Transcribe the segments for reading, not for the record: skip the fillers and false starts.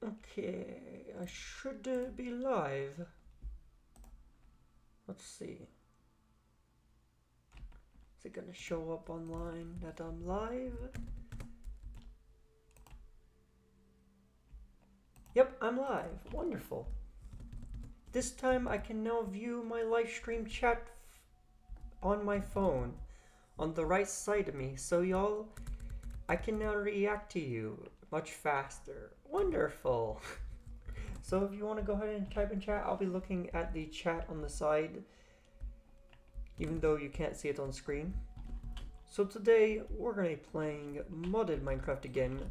Okay, I should be live. Let's see. Is it gonna show up online that I'm live? Yep, I'm live. Wonderful. This time I can now view my live stream chat on my phone on the right side of me. So y'all, I can now react to you much faster. Wonderful. So if you want to go ahead and type in chat, I'll be looking at the chat on the side, even though you can't see it on screen. So today we're going to be playing modded Minecraft again,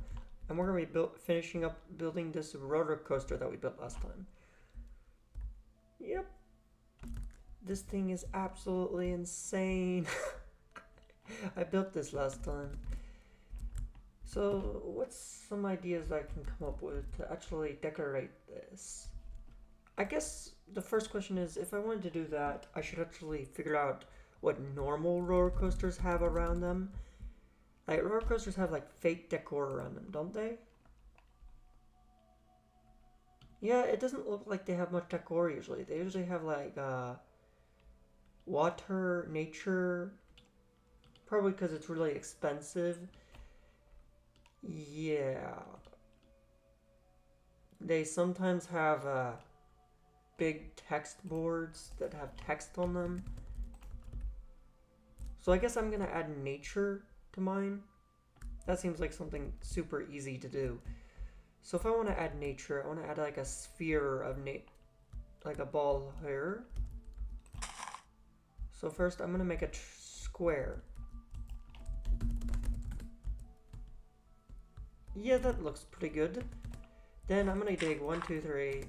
and we're going to be finishing up building this roller coaster that we built last time. Yep. This thing is absolutely insane. I built this last time. So what's some ideas I can come up with to actually decorate this? I guess the first question is, if I wanted to do that, I should actually figure out what normal roller coasters have around them. Like, roller coasters have like fake decor around them, don't they? Yeah, it doesn't look like they have much decor usually. They usually have like water, nature, probably because it's really expensive. Yeah. They sometimes have big text boards that have text on them. So I guess I'm gonna add nature to mine. That seems like something super easy to do. So if I want to add nature, I want to add like a sphere of like a ball here. So first I'm gonna make a square. Yeah, that looks pretty good. Then I'm gonna dig 1, 2, 3.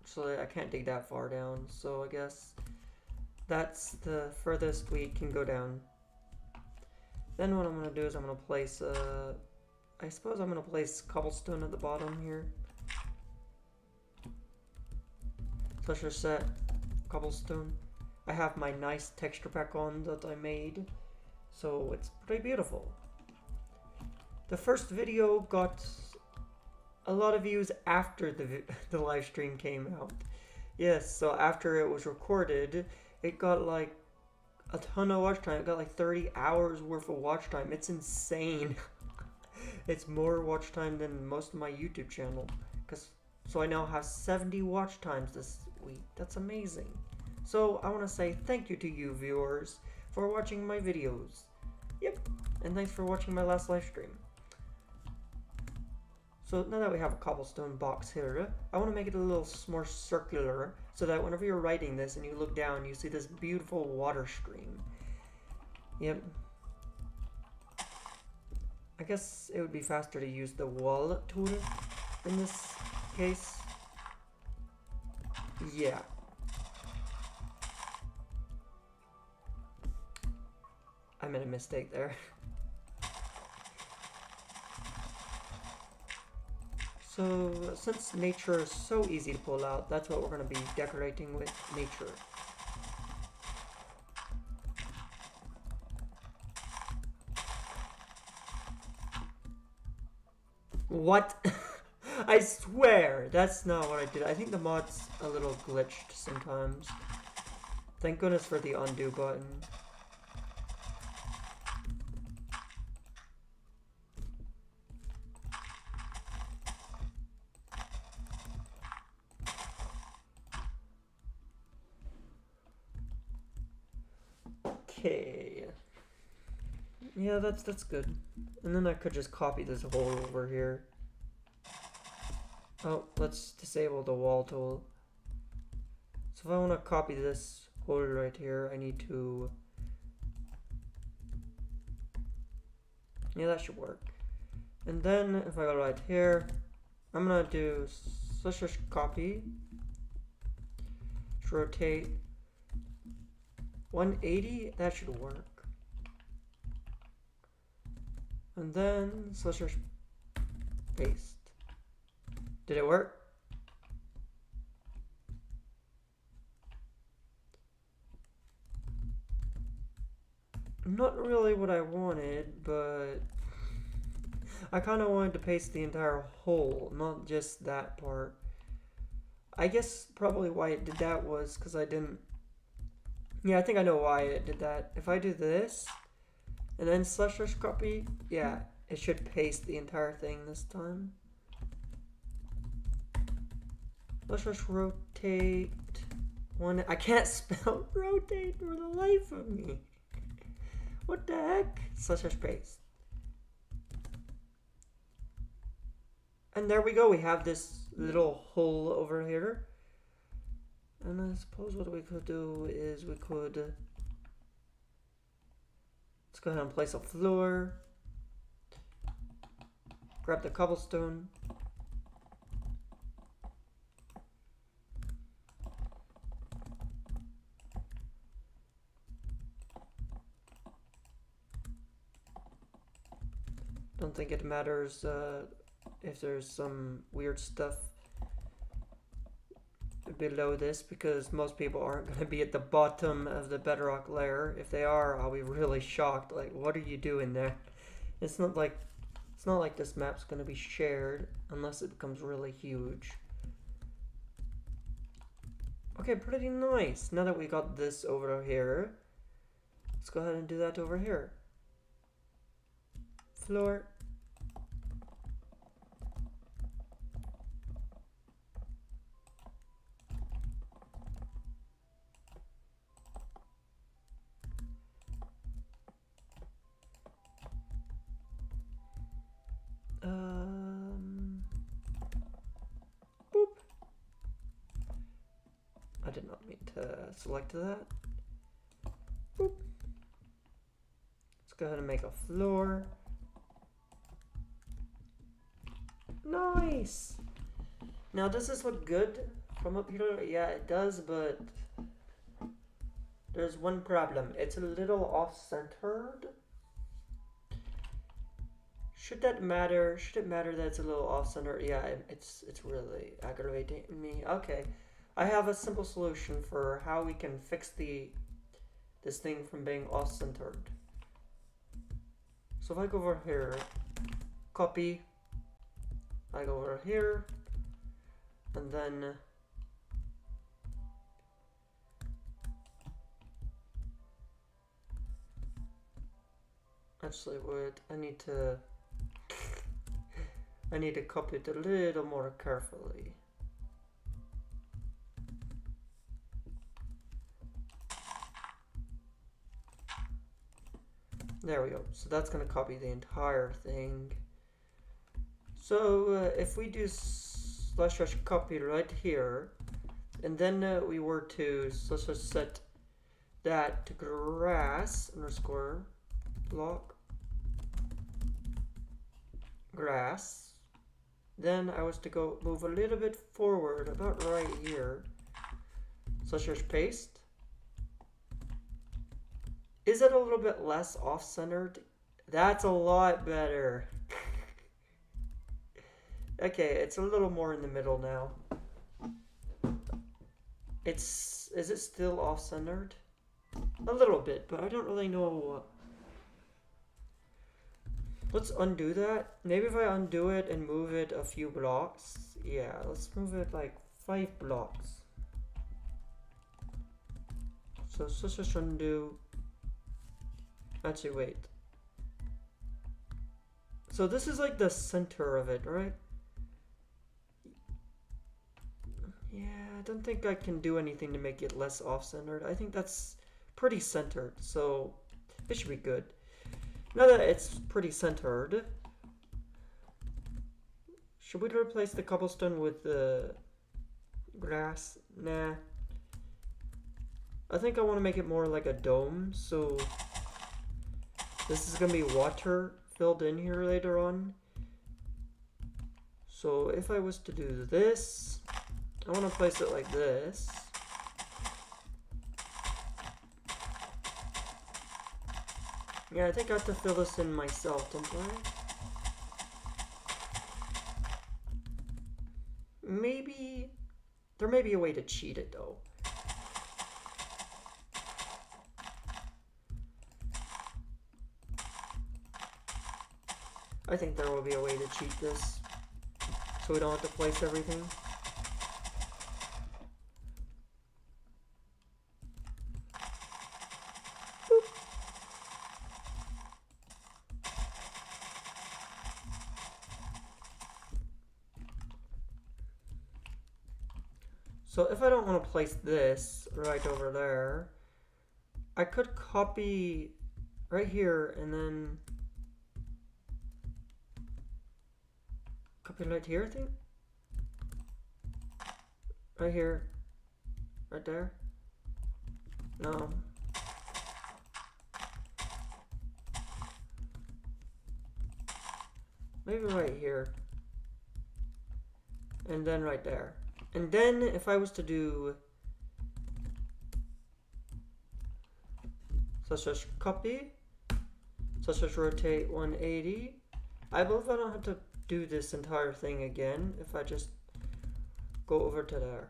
So I can't dig that far down. So I guess that's the furthest we can go down. Then what I'm gonna do is I'm gonna place I suppose I'm gonna place cobblestone at the bottom here. Let's just set cobblestone. I have my nice texture pack on that I made, so it's pretty beautiful. The first video got a lot of views after the live stream came out. Yes, so after it was recorded, it got like a ton of watch time. It got like 30 hours worth of watch time. It's insane. It's more watch time than most of my YouTube channel. So I now have 70 watch times this week. That's amazing. So I want to say thank you to you viewers for watching my videos. Yep, and thanks for watching my last live stream. So now that we have a cobblestone box here, I want to make it a little more circular so that whenever you're writing this and you look down, you see this beautiful water stream. Yep. I guess it would be faster to use the wall tool in this case. Yeah. I made a mistake there. So, since nature is so easy to pull out, that's what we're going to be decorating with, nature. What? I swear, that's not what I did. I think the mod's a little glitched sometimes. Thank goodness for the undo button. Okay. Yeah, that's good. And then I could just copy this hole over here. Oh, let's disable the wall tool. So if I want to copy this hole right here, I need to... Yeah, that should work. And then if I go right here, I'm gonna do just copy, rotate 180. That should work. And then just paste. Did it work? Not really what I wanted, but I kind of wanted to paste the entire hole, not just that part. I guess probably why it did that was because I didn't... Yeah, I think I know why it did that. If I do this, and then / copy, yeah, it should paste the entire thing this time. / rotate one. I can't spell rotate for the life of me. What the heck? / paste. And there we go. We have this little hole over here. And I suppose what we could do is we could... let's go ahead and place a floor. Grab the cobblestone. Don't think it matters if there's some weird stuff below this, because most people aren't going to be at the bottom of the bedrock layer. If they are, I'll be really shocked. Like, what are you doing there? It's not like this map's going to be shared unless it becomes really huge. Okay, pretty nice. Now that we got this over here, let's go ahead and do that over here. Floor. Boop. I did not mean to select that. Boop. Let's go ahead and make a floor. Nice. Now, does this look good from up here? Yeah, it does, but there's one problem. It's a little off-centered. Should that matter? Should it matter that it's a little off-center? Yeah, it's really aggravating me. Okay, I have a simple solution for how we can fix this thing from being off-centered. So if I go over here, copy, I go over here, and then actually wait, I need to copy it a little more carefully. There we go. So that's going to copy the entire thing. So if we do / copy right here, and then we were to / set that to grass _ block grass, then I was to go move a little bit forward, about right here, / paste. Is it a little bit less off-centered? That's a lot better. Okay, it's a little more in the middle now. Is it still off-centered? A little bit, but I don't really know. Let's undo that. Maybe if I undo it and move it a few blocks. Yeah, let's move it like 5 blocks. So / undo. Actually, wait. So this is like the center of it, right? Yeah, I don't think I can do anything to make it less off-centered. I think that's pretty centered, so it should be good. Now that it's pretty centered, should we replace the cobblestone with the grass? Nah. I think I want to make it more like a dome, so this is going to be water filled in here later on. So if I was to do this, I want to place it like this. Yeah, I think I have to fill this in myself, don't I? Maybe... there may be a way to cheat it, though. I think there will be a way to cheat this, so we don't have to place everything. Boop. So if I don't want to place this right over there, I could copy right here and then copy right here, I think. Right here. Right there. No. Maybe right here. And then right there. And then if I was to do such as copy, such as rotate 180, I believe I don't have to do this entire thing again if I just go over to there.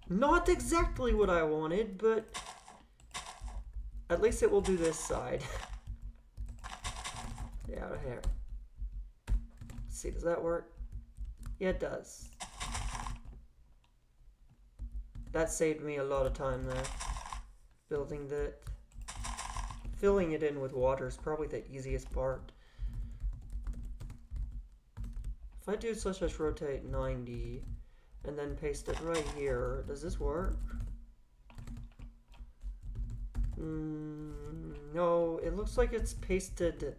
Not exactly what I wanted, but at least it will do this side. Yeah, right here. Let's see, does that work? Yeah, it does. That saved me a lot of time there. Building that. Filling it in with water is probably the easiest part. If I do such as rotate 90 and then paste it right here, does this work? No, it looks like it's pasted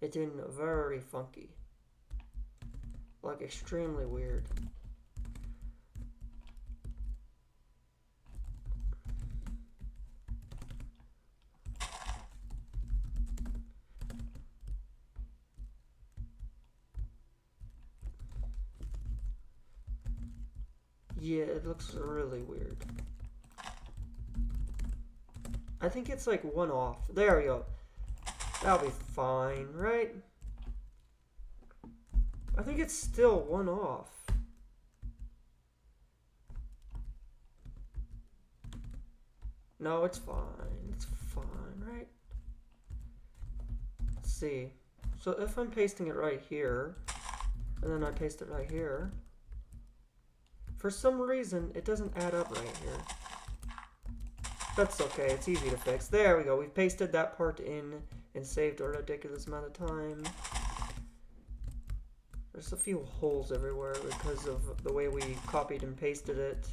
it in very funky. Like extremely weird. Yeah, it looks really weird. I think it's like one off. There we go. That'll be fine, right? I think it's still one off. No, it's fine. It's fine, right? Let's see. So if I'm pasting it right here, and then I paste it right here, for some reason, it doesn't add up right here. That's okay, it's easy to fix. There we go, we've pasted that part in and saved a ridiculous amount of time. There's a few holes everywhere because of the way we copied and pasted it.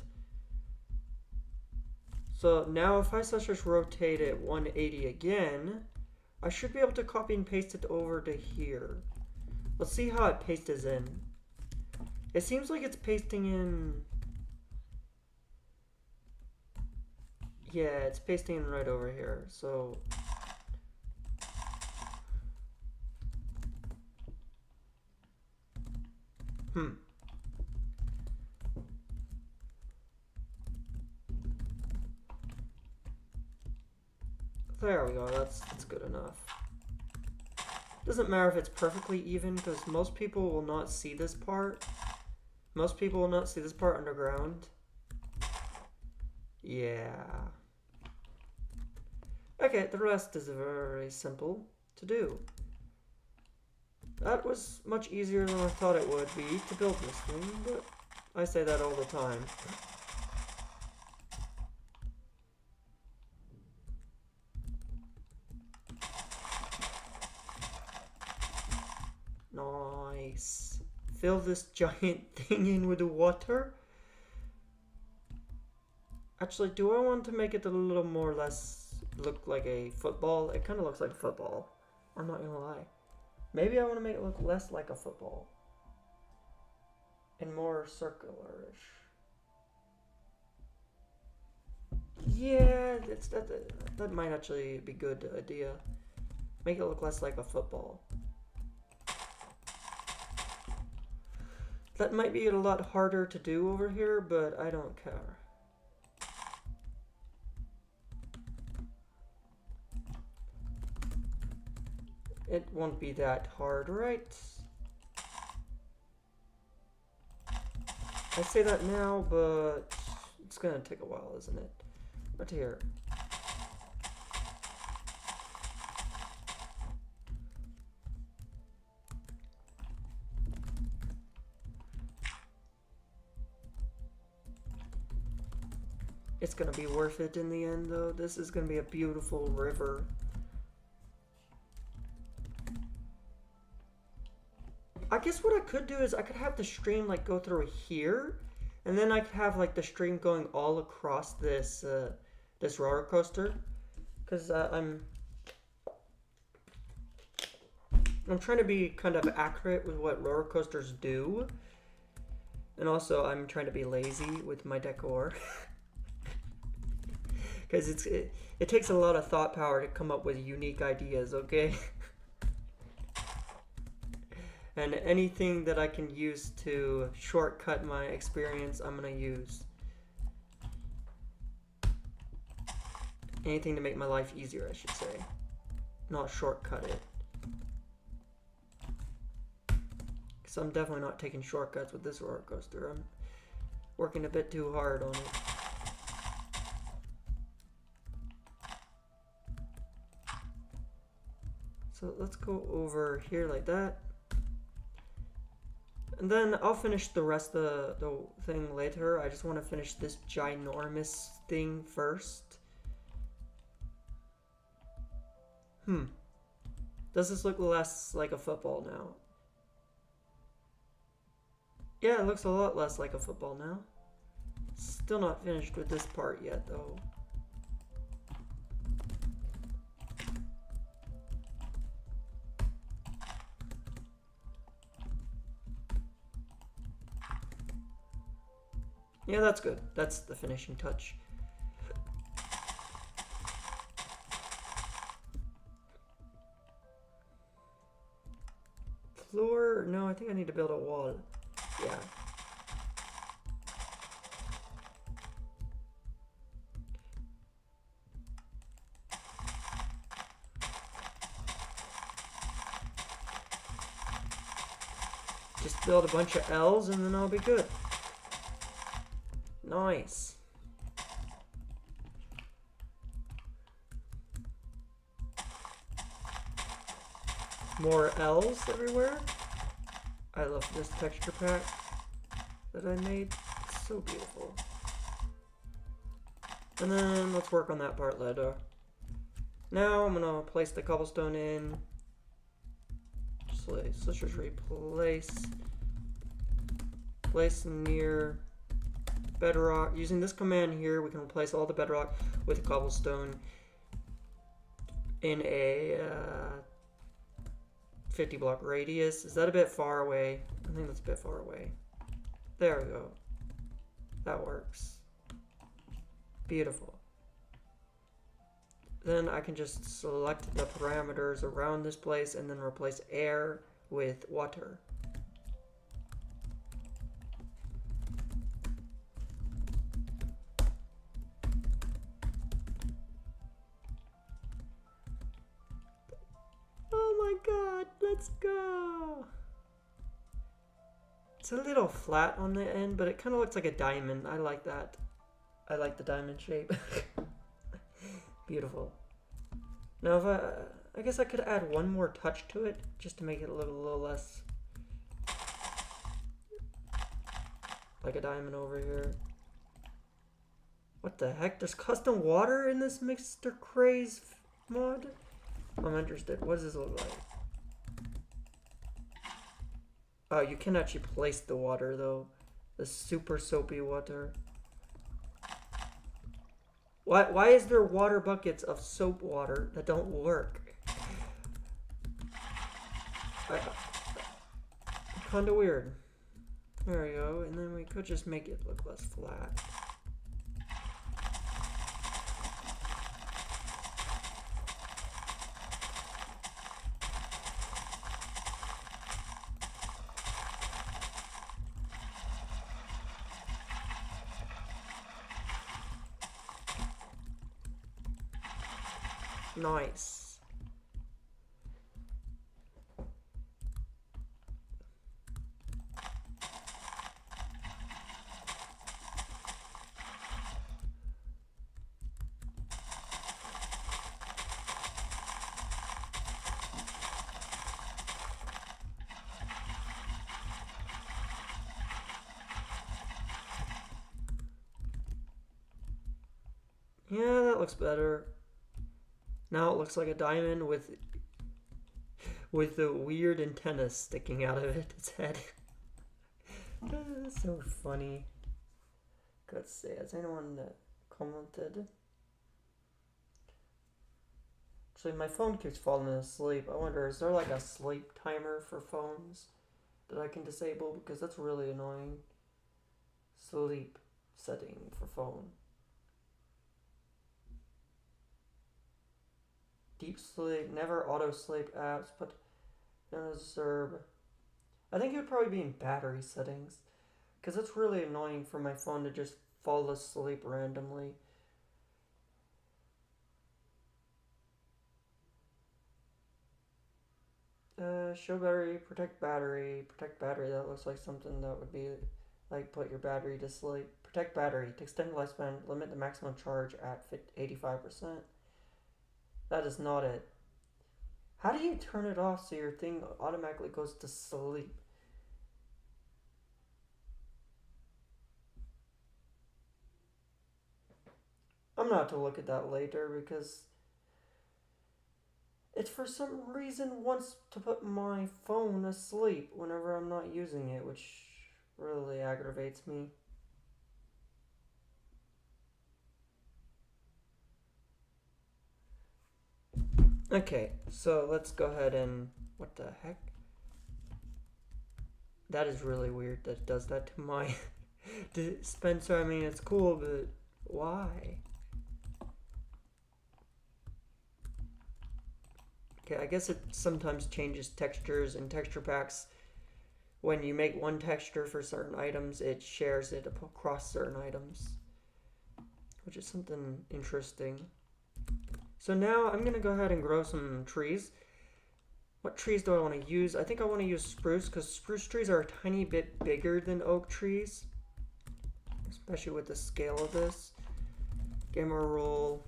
So now if I such as rotate it 180 again, I should be able to copy and paste it over to here. Let's see how it pastes in. It seems like it's pasting in... Yeah, it's pasting in right over here, so... There we go, that's good enough. Doesn't matter if it's perfectly even, because most people will not see this part. Most people will not see this part underground. Yeah. Okay, the rest is very simple to do. That was much easier than I thought it would be to build this thing, but I say that all the time. Nice. Fill this giant thing in with the water. Actually, do I want to make it a little more or less look like a football? It kind of looks like a football. I'm not gonna lie. Maybe I want to make it look less like a football and more circular-ish. Yeah, that might actually be a good idea. Make it look less like a football. That might be a lot harder to do over here, but I don't care. It won't be that hard, right? I say that now, but It's gonna take a while, isn't it? But here. It's gonna be worth it in the end, though. This is gonna be a beautiful river. I guess what I could do is I could have the stream like go through here, and then I could have like the stream going all across this this roller coaster, because I'm trying to be kind of accurate with what roller coasters do, and also I'm trying to be lazy with my decor. Because it takes a lot of thought power to come up with unique ideas, okay? And anything that I can use to shortcut my experience, I'm gonna use. Anything to make my life easier, I should say. Not shortcut it. Because I'm definitely not taking shortcuts with this roller coaster. I'm working a bit too hard on it. So let's go over here like that. And then I'll finish the rest of the thing later. I just want to finish this ginormous thing first. Does this look less like a football now? Yeah, it looks a lot less like a football now. Still not finished with this part yet, though. Yeah, that's good. That's the finishing touch. Floor? No, I think I need to build a wall. Yeah. Just build a bunch of L's and then I'll be good. Nice. More L's everywhere. I love this texture pack that I made. It's so beautiful. And then let's work on that part later. Now I'm gonna place the cobblestone in. Let's just place near bedrock. Using this command here, we can replace all the bedrock with cobblestone in a 50 block radius. Is that a bit far away? I think that's a bit far away. There we go. That works. Beautiful. Then I can just select the parameters around this place and then replace air with water. Oh my god, let's go! It's a little flat on the end, but it kind of looks like a diamond. I like that. I like the diamond shape. Beautiful. Now if I guess I could add one more touch to it just to make it look a little less like a diamond over here. What the heck? There's custom water in this Mr. Craze mod? I'm interested. What does this look like? Oh, you can actually place the water though. The super soapy water. Why is there water buckets of soap water that don't work? Kinda weird. There we go, and then we could just make it look less flat. Nice. Yeah, that looks better. Now it looks like a diamond with the weird antenna sticking out of its head. That's so funny. Let's see, has anyone commented? Actually, my phone keeps falling asleep. I wonder, is there like a sleep timer for phones that I can disable? Because that's really annoying. Sleep setting for phone. Deep sleep, never auto sleep apps, but observe. I think it would probably be in battery settings, because it's really annoying for my phone to just fall asleep randomly. Show battery, protect battery, protect battery. That looks like something that would be like put your battery to sleep. Protect battery to extend lifespan. Limit the maximum charge at 85%. That is not it. How do you turn it off so your thing automatically goes to sleep? I'm gonna have to look at that later because it for some reason wants to put my phone asleep whenever I'm not using it, which really aggravates me. Okay, so let's go ahead and... What the heck? That is really weird that it does that to my dispenser. I mean, it's cool, but why? Okay, I guess it sometimes changes textures and texture packs. When you make one texture for certain items, it shares it across certain items, which is something interesting. So now I'm gonna go ahead and grow some trees. What trees do I want to use? I think I want to use spruce because spruce trees are a tiny bit bigger than oak trees, especially with the scale of this. Gamer roll,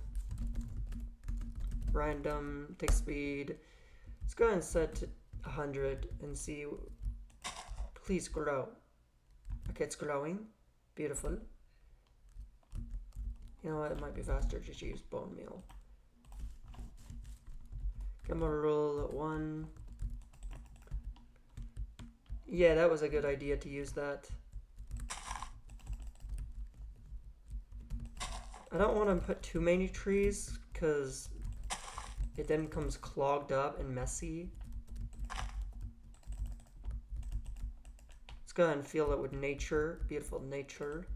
random, take speed. Let's go ahead and set to 100 and see. Please grow. Okay, it's growing. Beautiful. You know what? It might be faster just to use bone meal. Gamer roll 1. Yeah, that was a good idea to use that. I don't want to put too many trees because it then becomes clogged up and messy. Let's go ahead and fill it with nature. Beautiful nature.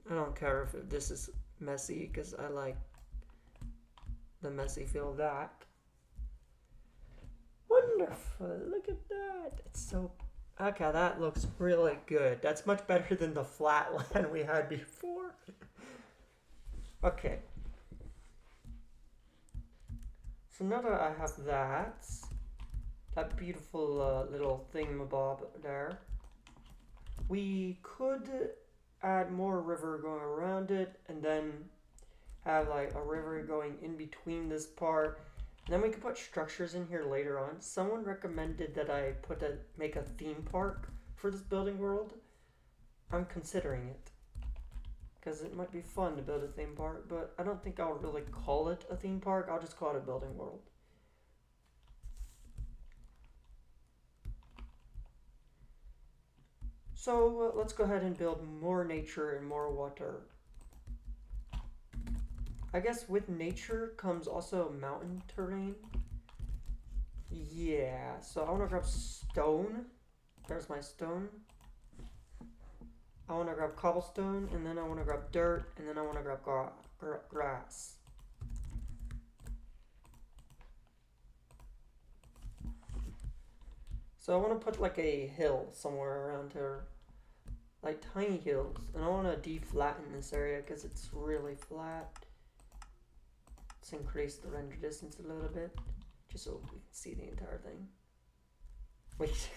I don't care if this is messy because I like the messy feel of that. Wonderful. Look at that. It's so... Okay, that looks really good. That's much better than the flat land we had before. Okay. So now that I have that beautiful little thingamabob there, we could add more river going around it and then have like a river going in between this part. And then we could put structures in here later on. Someone recommended that I make a theme park for this building world. I'm considering it because it might be fun to build a theme park, but I don't think I'll really call it a theme park. I'll just call it a building world. So let's go ahead and build more nature and more water. I guess with nature comes also mountain terrain. Yeah, so I want to grab stone. There's my stone. I want to grab cobblestone, and then I want to grab dirt, and then I want to grab grass. So I want to put like a hill somewhere around here. Like tiny hills. And I want to deflatten this area because it's really flat. Let's increase the render distance a little bit, just so we can see the entire thing. Wait,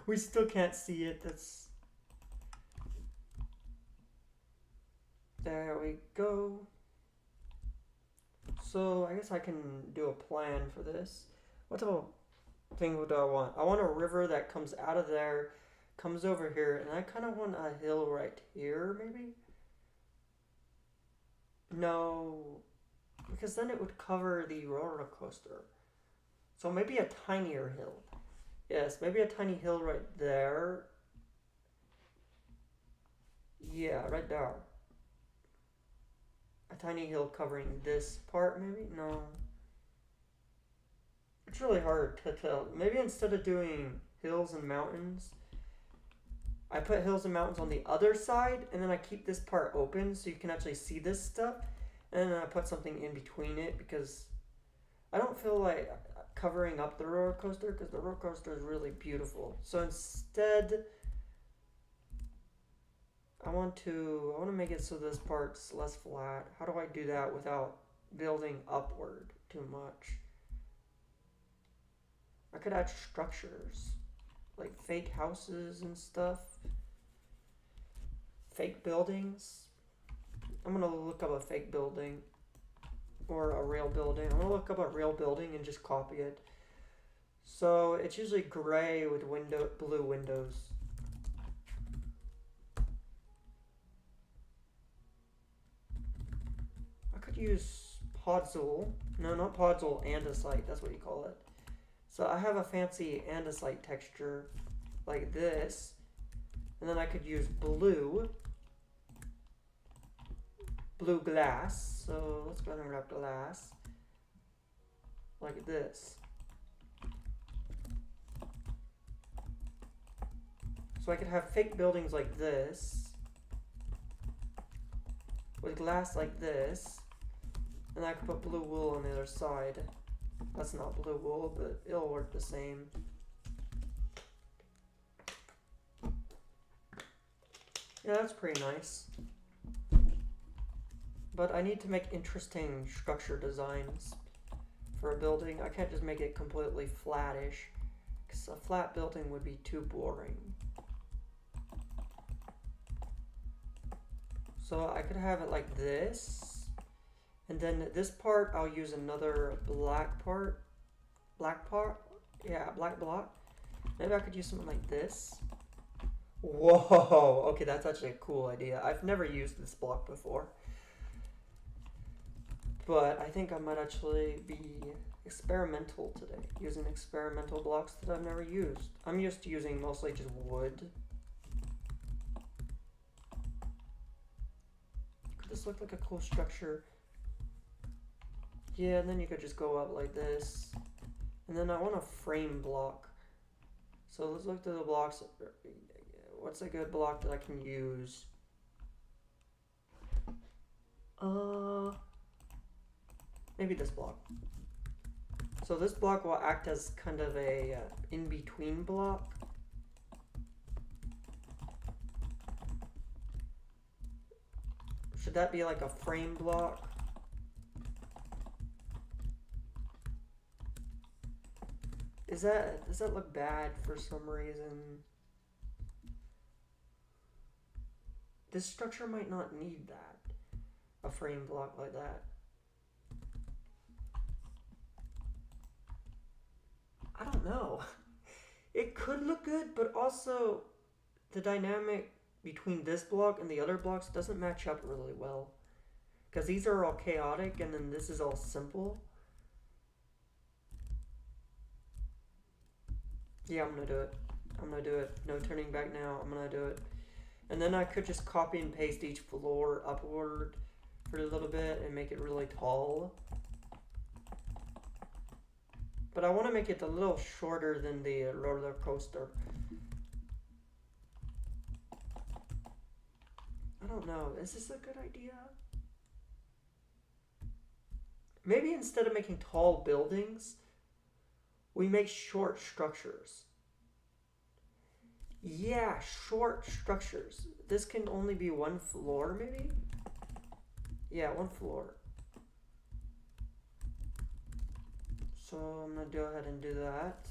we still can't see it. That's... There we go. So I guess I can do a plan for this. What type of thing do I want? I want a river that comes out of there, comes over here, and I kind of want a hill right here, maybe? No, because then it would cover the roller coaster. So maybe a tinier hill. Yes, maybe a tiny hill right there. Yeah, right there. A tiny hill covering this part, maybe? No. It's really hard to tell. Maybe instead of doing hills and mountains, I put hills and mountains on the other side, and then I keep this part open so you can actually see this stuff. And then I put something in between it because I don't feel like covering up the roller coaster because the roller coaster is really beautiful. So instead, I want to make it so this part's less flat. How do I do that without building upward too much? I could add structures like fake houses and stuff, fake buildings. I'm gonna look up a fake building or a real building. I'm gonna look up a real building and just copy it. So it's usually gray with blue windows. I could use Podzol. No, not Podzol, andesite. That's what you call it. So I have a fancy andesite texture like this. And then I could use blue glass. So let's go ahead and grab glass like this. So I could have fake buildings like this with glass like this, and I could put blue wool on the other side. That's not blue wool, but it'll work the same. Yeah, that's pretty nice. But I need to make interesting structure designs for a building. I can't just make it completely flattish, because a flat building would be too boring. So I could have it like this, and then this part I'll use another black block. Maybe I could use something like this. Whoa, okay, that's actually a cool idea. I've never used this block before, but I think I might actually be experimental today, using experimental blocks that I've never used. I'm used to using mostly just wood. Could this look like a cool structure? Yeah, and then you could just go up like this. And then I want a frame block. So let's look through the blocks. What's a good block that I can use? Maybe this block. So this block will act as kind of a in-between block. Should that be like a frame block? Does that look bad for some reason? This structure might not need that. A frame block like that. I don't know. It could look good, but also the dynamic between this block and the other blocks doesn't match up really well. Because these are all chaotic and then this is all simple. Yeah, I'm gonna do it. I'm gonna do it. No turning back now. I'm gonna do it. And then I could just copy and paste each floor upward for a little bit and make it really tall. But I want to make it a little shorter than the roller coaster. I don't know. Is this a good idea? Maybe instead of making tall buildings, we make short structures. Yeah, short structures. This can only be one floor, maybe? Yeah, one floor. So I'm gonna go ahead and do that.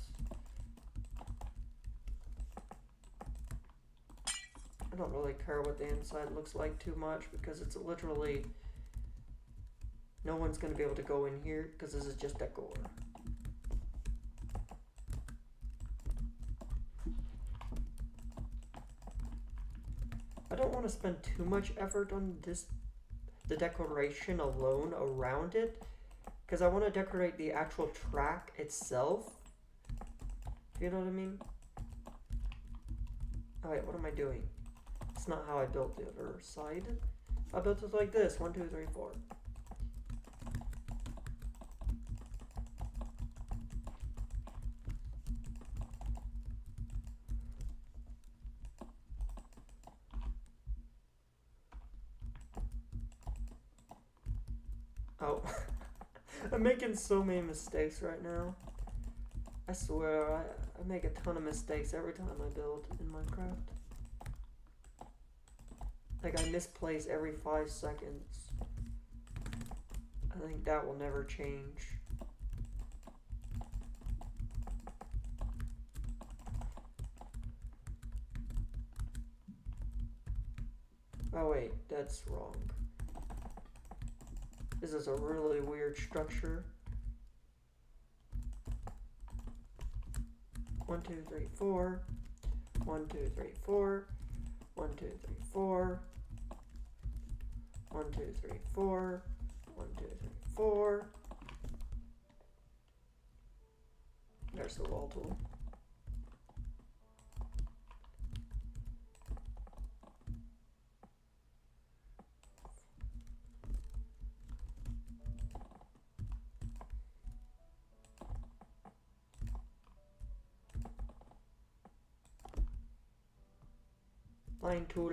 I don't really care what the inside looks like too much because it's literally no one's gonna be able to go in here because this is just decor. I don't want to spend too much effort on this the decoration alone around it, because I want to decorate the actual track itself. You know what I mean? Alright, what am I doing? It's not how I built the other side. I built it like this. 1, 2, 3, 4. Oh. I'm making so many mistakes right now. I swear, I make a ton of mistakes every time I build in Minecraft. Like, I misplace every 5 seconds. I think that will never change. Oh wait, that's wrong. This is a really weird structure. 1, 2, 3, 4. 1, 2, 3, 4. 1, 2, 3, 4. 1, 2, 3, 4. 1, 2, 3, 4. There's the wall tool. Line tool.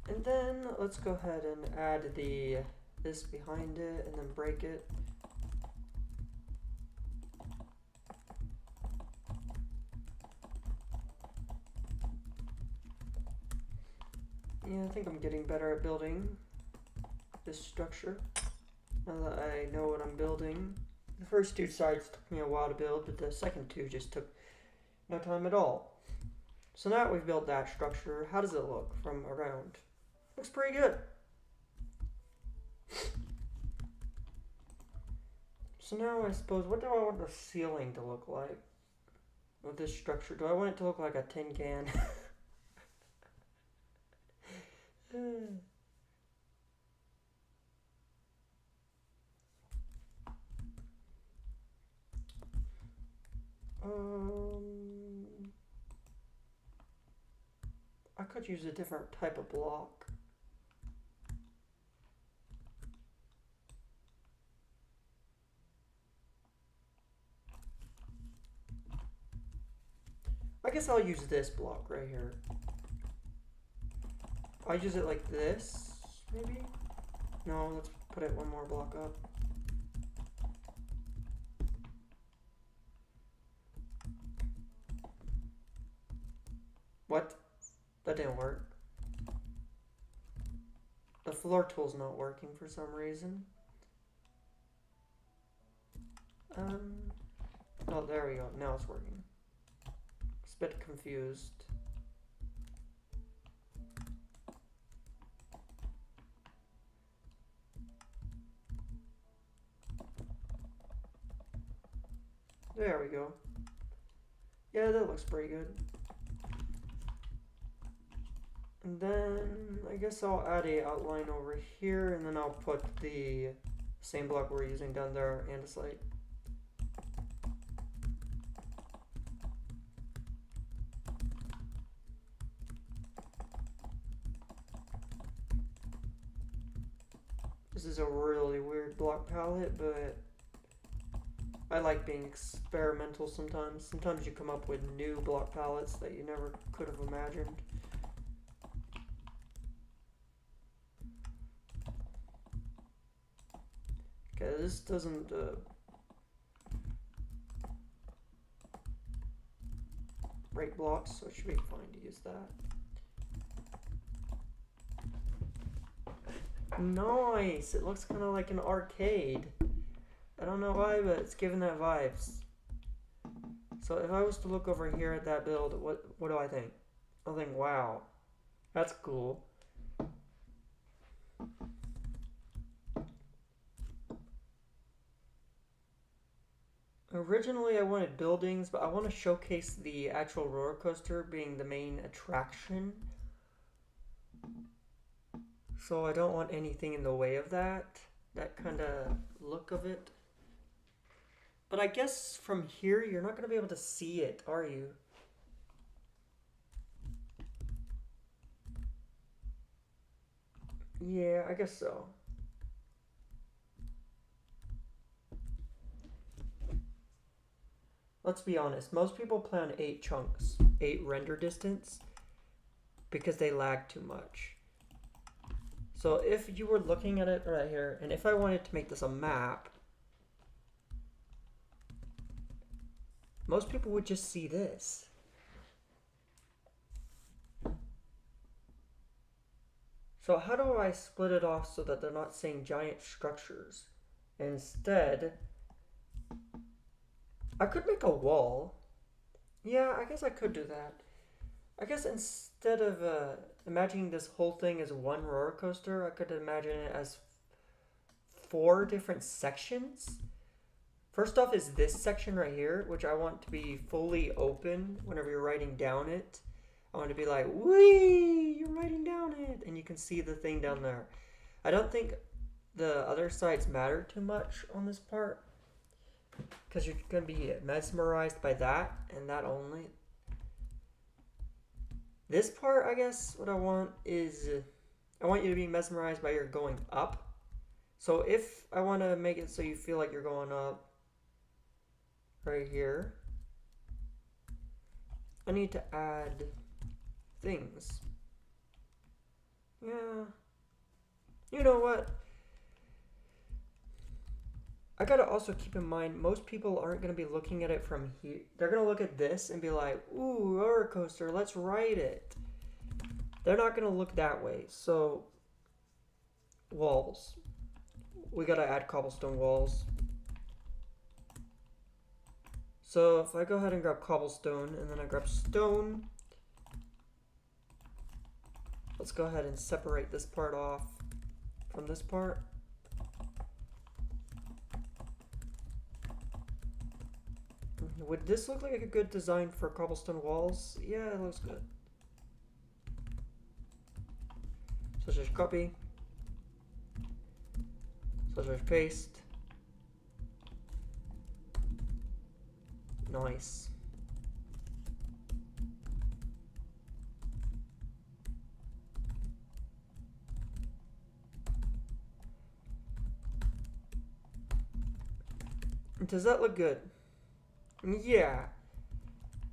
And then let's go ahead and add this behind it and then break it. Yeah, I think I'm getting better at building this structure now that I know what I'm building. The first 2 sides took me a while to build, but the second 2 just took no time at all. So now that we've built that structure, how does it look from around? Looks pretty good. So now I suppose, what do I want the ceiling to look like with this structure? Do I want it to look like a tin can? I could use a different type of block. I guess I'll use this block right here. I'll use it like this, maybe? No, let's put it one more block up. What? That didn't work. The floor tool's not working for some reason. Oh, there we go. Now it's working. It's a bit confused. There we go. Yeah, that looks pretty good. And then I guess I'll add a outline over here, and then I'll put the same block we're using down there and a slate. This is a really weird block palette, but I like being experimental sometimes. Sometimes you come up with new block palettes that you never could have imagined. Okay, this doesn't break blocks, so it should be fine to use that. Nice! It looks kind of like an arcade. I don't know why, but it's giving that vibes. So if I was to look over here at that build, what do I think? I think, wow, that's cool. Originally I wanted buildings, but I want to showcase the actual roller coaster being the main attraction. So I don't want anything in the way of that kind of look of it. But I guess from here you're not going to be able to see it, are you? Yeah, I guess so. Let's be honest, most people play on 8 chunks, 8 render distance, because they lag too much. So if you were looking at it right here, and if I wanted to make this a map, most people would just see this. So how do I split it off so that they're not saying giant structures? Instead, I could make a wall. Yeah, I guess I could do that. I guess instead of imagining this whole thing as one roller coaster, I could imagine it as 4 different sections. First off is this section right here, which I want to be fully open whenever you're writing down it. I want to be like, whee, you're writing down it, and you can see the thing down there. I don't think the other sides matter too much on this part, because you're going to be mesmerized by that and that only. This part, I guess, what I want is, I want you to be mesmerized by your going up. So if I want to make it so you feel like you're going up right here, I need to add things. Yeah. You know what? I gotta also keep in mind, most people aren't gonna be looking at it from here. They're gonna look at this and be like, ooh, roller coaster, let's ride it. They're not gonna look that way. So, walls. We gotta add cobblestone walls. So if I go ahead and grab cobblestone and then I grab stone, let's go ahead and separate this part off from this part. Would this look like a good design for cobblestone walls? Yeah, it looks good. So just copy. So just paste. Nice. Does that look good? Yeah.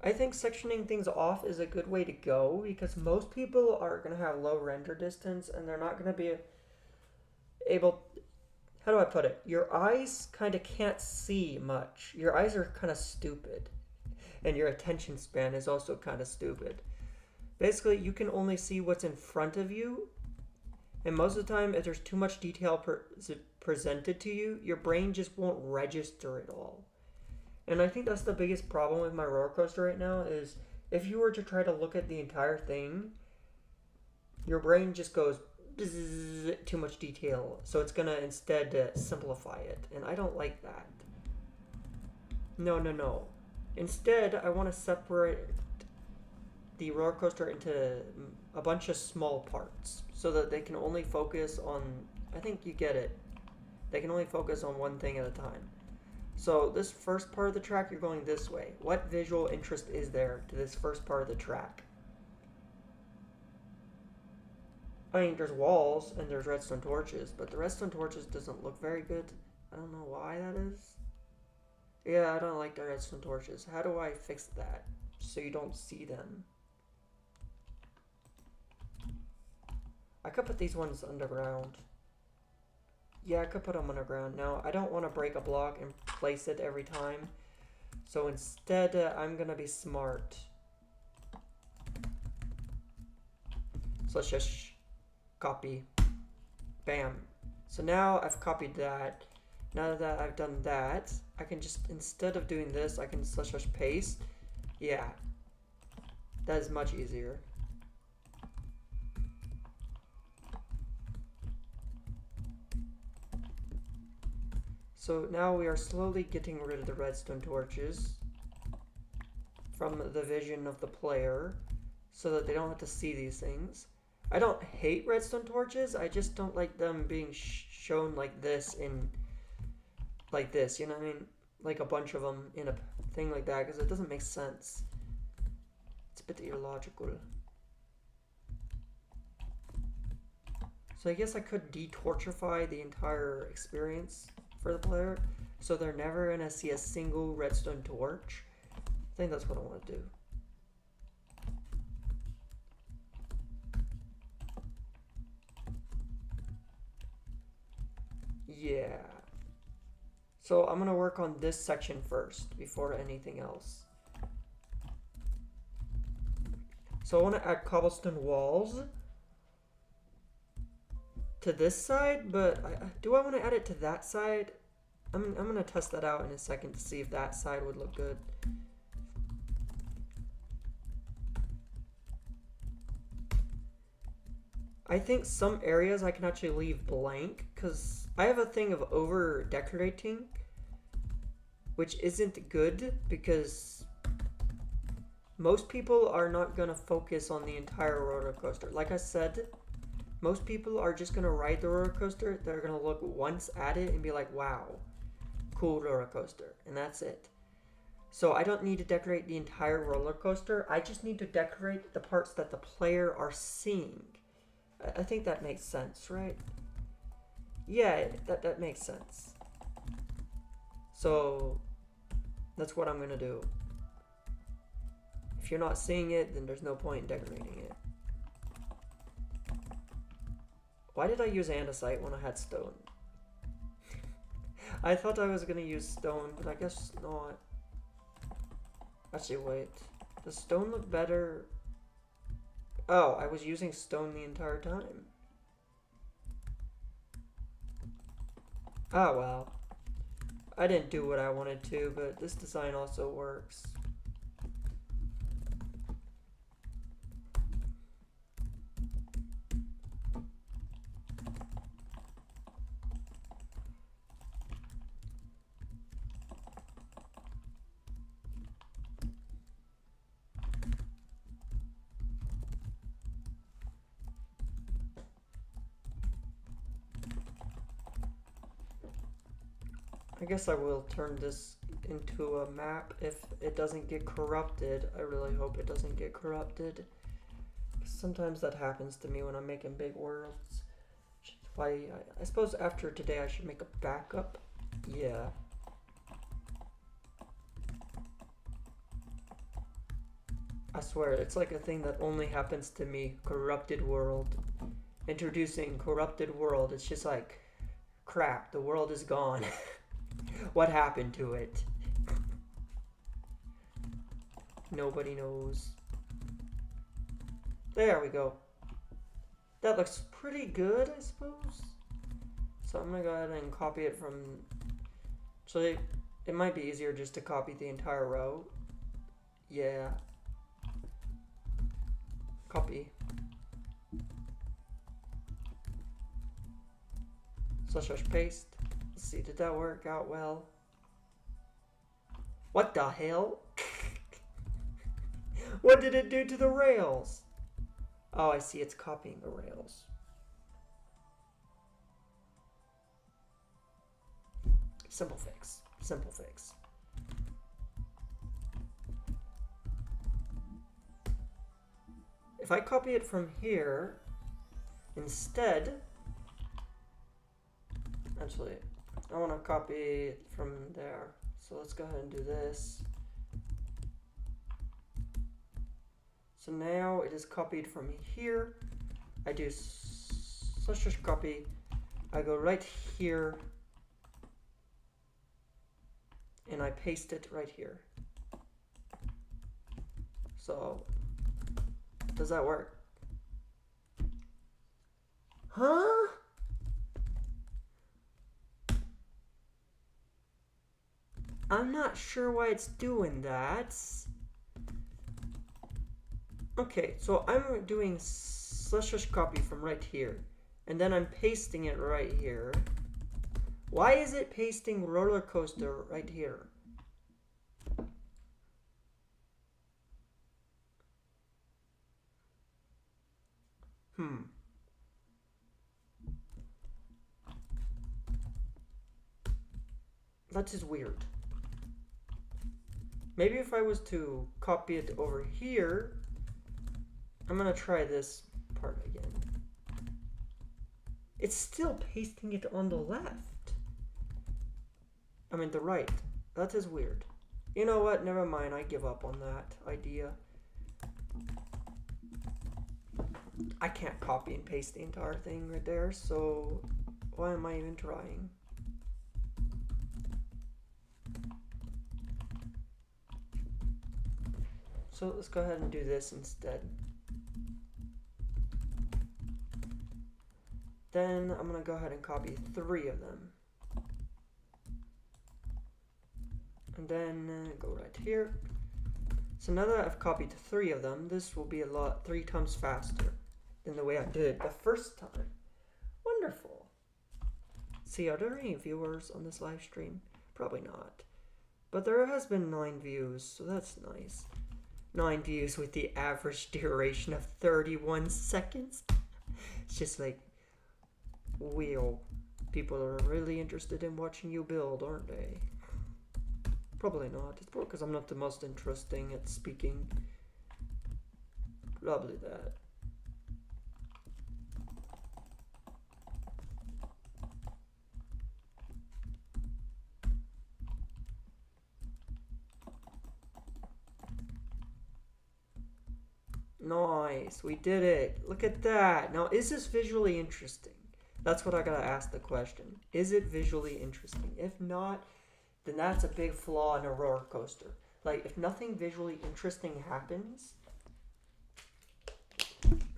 I think sectioning things off is a good way to go because most people are going to have low render distance and they're not going to be able... How do I put it? Your eyes kind of can't see much. Your eyes are kind of stupid. And your attention span is also kind of stupid. Basically, you can only see what's in front of you. And most of the time, if there's too much detail presented to you, your brain just won't register it all. And I think that's the biggest problem with my roller coaster right now is if you were to try to look at the entire thing, your brain just goes too much detail. So it's going to instead simplify it. And I don't like that. No. Instead, I want to separate the roller coaster into a bunch of small parts so that they can only focus on, I think you get it, they can only focus on one thing at a time. So this first part of the track, you're going this way. What visual interest is there to this first part of the track? I mean, there's walls and there's redstone torches, but the redstone torches doesn't look very good. I don't know why that is. Yeah, I don't like the redstone torches. How do I fix that so you don't see them? I could put these ones underground. Yeah, I could put them underground. Now, I don't want to break a block and place it every time. So instead, I'm going to be smart. So let's just copy. Bam. So now I've copied that. Now that I've done that, I can just, instead of doing this, I can slash paste. Yeah. That is much easier. So now we are slowly getting rid of the redstone torches from the vision of the player so that they don't have to see these things. I don't hate redstone torches, I just don't like them being shown like this in like this, you know what I mean? Like a bunch of them in a thing like that, because it doesn't make sense. It's a bit illogical. So I guess I could detorchify the entire experience for the player, so they're never gonna see a single redstone torch. I think that's what I want to do. Yeah. So I'm gonna work on this section first before anything else. So I want to add cobblestone walls to this side, but do I want to add it to that side? I'm gonna test that out in a second to see if that side would look good. I think some areas I can actually leave blank, because I have a thing of over decorating, which isn't good, because most people are not going to focus on the entire roller coaster. Like I said, most people are just going to ride the roller coaster. They're going to look once at it and be like, wow, cool roller coaster, and that's it. So I don't need to decorate the entire roller coaster. I just need to decorate the parts that the player are seeing. I think that makes sense, right? Yeah, that makes sense. So that's what I'm gonna do. If you're not seeing it, then there's no point in decorating it. Why did I use andesite when I had stone? I thought I was gonna use stone, but I guess not. Actually, wait. Does stone look better? Oh, I was using stone the entire time. Oh well. I didn't do what I wanted to, but this design also works. I guess I will turn this into a map if it doesn't get corrupted. I really hope it doesn't get corrupted. Sometimes that happens to me when I'm making big worlds. Why I suppose after today I should make a backup. Yeah. I swear, it's like a thing that only happens to me. Corrupted world. Introducing corrupted world. It's just like, crap, the world is gone. What happened to it? Nobody knows. There we go. That looks pretty good, I suppose. So I'm gonna go ahead and copy it from... So it might be easier just to copy the entire row. Yeah. Copy. / paste. Let's see, did that work out well? What the hell? What did it do to the rails? Oh, I see, it's copying the rails. Simple fix. Simple fix. If I copy it from here, instead, actually, I want to copy it from there. So let's go ahead and do this. So now it is copied from here. I do / copy. I go right here and I paste it right here. So does that work? Huh? I'm not sure why it's doing that. Okay, so I'm doing / copy from right here, and then I'm pasting it right here. Why is it pasting roller coaster right here? That is weird. Maybe if I was to copy it over here, I'm gonna try this part again. It's still pasting it on the left. I mean the right. That is weird. You know what? Never mind. I give up on that idea. I can't copy and paste the entire thing right there, so why am I even trying? So let's go ahead and do this instead. Then I'm gonna go ahead and copy 3 of them. And then go right here. So now that I've copied 3 of them, this will be 3 times faster than the way I did the first time. Wonderful. See, are there any viewers on this live stream? Probably not. But there has been 9 views, so that's nice. 9 views with the average duration of 31 seconds. It's just like, wow, people are really interested in watching you build, aren't they? Probably not. It's probably because I'm not the most interesting at speaking. Probably that. Nice, we did it. Look at that. Now, is this visually interesting? That's what I gotta ask the question. Is it visually interesting? If not, then that's a big flaw in a roller coaster. Like, if nothing visually interesting happens,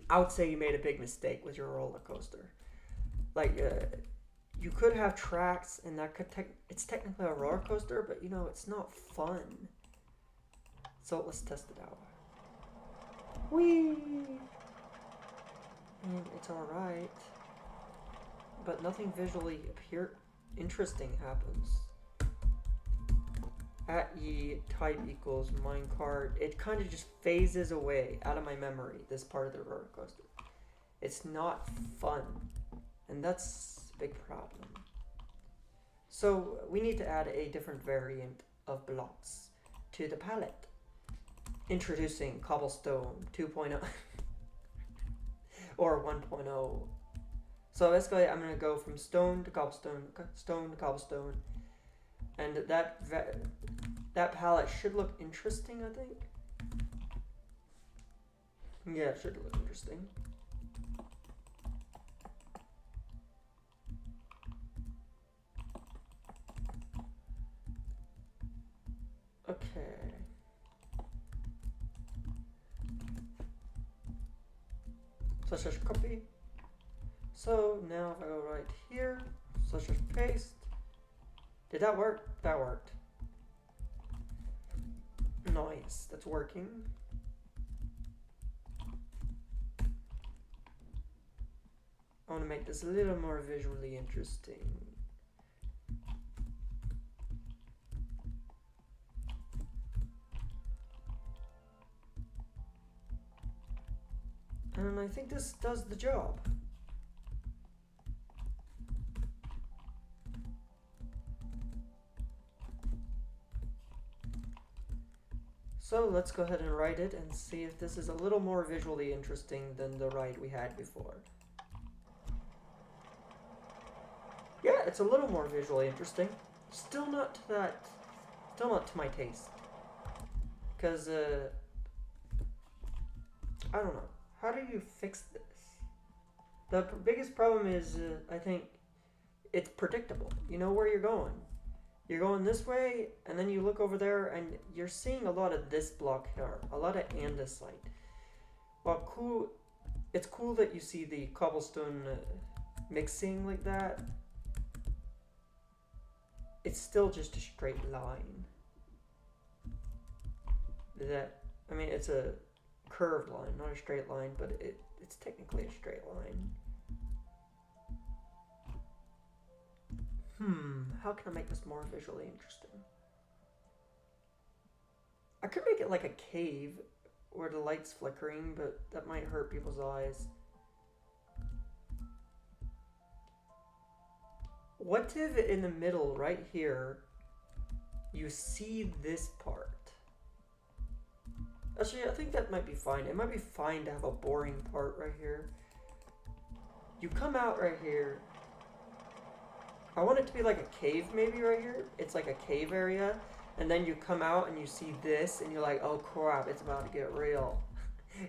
I would say you made a big mistake with your roller coaster. Like, you could have tracks, and that could it's technically a roller coaster, but you know, it's not fun. So let's test it out. Whee! And it's alright. But nothing visually interesting happens. At ye type equals minecart. It kind of just phases away out of my memory, this part of the roller coaster. It's not fun. And that's a big problem. So we need to add a different variant of blocks to the palette. Introducing cobblestone 2.0 or 1.0. So basically I'm going to go from stone to cobblestone, stone to cobblestone. And that palette should look interesting, I think. Yeah, it should look interesting. Okay. Such as copy. So now if I go right here, such as paste. Did that work? That worked. Nice, that's working. I want to make this a little more visually interesting. And I think this does the job. So let's go ahead and write it and see if this is a little more visually interesting than the ride we had before. Yeah, it's a little more visually interesting. Still not to my taste. Because, I don't know. How do you fix this? The biggest problem is, I think, it's predictable. You know where you're going. You're going this way, and then you look over there, and you're seeing a lot of this block here, a lot of andesite. Well, cool. It's cool that you see the cobblestone mixing like that. It's still just a straight line. I mean, it's a curved line, not a straight line, but it's technically a straight line. How can I make this more visually interesting? I could make it like a cave where the light's flickering, but that might hurt people's eyes. What if in the middle, right here, you see this part? Actually, I think that might be fine. It might be fine to have a boring part right here. You come out right here. I want it to be like a cave maybe right here. It's like a cave area. And then you come out and you see this and you're like, oh crap, it's about to get real.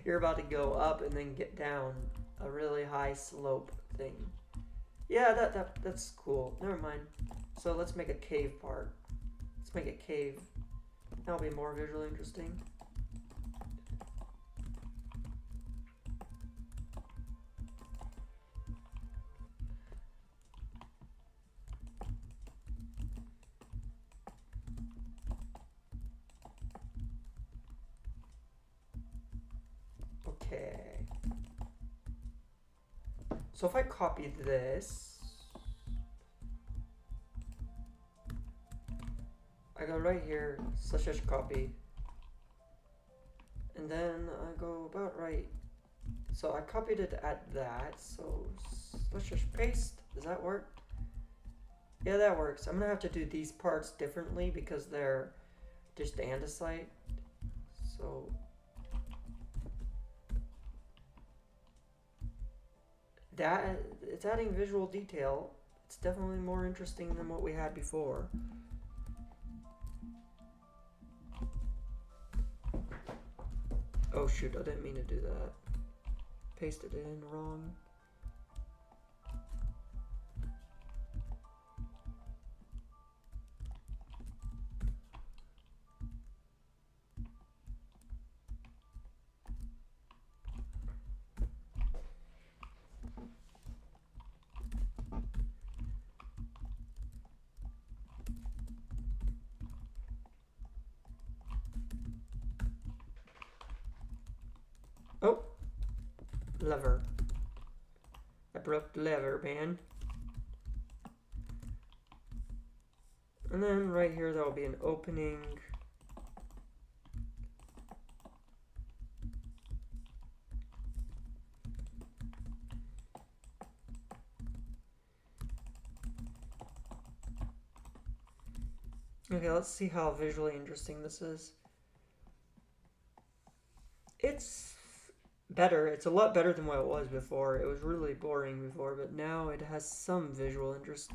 You're about to go up and then get down a really high slope thing. Yeah, that's cool. Never mind. So let's make a cave part. Let's make a cave. That'll be more visually interesting. Okay. So if I copy this, I go right here, / copy, and then I go about right. So I copied it at that, so / paste. Does that work? Yeah, that works. I'm gonna have to do these parts differently because they're just andesite. So that it's adding visual detail. It's definitely more interesting than what we had before. Oh shoot, I didn't mean to do that. Pasted it in wrong. Oh, lever. I broke the lever, man. And then right here there will be an opening. Okay, let's see how visually interesting this is. It's better. It's a lot better than what it was before. It was really boring before, but now it has some visual interest.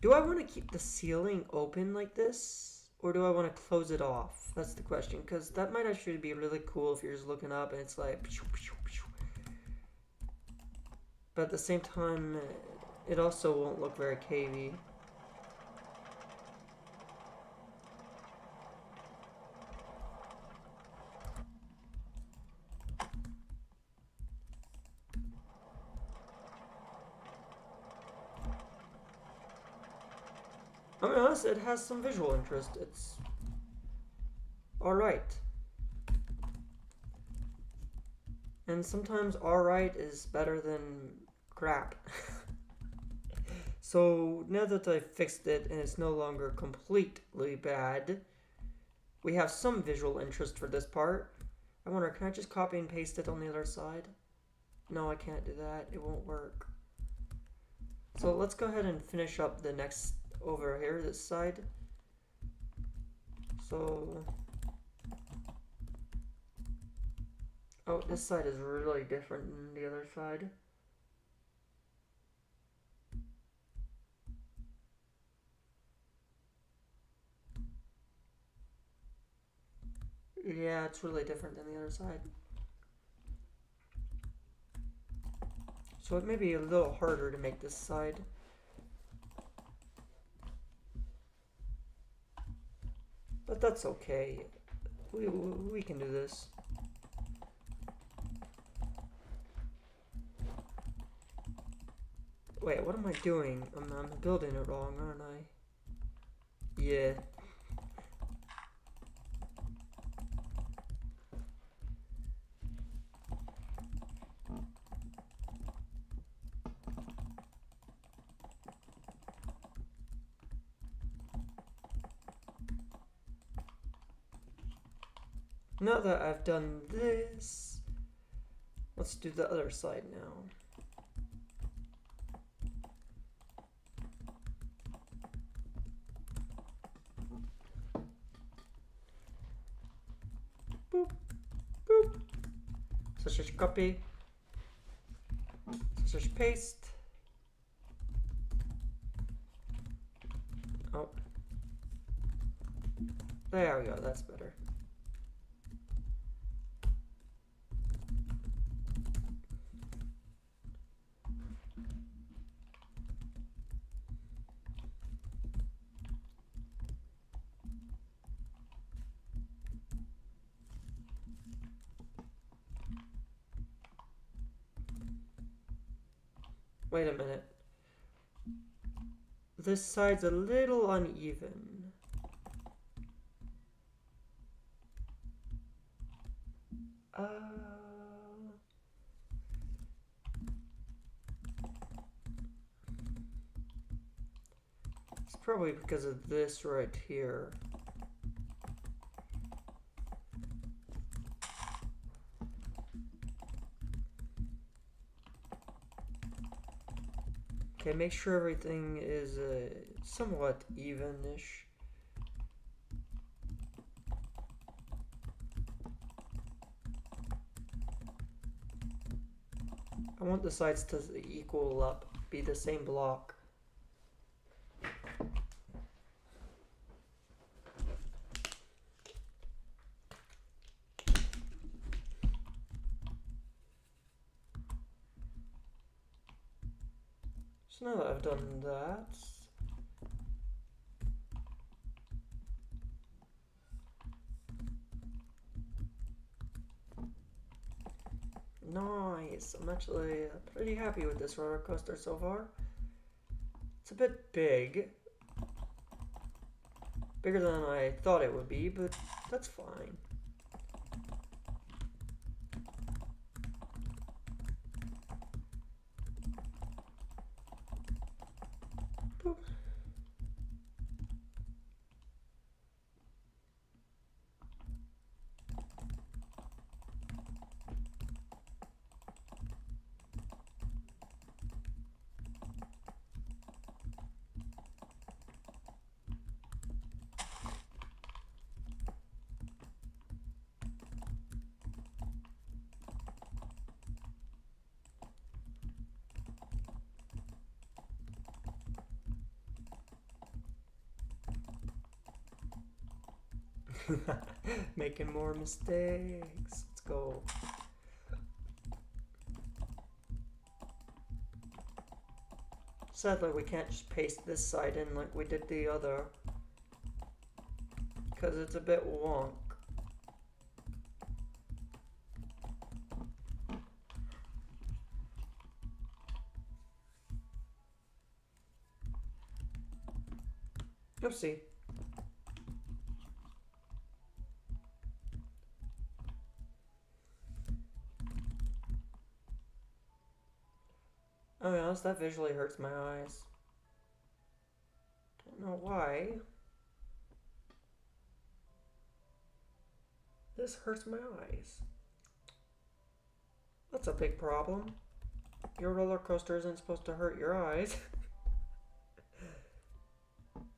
Do I want to keep the ceiling open like this? Or do I want to close it off? That's the question. Because that might actually be really cool if you're just looking up and it's like... But at the same time, it also won't look very cavey. I mean, honestly, it has some visual interest. It's alright. And sometimes alright is better than crap. So now that I fixed it and it's no longer completely bad, we have some visual interest for this part. I wonder, can I just copy and paste it on the other side? No, I can't do that. It won't work. So let's go ahead and finish up the next over here, this side. So, oh, this side is really different than the other side. Yeah, it's really different than the other side. So it may be a little harder to make this side. But that's okay. We can do this. Wait, what am I doing? I'm building it wrong, aren't I? Yeah. Now that I've done this, let's do the other side now. Boop, boop. Such as copy, such as paste. Oh, there we go, that's better. Wait a minute. This side's a little uneven. It's probably because of this right here. Okay, make sure everything is somewhat even-ish. I want the sides to equal up, be the same block. So now that I've done that, nice. I'm actually pretty happy with this roller coaster so far. It's a bit big. Bigger than I thought it would be, but that's fine. Boop. Making more mistakes. Let's go. Sadly, we can't just paste this side in like we did the other, because it's a bit wonk. Oopsie. I'll be honest, that visually hurts my eyes. Don't know why. This hurts my eyes. That's a big problem. Your roller coaster isn't supposed to hurt your eyes.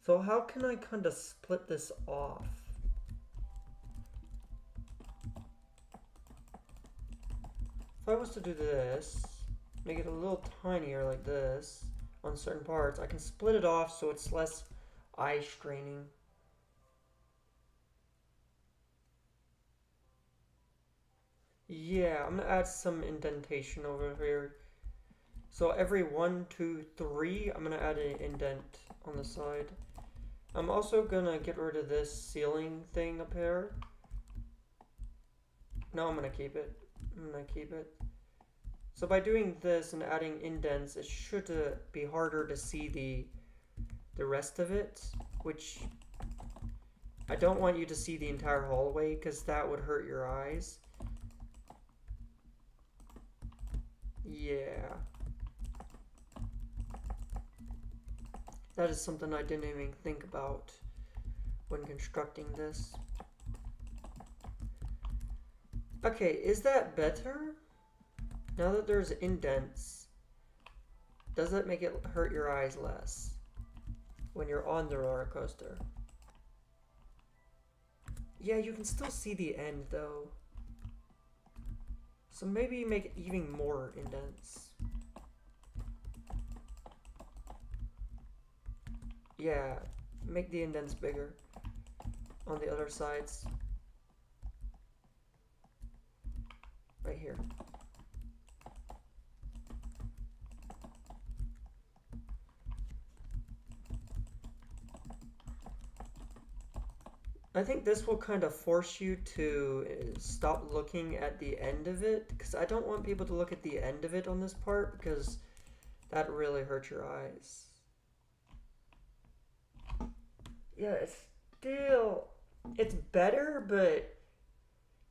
So how can I kind of split this off? If I was to do this, make it a little tinier like this on certain parts, I can split it off so it's less eye straining. Yeah, I'm gonna add some indentation over here. So every 1, 2, 3, I'm gonna add an indent on the side. I'm also gonna get rid of this ceiling thing up here. No, I'm gonna keep it. I'm gonna keep it. So by doing this and adding indents, it should be harder to see the rest of it, which I don't want you to see the entire hallway because that would hurt your eyes. Yeah. That is something I didn't even think about when constructing this. Okay, is that better? Now that there's indents, does that make it hurt your eyes less when you're on the roller coaster? Yeah, you can still see the end though. So maybe make it even more indents. Yeah, make the indents bigger on the other sides. Right here. I think this will kind of force you to stop looking at the end of it, because I don't want people to look at the end of it on this part, because that really hurts your eyes. Yeah, it's better, but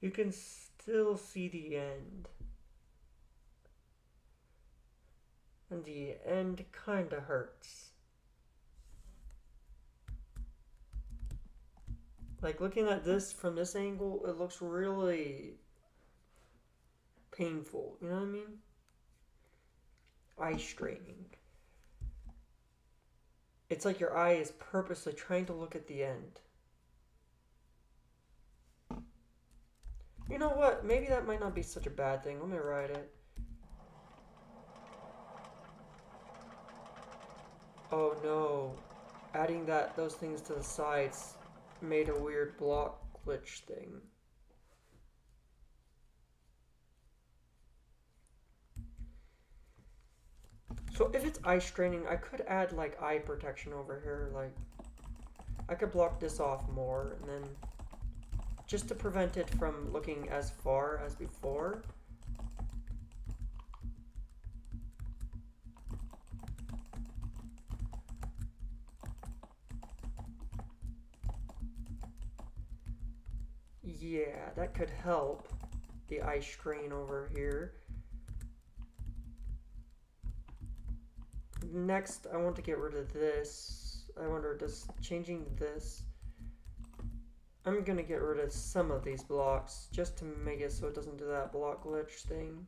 you can still see the end. And the end kind of hurts. Like looking at this from this angle, it looks really painful. You know what I mean? Eye straining. It's like your eye is purposely trying to look at the end. You know what? Maybe that might not be such a bad thing. Let me write it. Oh no. Adding those things to the sides made a weird block glitch thing. So if it's eye straining, I could add like eye protection over here. Like I could block this off more, and then just to prevent it from looking as far as before. Yeah, that could help the eye strain over here. Next, I want to get rid of this. I wonder, does changing this... I'm gonna get rid of some of these blocks just to make it so it doesn't do that block glitch thing.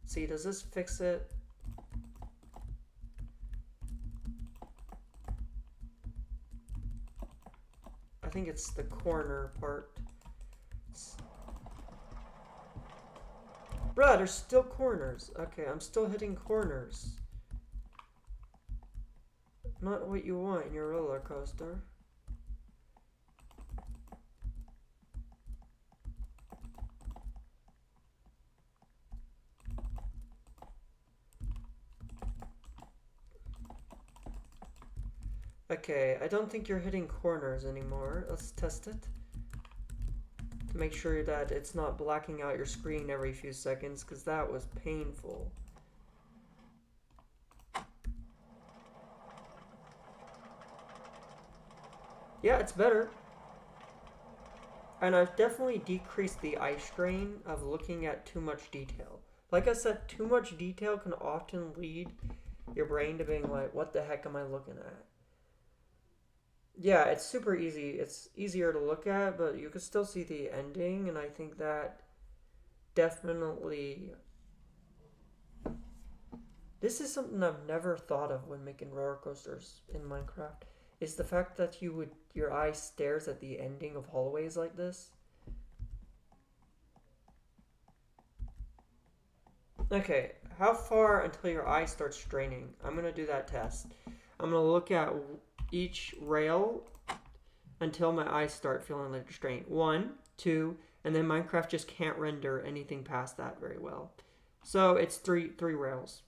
See, does this fix it? I think it's the corner part. Bruh, there's still corners. Okay, I'm still hitting corners. Not what you want in your roller coaster. Okay, I don't think you're hitting corners anymore. Let's test it. To make sure that it's not blacking out your screen every few seconds, because that was painful. Yeah, it's better. And I've definitely decreased the eye strain of looking at too much detail. Like I said, too much detail can often lead your brain to being like, what the heck am I looking at? Yeah, it's super easy. It's easier to look at, but you can still see the ending, and I think that definitely... This is something I've never thought of when making roller coasters in Minecraft. Is the fact that your eye stares at the ending of hallways like this. Okay, how far until your eye starts straining? I'm gonna do that test. I'm gonna look at each rail until my eyes start feeling like strain. 1, 2, and then Minecraft just can't render anything past that very well. So it's three rails.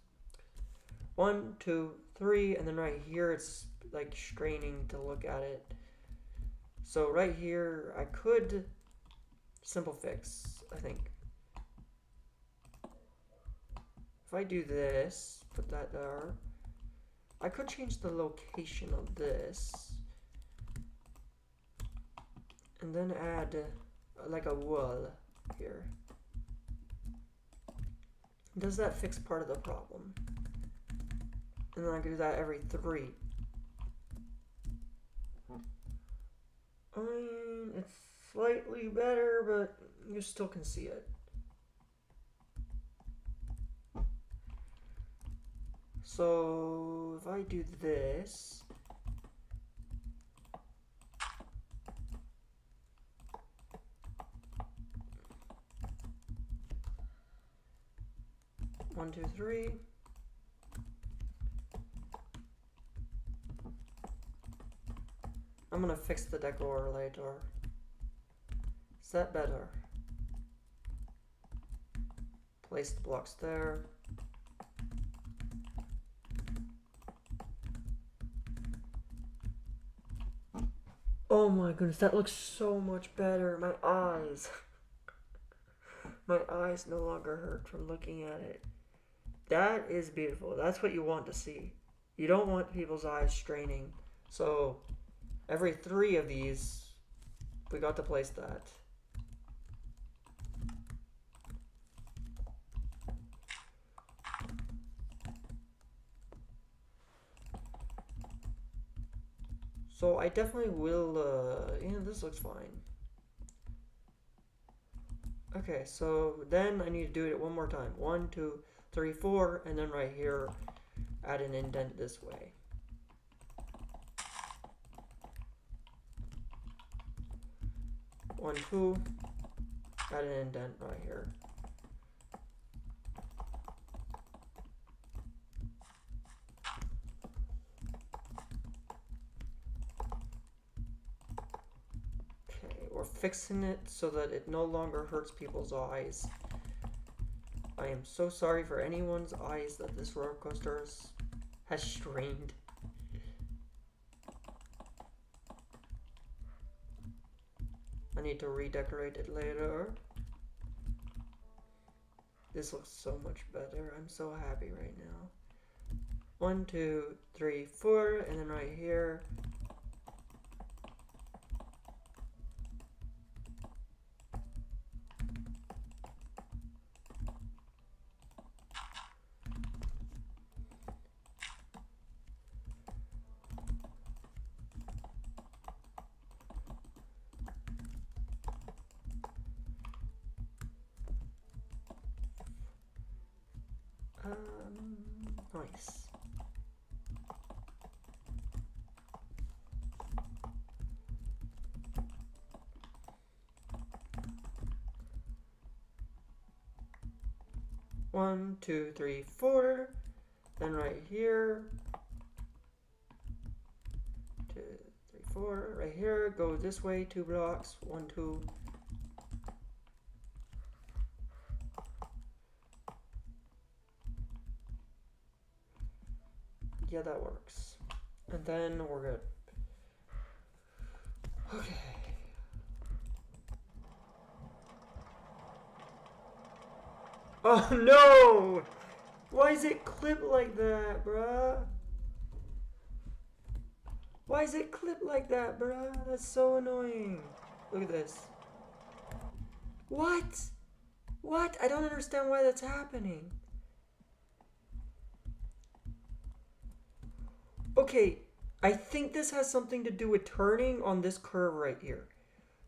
1, 2, 3, and then right here it's like straining to look at it. So right here I could simple fix, I think. If I do this, put that there, I could change the location of this and then add like a wall here. Does that fix part of the problem? And then I can do that every 3. I mean, it's slightly better, but you still can see it. So if I do this, one, two, three. I'm gonna fix the decor later. Is that better? Place the blocks there. Oh my goodness, that looks so much better. My eyes. My eyes no longer hurt from looking at it. That is beautiful. That's what you want to see. You don't want people's eyes straining. So every 3 of these, we got to place that. So I definitely will, yeah, this looks fine. Okay, so then I need to do it one more time. 1, 2, 3, 4, and then right here, add an indent this way. One, 2, add an indent right here. We're fixing it so that it no longer hurts people's eyes. I am so sorry for anyone's eyes that this roller coaster has strained. I need to redecorate it later. This looks so much better. I'm so happy right now. 1, 2, 3, 4, and then right here. Nice. One, two, three, 4. Then right here. 2, 3, 4. Right here. Go this way. 2 blocks. 1, 2. Yeah, that works. And then we're good. Okay. Oh no! Why is it clipped like that, bruh? Why is it clipped like that, bruh? That's so annoying. Look at this. What? What? I don't understand why that's happening. Okay, I think this has something to do with turning on this curve right here.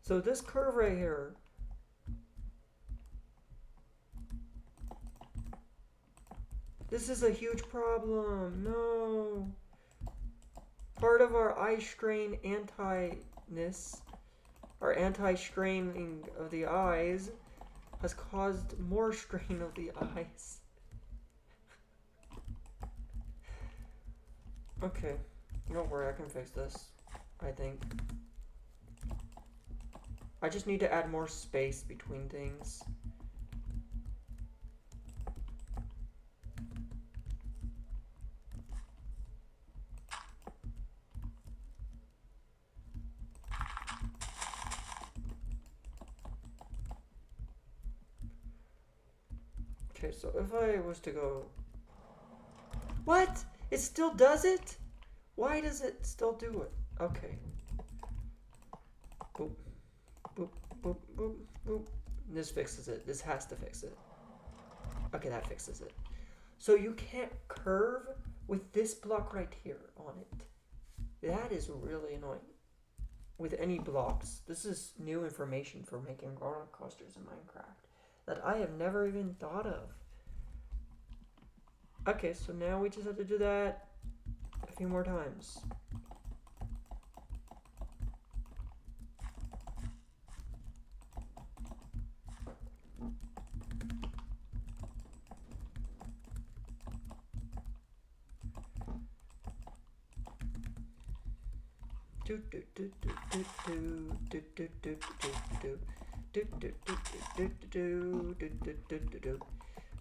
So this curve right here. This is a huge problem. No. Part of our eye strain anti-ness, or anti-straining of the eyes, has caused more strain of the eyes. Okay, don't worry, I can fix this, I think. I just need to add more space between things. Okay, so if I was to go... What? It still does it? Why does it still do it? Okay. Boop, boop, boop, boop, boop. This fixes it. This has to fix it. Okay, that fixes it. So you can't curve with this block right here on it. That is really annoying. with any blocks. This is new information for making roller coasters in Minecraft that I have never even thought of. Okay, so now we just have to do that a few more times.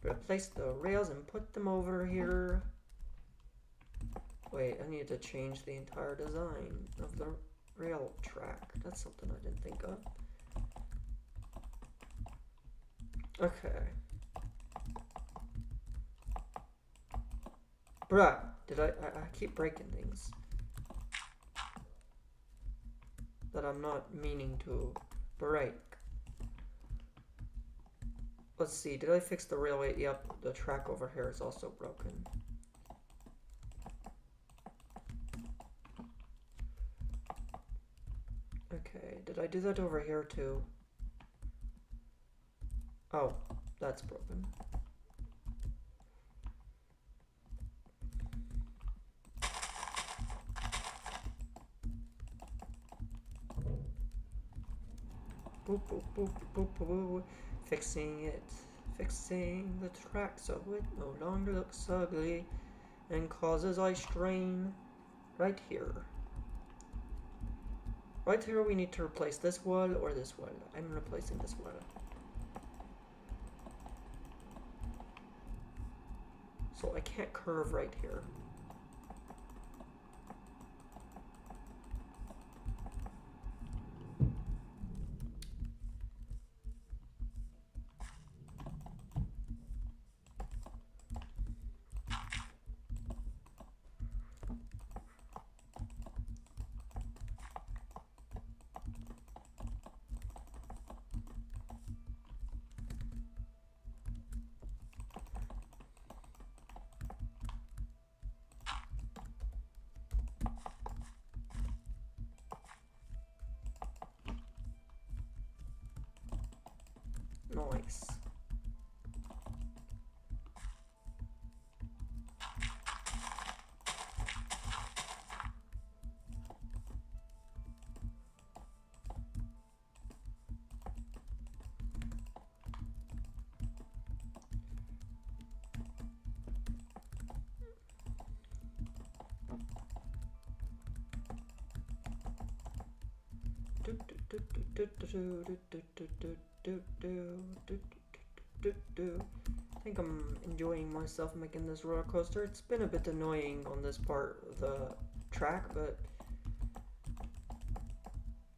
Replace the rails and put them over here. Wait, I need to change the entire design of the rail track. That's something I didn't think of. Okay. Bruh, I keep breaking things that I'm not meaning to break. Let's see, did I fix the railway? Yep, the track over here is also broken. Okay, did I do that over here too? Oh, that's broken. Boop, boop, boop, boop, boop, boop. Fixing it. Fixing the track so it no longer looks ugly and causes eye strain. Right here. Right here we need to replace this wall or this wall. I'm replacing this wall. So I can't curve right here. Nice. I think I'm enjoying myself making this roller coaster. It's been a bit annoying on this part of the track, but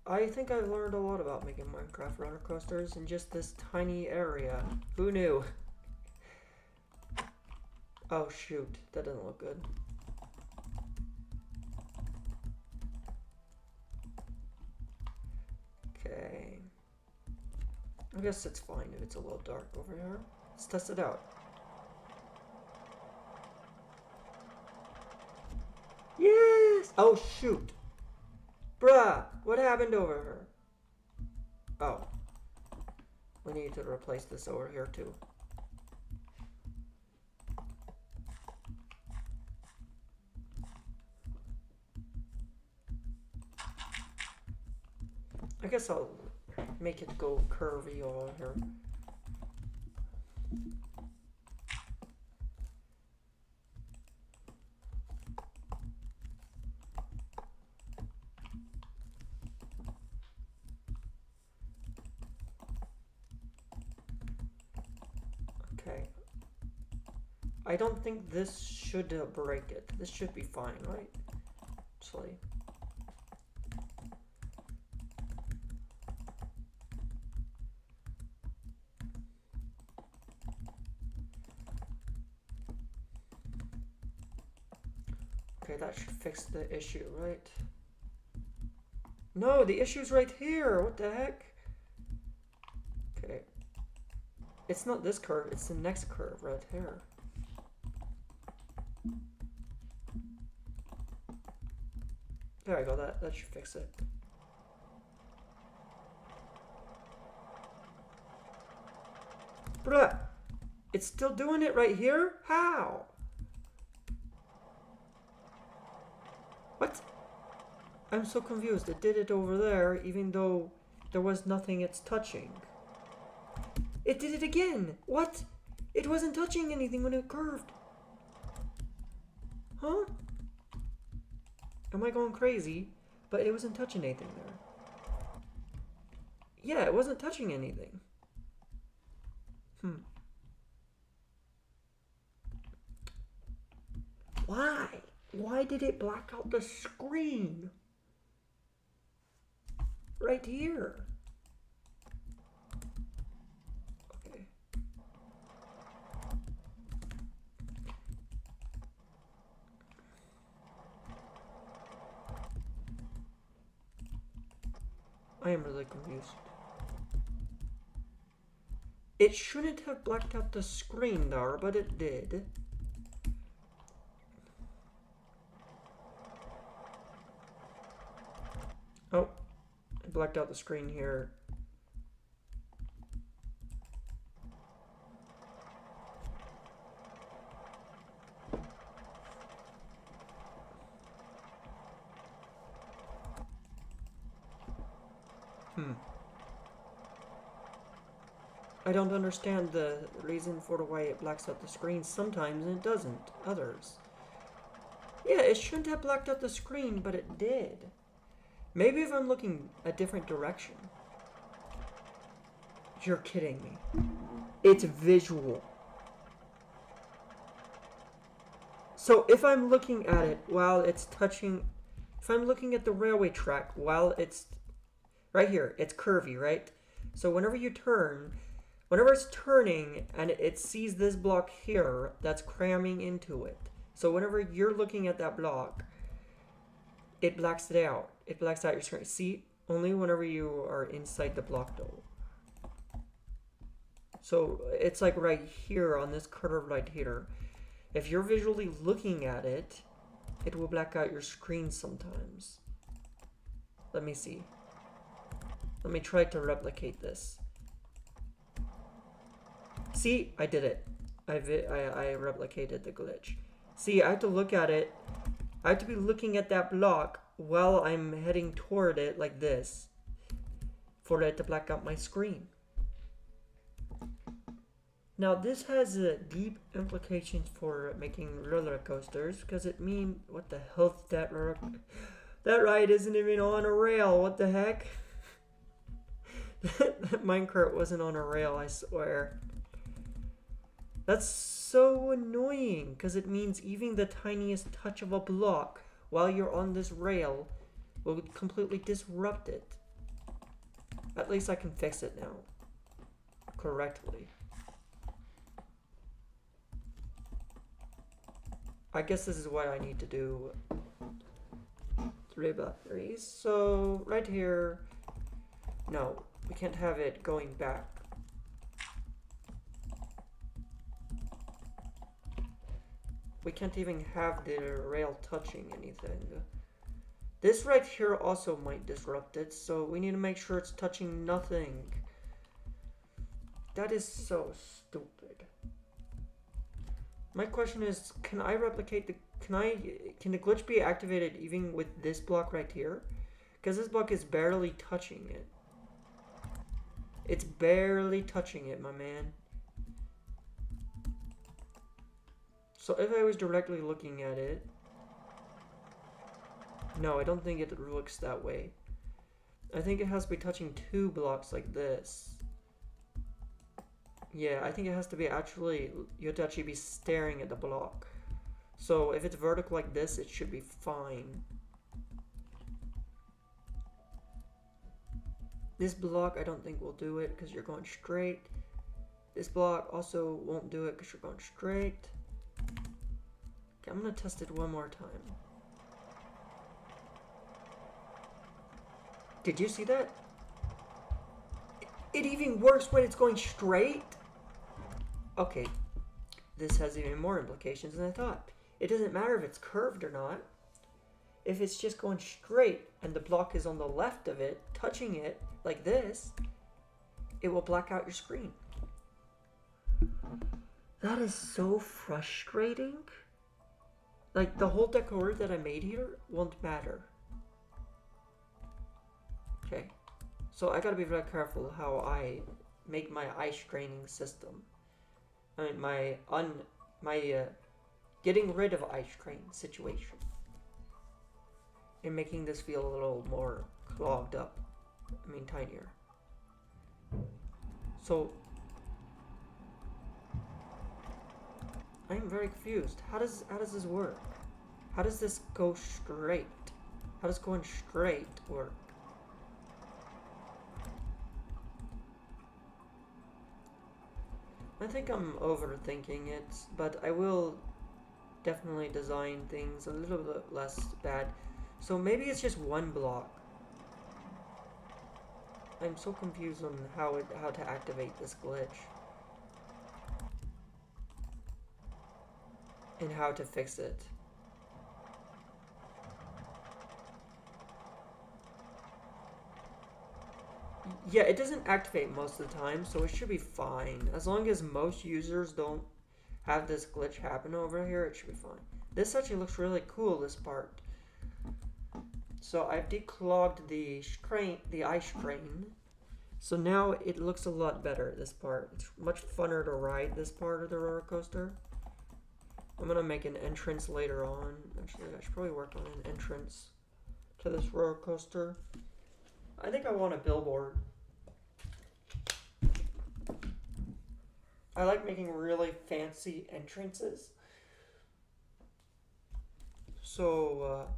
I think I've learned a lot about making Minecraft roller coasters in just this tiny area. Who knew? Oh shoot, that doesn't look good. Okay. I guess it's fine if it's a little dark over here. Let's test it out. Yes! Oh shoot! Bruh! What happened over here? Oh. We need to replace this over here too. I guess I'll make it go curvy over here. Okay. I don't think this should break it. This should be fine, right? Actually. Okay, that should fix the issue, right? No, the issue's right here. What the heck? Okay. It's not this curve, it's the next curve right here. There I go, that should fix it. Bruh, it's still doing it right here? How? What? I'm so confused. It did it over there, even though there was nothing it's touching. It did it again! What? It wasn't touching anything when it curved. Huh? Am I going crazy? But it wasn't touching anything there. Yeah, it wasn't touching anything. Why? Why did it black out the screen? Right here. Okay. I am really confused. It shouldn't have blacked out the screen there, but it did. Oh, it blacked out the screen here. I don't understand the reason for the way it blacks out the screen sometimes and it doesn't others. Yeah, it shouldn't have blacked out the screen, but it did. Maybe if I'm looking a different direction. You're kidding me. It's visual. So if I'm looking at it while it's touching, if I'm looking at the railway track while it's right here, it's curvy, right? So whenever you turn, whenever it's turning and it sees this block here, that's cramming into it. So whenever you're looking at that block, it blacks it out. It blacks out your screen. See, only whenever you are inside the block though. So it's like right here on this curve right here. If you're visually looking at it, it will black out your screen sometimes. Let me see. Let me try to replicate this. See, I did it. I replicated the glitch. See, I have to look at it. I have to be looking at that block while I'm heading toward it like this for it to black out my screen. Now this has deep implications for making roller coasters because it means, what the hell is that? That ride isn't even on a rail. What the heck? That minecart wasn't on a rail, I swear. That's so annoying because it means even the tiniest touch of a block while you're on this rail will completely disrupt it. At least I can fix it now correctly. I guess this is what I need to do. 3 batteries. So right here, no, we can't have it going back. We can't even have the rail touching anything. This right here also might disrupt it, so we need to make sure it's touching nothing. That is so stupid. My question is, can I replicate the, can the glitch be activated even with this block right here? Because this block is barely touching it. It's barely touching it, my man. So if I was directly looking at it, no, I don't think it looks that way. I think it has to be touching 2 blocks like this. Yeah, I think it has to be actually, you have to actually be staring at the block. So if it's vertical like this, it should be fine. This block I don't think will do it because you're going straight. This block also won't do it because you're going straight. Okay, I'm gonna test it one more time. Did you see that? It even works when it's going straight? Okay, this has even more implications than I thought. It doesn't matter if it's curved or not. If it's just going straight and the block is on the left of it, touching it like this, it will black out your screen. That is so frustrating. Like, the whole decor that I made here won't matter. Okay. So I gotta be very careful how I make my ice draining system. I mean, my getting rid of ice drain situation. And making this feel a little more clogged up. I mean, tinier. So I'm very confused. How does this work? How does this go straight? How does going straight work? I think I'm overthinking it, but I will definitely design things a little bit less bad. So maybe it's just one block. I'm so confused on how to activate this glitch. And how to fix it. Yeah, it doesn't activate most of the time, so it should be fine. As long as most users don't have this glitch happen over here, it should be fine. This actually looks really cool, this part. So I've declogged the ice train. So now it looks a lot better, this part. It's much funner to ride this part of the roller coaster. I'm gonna make an entrance later on. Actually, I should probably work on an entrance to this roller coaster. I think I want a billboard. I like making really fancy entrances. So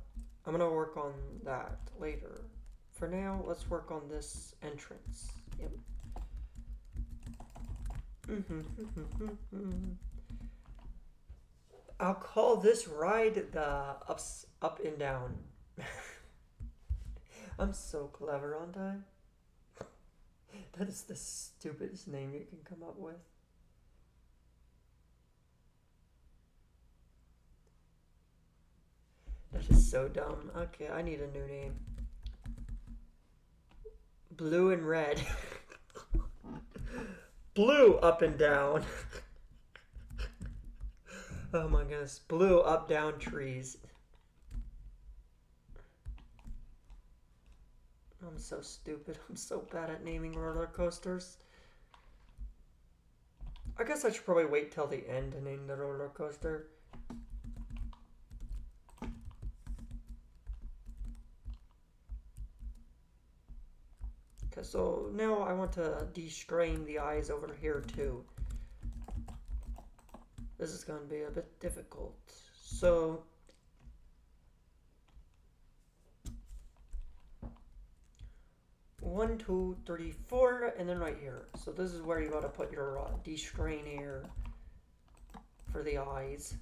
I'm gonna work on that later. For now, let's work on this entrance. Yep. I'll call this ride the up and down. I'm so clever, aren't I? That is the stupidest name you can come up with. That is so dumb. Okay, I need a new name. Blue and red. Blue up and down. Oh my goodness. Blue up down trees. I'm so stupid. I'm so bad at naming roller coasters. I guess I should probably wait till the end to name the roller coaster. Okay, so now I want to de-strain the eyes over here too. This is going to be a bit difficult. So 1, 2, 3, 4, and then right here. So this is where you gotta put your de-strain here for the eyes.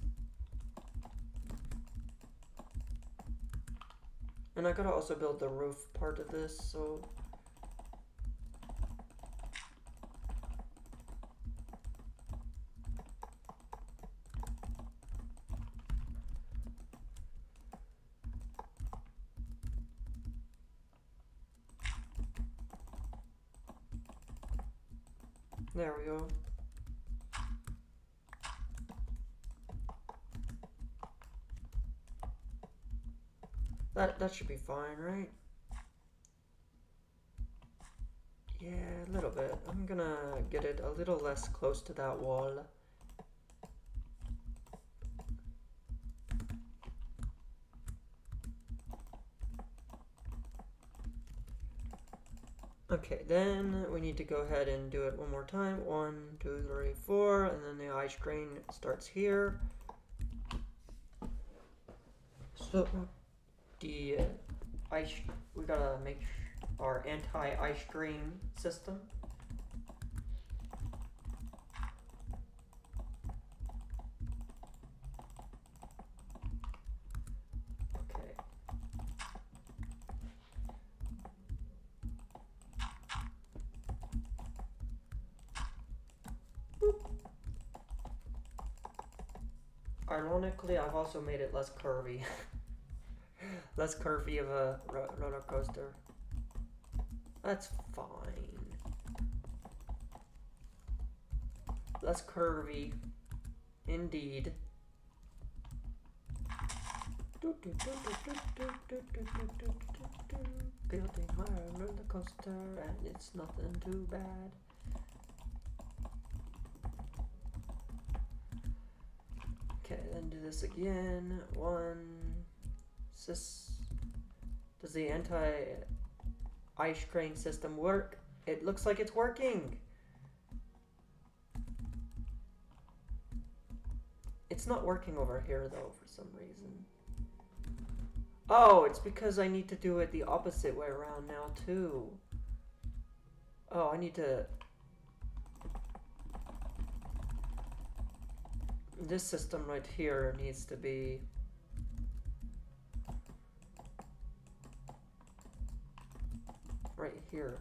And I gotta also build the roof part of this, so there we go. That should be fine, right? Yeah, a little bit. I'm gonna get it a little less close to that wall. Okay, then we need to go ahead and do it one more time. 1, 2, 3, 4, and then the eye strain starts here. So the ice, we gotta make our anti-ice strain system. Okay. Boop. Ironically, I've also made it less curvy. Less curvy of a roller coaster. That's fine. that's curvy. Indeed. Building my roller coaster, and it's nothing too bad. Okay, then do this again. Does the anti-ice train system work? It looks like it's working. It's not working over here though for some reason. Oh, it's because I need to do it the opposite way around now too. Oh, I need to... This system right here needs to be... right here.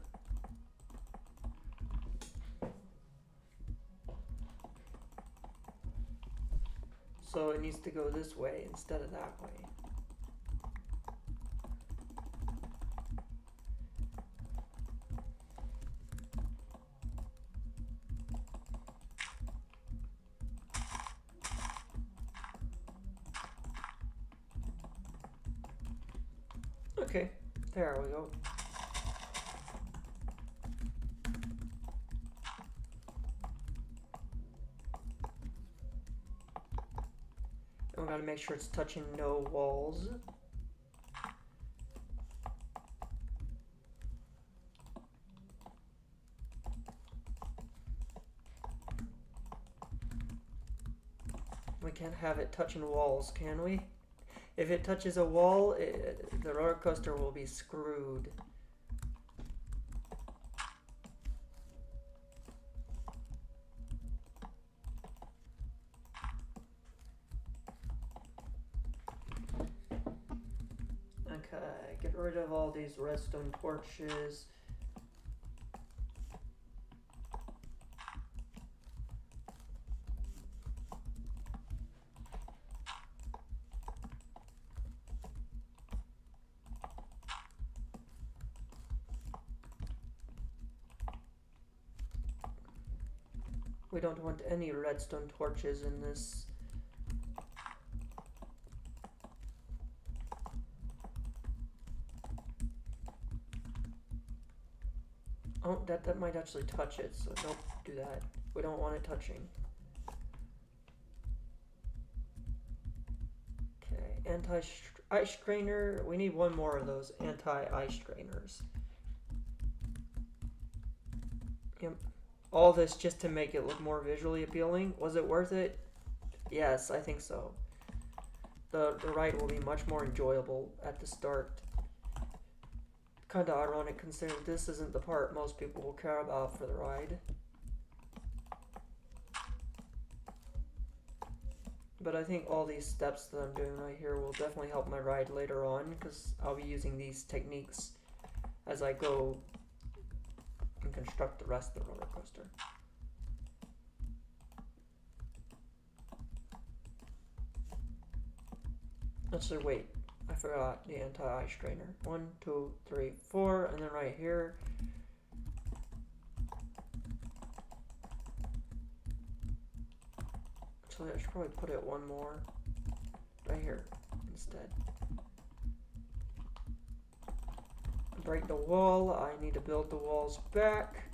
So it needs to go this way instead of that way. Okay, there we go. And we gotta make sure it's touching no walls. We can't have it touching walls, can we? If it touches a wall, the roller coaster will be screwed. Okay, get rid of all these redstone torches. We don't want any redstone torches in this. Oh, that might actually touch it, so don't do that. We don't want it touching. Okay, anti-ice strainer. We need one more of those anti-ice strainers. Yep. All this just to make it look more visually appealing. Was it worth it? Yes, I think so. The ride will be much more enjoyable at the start. Kind of ironic considering this isn't the part most people will care about for the ride. But I think all these steps that I'm doing right here will definitely help my ride later on, because I'll be using these techniques as I go and construct the rest of the roller coaster. Actually, wait, I forgot the anti-ice strainer. 1, 2, 3, 4, and then right here. Actually, I should probably put it one more right here instead. Break the wall. I need to build the walls back.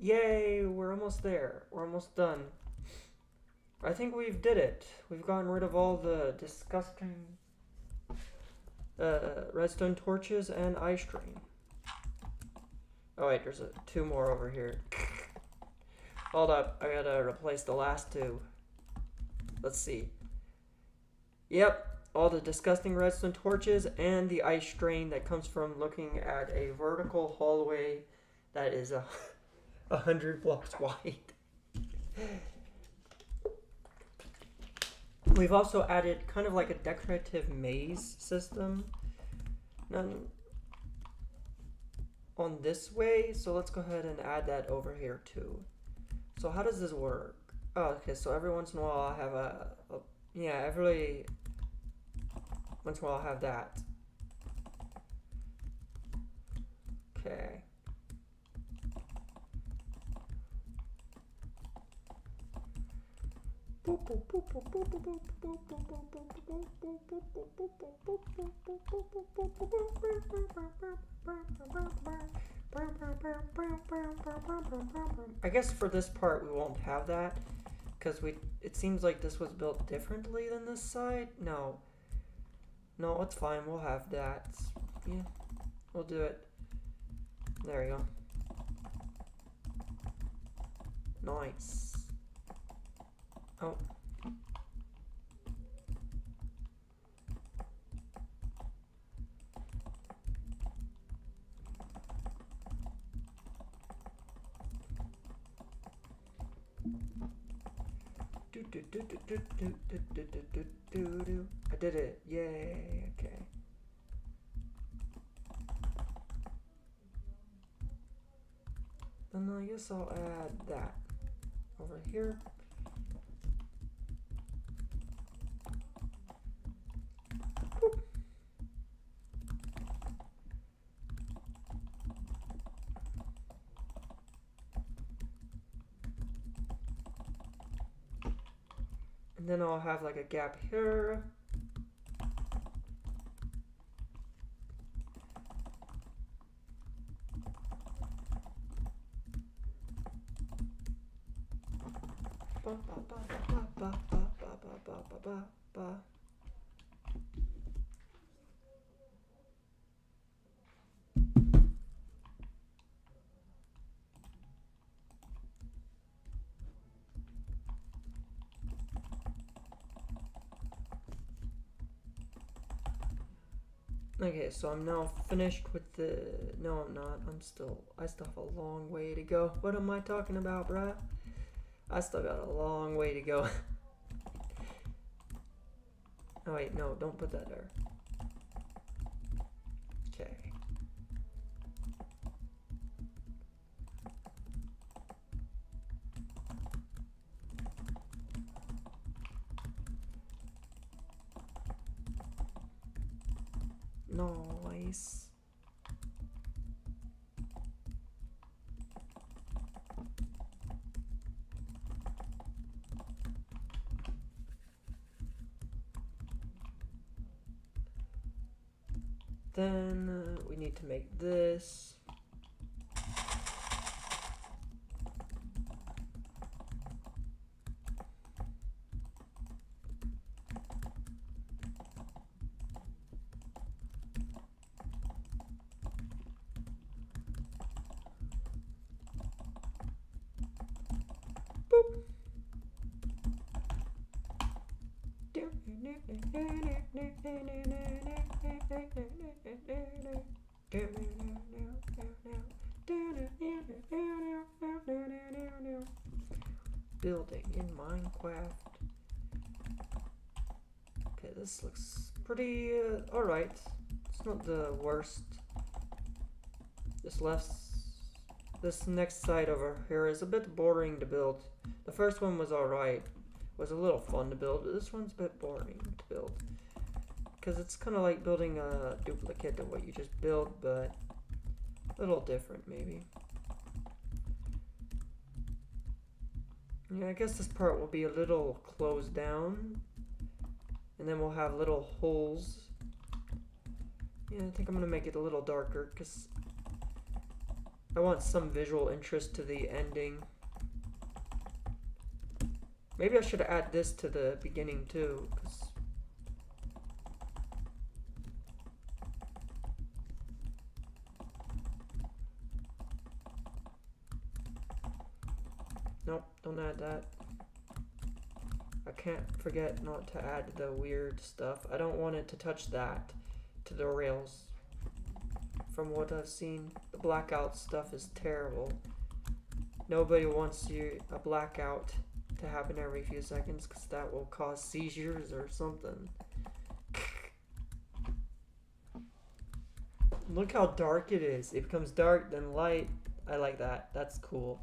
Yay, we're almost there. We're almost done. I think we've did it. We've gotten rid of all the disgusting redstone torches and ice train. Oh wait, there's two more over here. Hold up, I gotta replace the last two. Let's see. Yep, all the disgusting redstone torches and the ice train that comes from looking at a vertical hallway that is 100 blocks wide. We've also added kind of like a decorative maze system on this way, so let's go ahead and add that over here too. So how does this work? Oh, okay, so every once in a while I have every once in a while I have that. Okay. I guess for this part we won't have that because it seems like this was built differently than this side. No, it's fine, we'll have that. Yeah, we'll do it. There we go. Nice. Oh. I did it. Yay. Okay. Then I guess I'll add that over here. And then I'll have like a gap here. Okay, so I'm now finished with the... No, I'm not. I still have a long way to go. What am I talking about, bruh? I still got a long way to go. Oh, wait, no, don't put that there. Okay. Nice. Then we need to make this. Building in Minecraft. Okay, this looks pretty alright. It's not the worst. This next side over here is a bit boring to build. The first one was alright. Was a little fun to build, but this one's a bit boring to build. Because it's kind of like building a duplicate of what you just built, but a little different maybe. Yeah, I guess this part will be a little closed down. And then we'll have little holes. Yeah, I think I'm going to make it a little darker because I want some visual interest to the ending. Maybe I should add this to the beginning too, because nope, don't add that. I can't forget not to add the weird stuff. I don't want it to touch that to the rails. From what I've seen, the blackout stuff is terrible. Nobody wants a blackout to happen every few seconds because that will cause seizures or something. Look how dark it is. It becomes dark, then light. I like that. That's cool.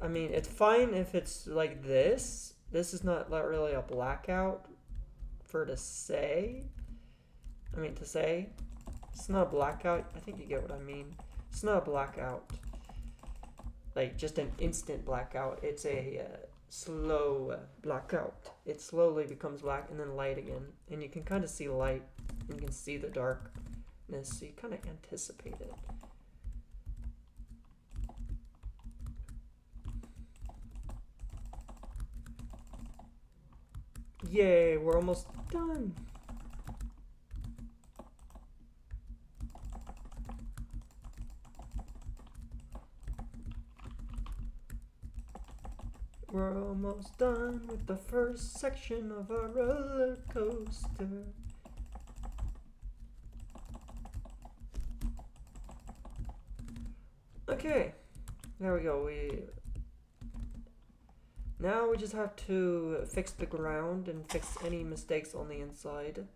I mean, it's fine if it's like this. This is not really a blackout to say. It's not a blackout. I think you get what I mean. It's not a blackout. Like just an instant blackout. It's a slow blackout. It slowly becomes black and then light again. And you can kind of see light. And you can see the darkness. So you kind of anticipate it. Yay, we're almost done. We're almost done with the first section of our roller coaster. Okay, there we go. Now we just have to fix the ground and fix any mistakes on the inside.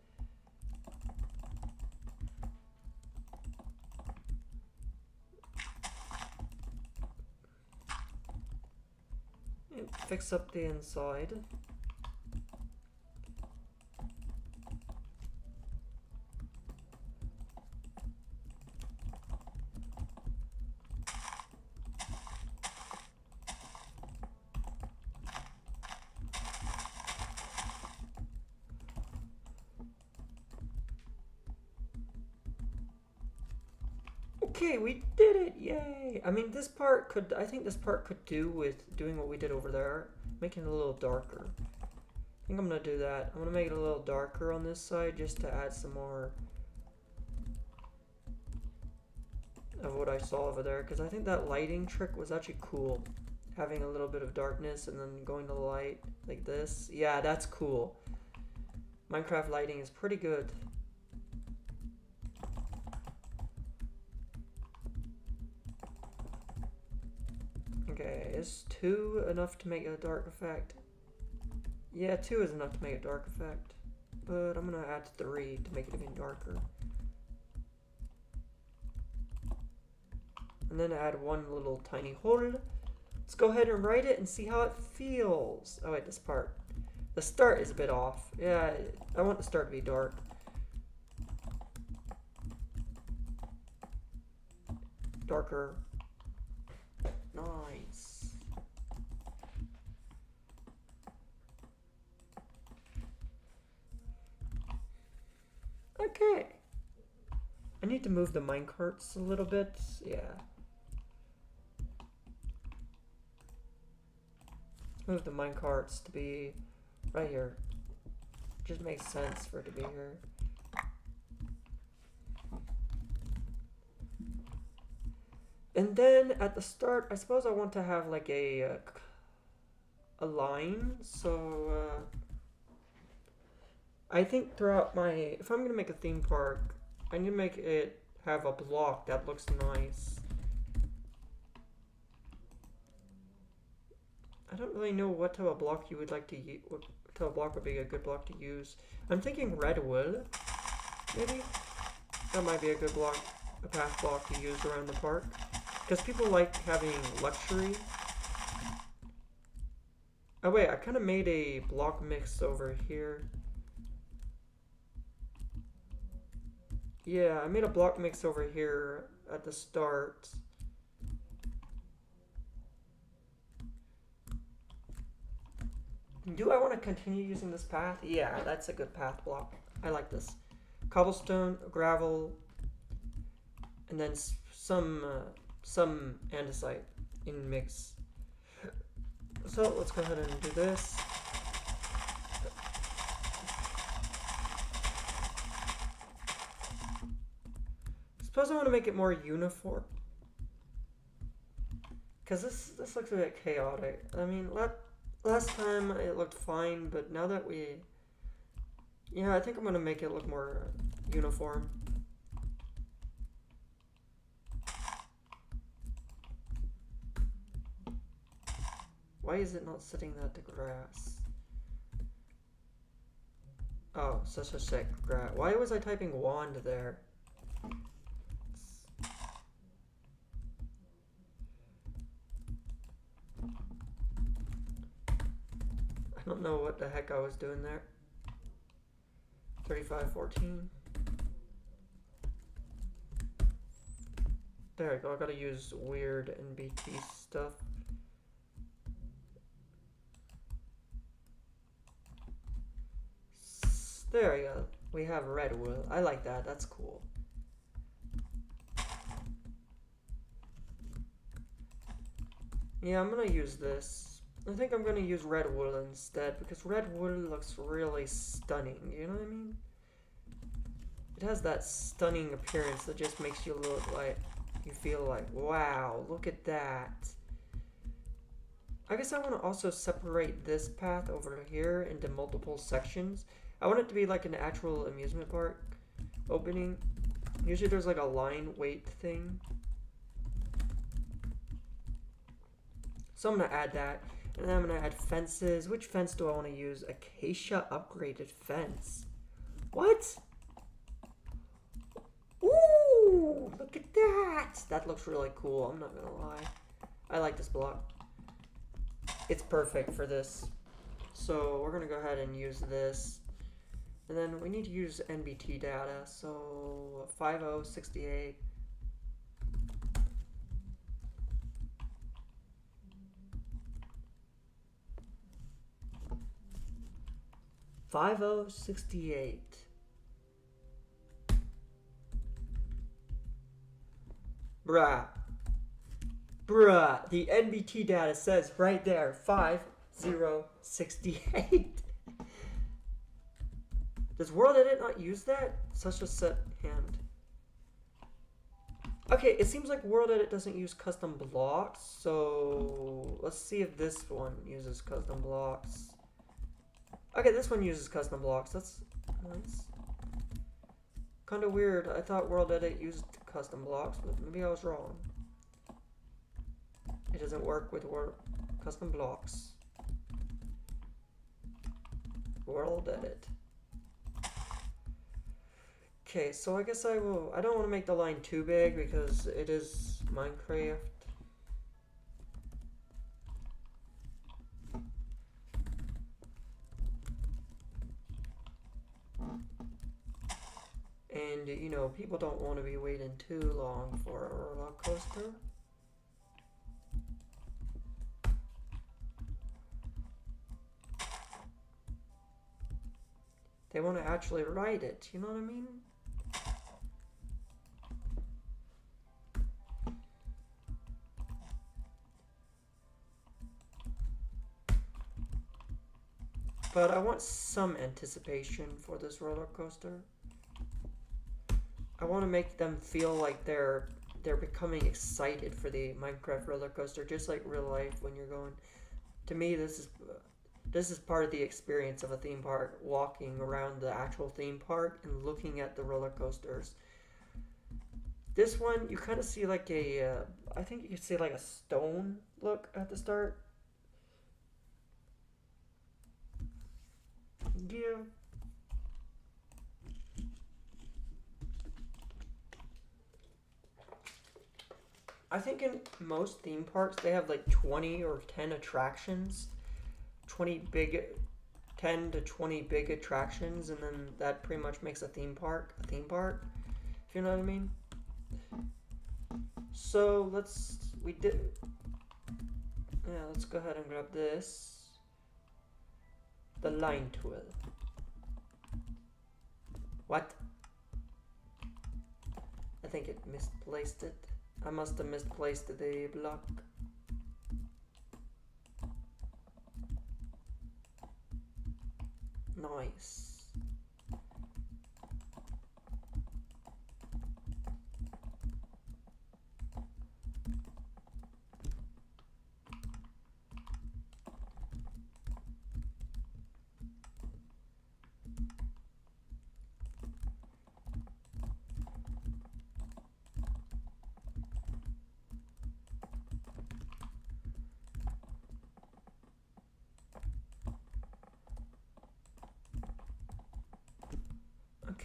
And fix up the inside. Okay, we did it! Yay! I mean, I think this part could do with doing what we did over there, making it a little darker. I think I'm gonna do that. I'm gonna make it a little darker on this side just to add some more of what I saw over there, because I think that lighting trick was actually cool. Having a little bit of darkness and then going to light like this. Yeah, that's cool. Minecraft lighting is pretty good. Okay, is 2 enough to make a dark effect? Yeah, 2 is enough to make a dark effect. But I'm gonna add 3 to make it even darker. And then add 1 little tiny hole. Let's go ahead and write it and see how it feels. Oh wait, this part. The start is a bit off. Yeah, I want the start to be dark. Darker. Nice. Okay. I need to move the minecarts a little bit. Yeah. Let's move the minecarts to be right here. Just makes sense for it to be here. And then at the start, I suppose I want to have like a line. So I think throughout if I'm gonna make a theme park, I need to make it have a block that looks nice. I don't really know what type of block you would like to use. What type of block would be a good block to use? I'm thinking redwood, maybe. That might be a good block, a path block to use around the park. Because people like having luxury. Oh wait, I kind of made a block mix over here. Yeah, I made a block mix over here at the start. Do I want to continue using this path? Yeah, that's a good path block. I like this. Cobblestone, gravel, and then some andesite in mix. So let's go ahead and do this. Suppose I want to make it more uniform, because this looks a bit chaotic. I mean, last time it looked fine, but now that yeah, I think I'm gonna make it look more uniform. Why is it not setting that to grass? Oh, such a sick grass. Why was I typing wand there? I don't know what the heck I was doing there. 3514. There we go. I gotta use weird NBT stuff. There we go. We have red wool. I like that. That's cool. Yeah, I'm gonna use this. I think I'm gonna use red wool instead because red wool looks really stunning. You know what I mean? It has that stunning appearance that just makes you look like, you feel like, wow, look at that. I guess I want to also separate this path over here into multiple sections. I want it to be like an actual amusement park opening. Usually there's like a line weight thing. So I'm going to add that. And then I'm going to add fences. Which fence do I want to use? Acacia upgraded fence. What? Ooh, look at that. That looks really cool. I'm not going to lie. I like this block. It's perfect for this. So we're going to go ahead and use this. And then we need to use NBT data. So 5068. $5068. Bruh. Bruh. The NBT data says right there 5068. Does World Edit not use that? Such a set hand. Okay, it seems like World Edit doesn't use custom blocks, so let's see if this one uses custom blocks. Okay, this one uses custom blocks. That's nice. Kind of weird. I thought World Edit used custom blocks, but maybe I was wrong. It doesn't work with custom blocks. World Edit. Okay, so I guess I will. I don't want to make the line too big because it is Minecraft. And, you know, people don't want to be waiting too long for a roller coaster. They want to actually ride it, you know what I mean? But I want some anticipation for this roller coaster. I want to make them feel like they're becoming excited for the Minecraft roller coaster, just like real life when you're going. To me, this is part of the experience of a theme park, walking around the actual theme park and looking at the roller coasters. This one, you kind of see like a, I think you could see like a stone look at the start. Yeah. I think in most theme parks they have like 20 or 10 attractions. 10 to 20 big attractions, and then that pretty much makes a theme park, if you know what I mean. So let's go ahead and grab this. The line tool. What? I think it misplaced it. I must have misplaced the block. Nice.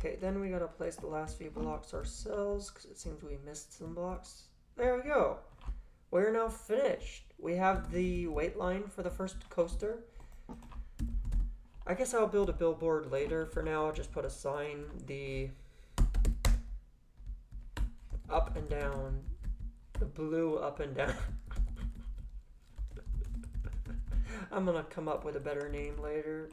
Okay, then we gotta place the last few blocks ourselves because it seems we missed some blocks. There we go. We're now finished. We have the weight line for the first coaster. I guess I'll build a billboard later. For now, I'll just put a sign, the up and down, the blue up and down. I'm gonna come up with a better name later.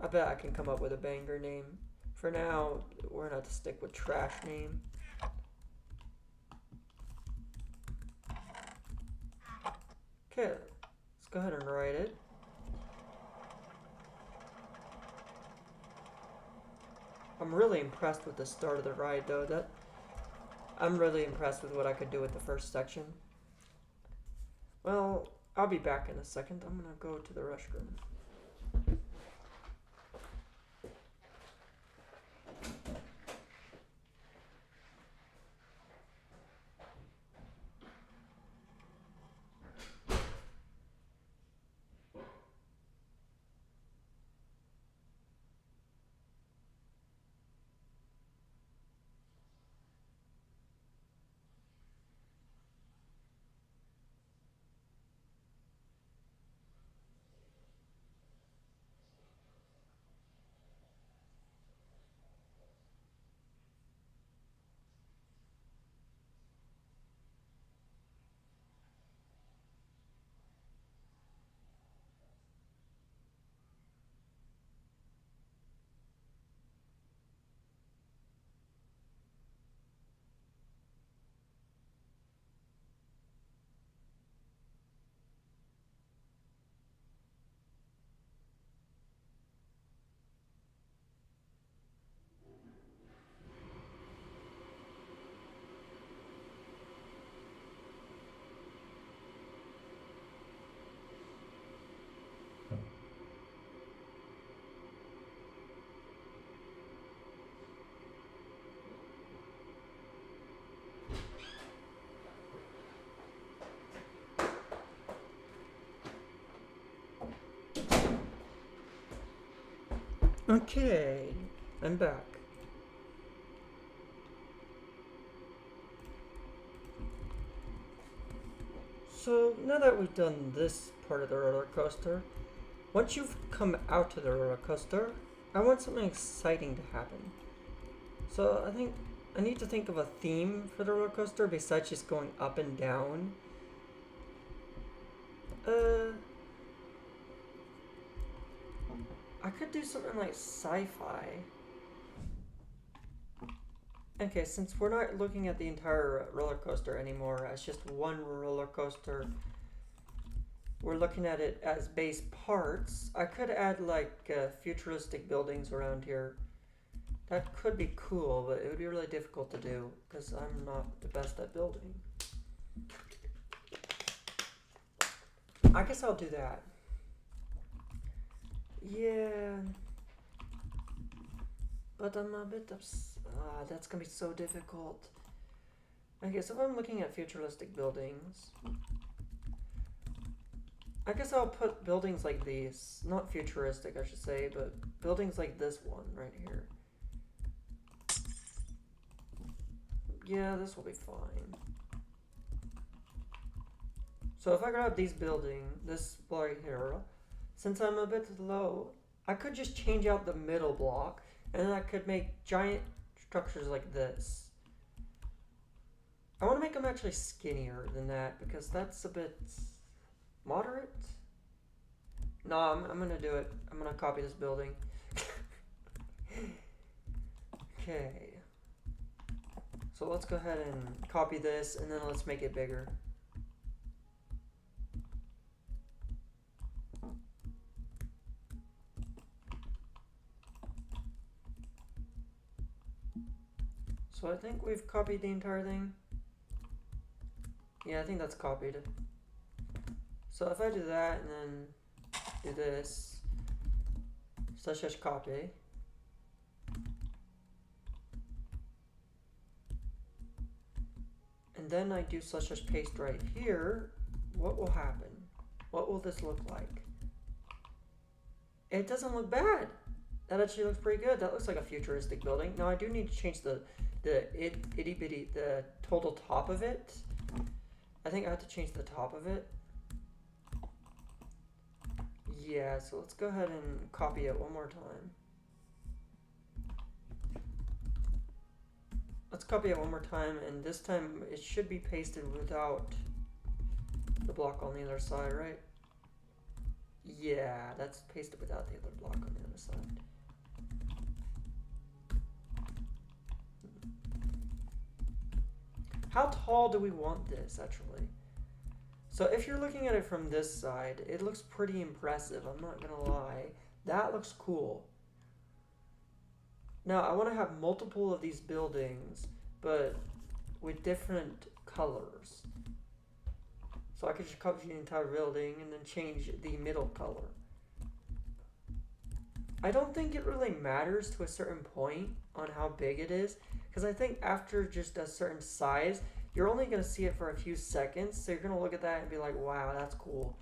I bet I can come up with a banger name. For now, we're gonna have to stick with trash name. Okay, let's go ahead and write it. I'm really impressed with the start of the ride though. I'm really impressed with what I could do with the first section. Well, I'll be back in a second. I'm gonna go to the restroom. Okay, I'm back. So now that we've done this part of the roller coaster, once you've come out of the roller coaster, I want something exciting to happen. So I think I need to think of a theme for the roller coaster besides just going up and down. I could do something like sci-fi. Okay, since we're not looking at the entire roller coaster anymore as just one roller coaster, we're looking at it as base parts. I could add like futuristic buildings around here. That could be cool, but it would be really difficult to do because I'm not the best at building. I guess I'll do that. Yeah. But I'm a bit that's gonna be so difficult. Okay, so if I'm looking at futuristic buildings, I guess I'll put buildings like these. Not futuristic, I should say, but buildings like this one right here. Yeah, this will be fine. So if I grab these buildings, this right here, since I'm a bit low, I could just change out the middle block, and then I could make giant structures like this. I want to make them actually skinnier than that, because that's a bit moderate. No, I'm going to do it. I'm going to copy this building. Okay. So let's go ahead and copy this, and then let's make it bigger. So I think we've copied the entire thing. Yeah, I think that's copied. So if I do that and then do this, / copy. And then I do / paste right here, what will happen? What will this look like? It doesn't look bad. That actually looks pretty good. That looks like a futuristic building. Now I do need to change the itty bitty, the total top of it. I think I have to change the top of it. Yeah, so let's go ahead and copy it one more time. Let's copy it one more time, and this time it should be pasted without the block on the other side, right? Yeah, that's pasted without the other block on the other side. How tall do we want this, actually? So if you're looking at it from this side, it looks pretty impressive, I'm not gonna lie. That looks cool. Now, I want to have multiple of these buildings, but with different colors. So I could just copy the entire building and then change the middle color. I don't think it really matters to a certain point on how big it is, because I think after just a certain size, you're only going to see it for a few seconds, so you're going to look at that and be like, wow, that's cool.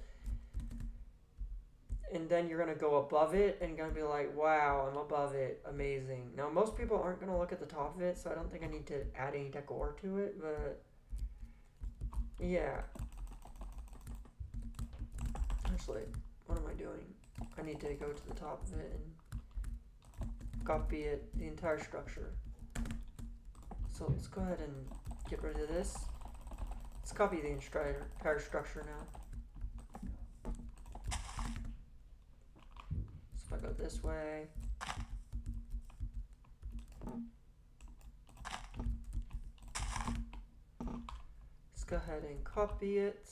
And then you're going to go above it and going to be like, wow, I'm above it, amazing. Now, most people aren't going to look at the top of it, so I don't think I need to add any decor to it, but yeah. Actually, what am I doing? I need to go to the top of it and copy it, the entire structure. So let's go ahead and get rid of this. Let's copy the entire structure now. So if I go this way, let's go ahead and copy it.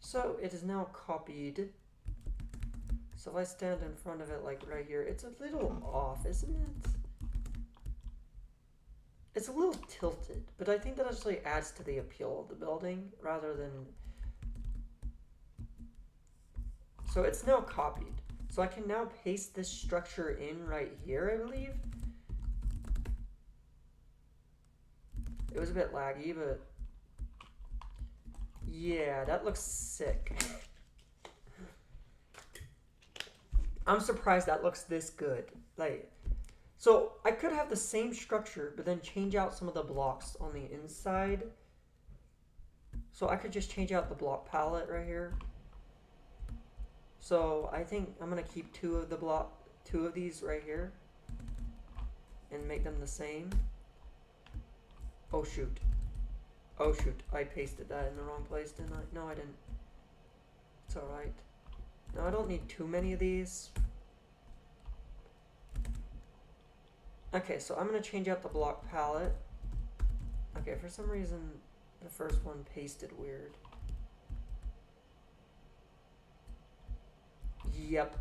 So it is now copied. So if I stand in front of it like right here, it's a little off, isn't it? It's a little tilted, but I think that actually adds to the appeal of the building rather than... So it's now copied. So I can now paste this structure in right here, I believe. It was a bit laggy, but... yeah, that looks sick. I'm surprised that looks this good. Like, so I could have the same structure, but then change out some of the blocks on the inside. So I could just change out the block palette right here. So I think I'm gonna keep two of these right here and make them the same. Oh shoot. Oh shoot, I pasted that in the wrong place, didn't I? No, I didn't. It's alright. No, I don't need too many of these. Okay, so I'm going to change out the block palette. Okay, for some reason, the first one pasted weird. Yep.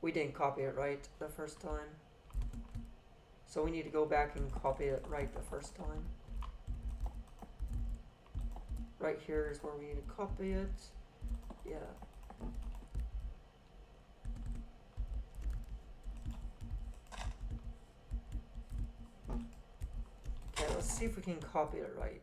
We didn't copy it right the first time. So we need to go back and copy it right the first time. Right here is where we need to copy it. Yeah. Okay, let's see if we can copy it right.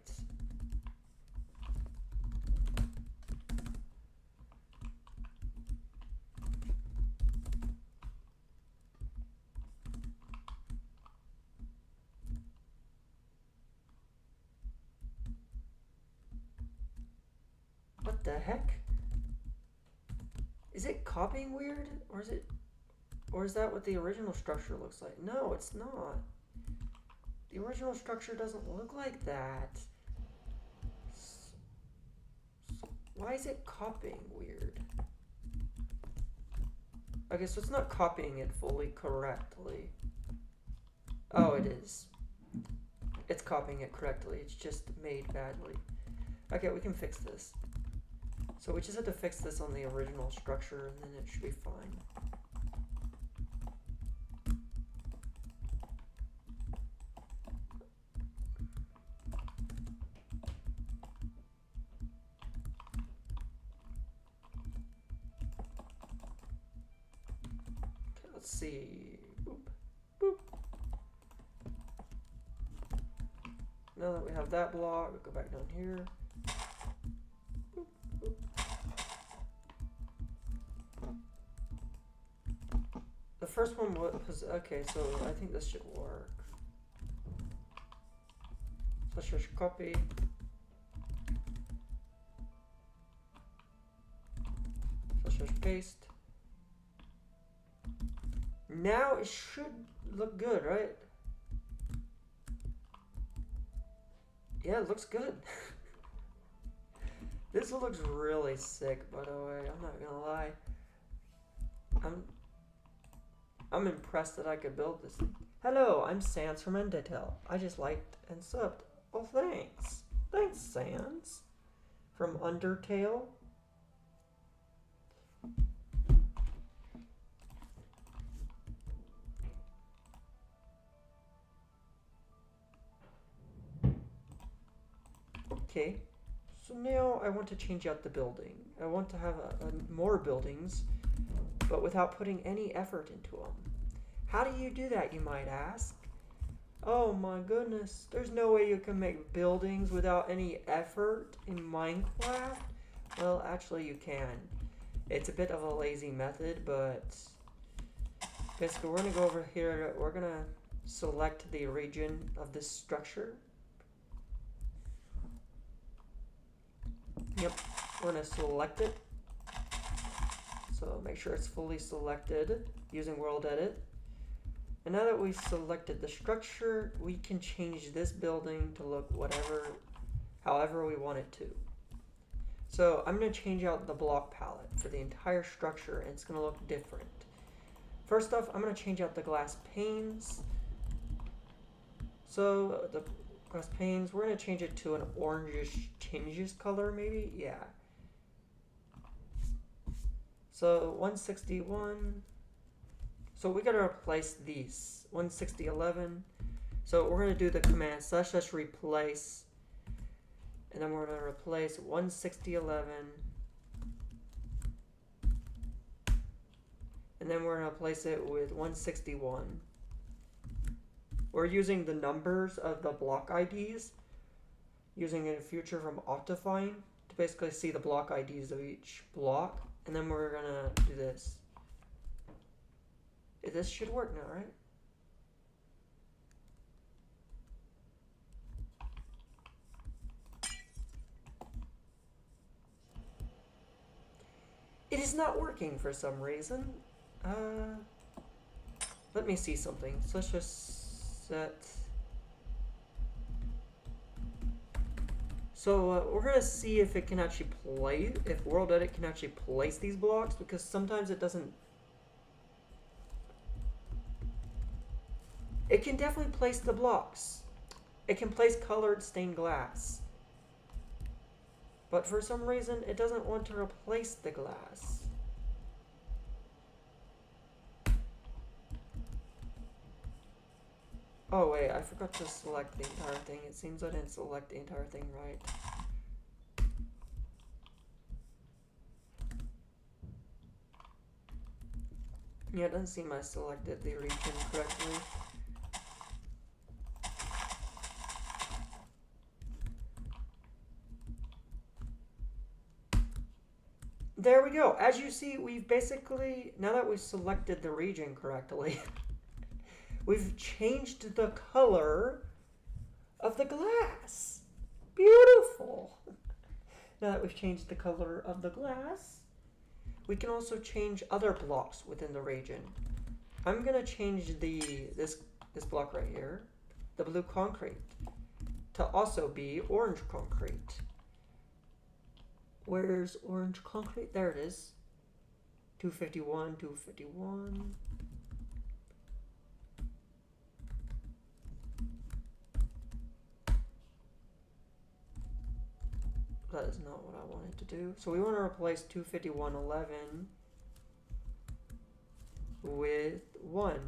What the heck? Is it copying weird? Or is that what the original structure looks like? No, it's not. The original structure doesn't look like that. So why is it copying weird? Okay, so it's not copying it fully correctly. Oh, it is. It's copying it correctly. It's just made badly. Okay, we can fix this. So we just have to fix this on the original structure and then it should be fine. Okay, let's see. Boop, boop. Now that we have that block, we'll go back down here. first one was, okay, so I think this should work. So let's just copy. So let's just paste. Now it should look good, right? Yeah, it looks good. This looks really sick, by the way. I'm not gonna lie. I'm impressed that I could build this thing. Hello, I'm Sans from Endetail. I just liked and subbed. Oh, thanks. Thanks, Sans. From Undertale. Okay. So now I want to change out the building. I want to have more buildings, but without putting any effort into them. How do you do that, you might ask? Oh my goodness, there's no way you can make buildings without any effort in Minecraft? Well, actually you can. It's a bit of a lazy method, but basically we're gonna go over here, we're gonna select the region of this structure. Yep, we're gonna select it. So make sure it's fully selected using World Edit. And now that we've selected the structure, we can change this building to look however we want it to. So I'm going to change out the block palette for the entire structure, and it's going to look different. First off, I'm going to change out the glass panes. So the glass panes, we're going to change it to an orangish tinges color, maybe? Yeah. So 161. So we gotta replace these 16011. So we're gonna do the command / replace, and then we're gonna replace 16011, and then we're gonna replace it with 161. We're using the numbers of the block IDs, using a feature from Optifine to basically see the block IDs of each block, and then we're gonna do this. This should work now, right? It is not working for some reason. Let me see something. So let's just set. So we're gonna see if it can actually if World Edit can actually place these blocks, because sometimes it doesn't. It can definitely place the blocks. It can place colored stained glass. But for some reason, it doesn't want to replace the glass. Oh wait, I forgot to select the entire thing. It seems I didn't select the entire thing right. Yeah, it doesn't seem I selected the region correctly. There we go. As you see, we've basically, now that we've selected the region correctly, we've changed the color of the glass. Beautiful. Now that we've changed the color of the glass, we can also change other blocks within the region. I'm gonna change this block right here, the blue concrete, to also be orange concrete. Where's orange concrete? There it is. 251, 251. That is not what I wanted to do. So we want to replace 25111 with 1.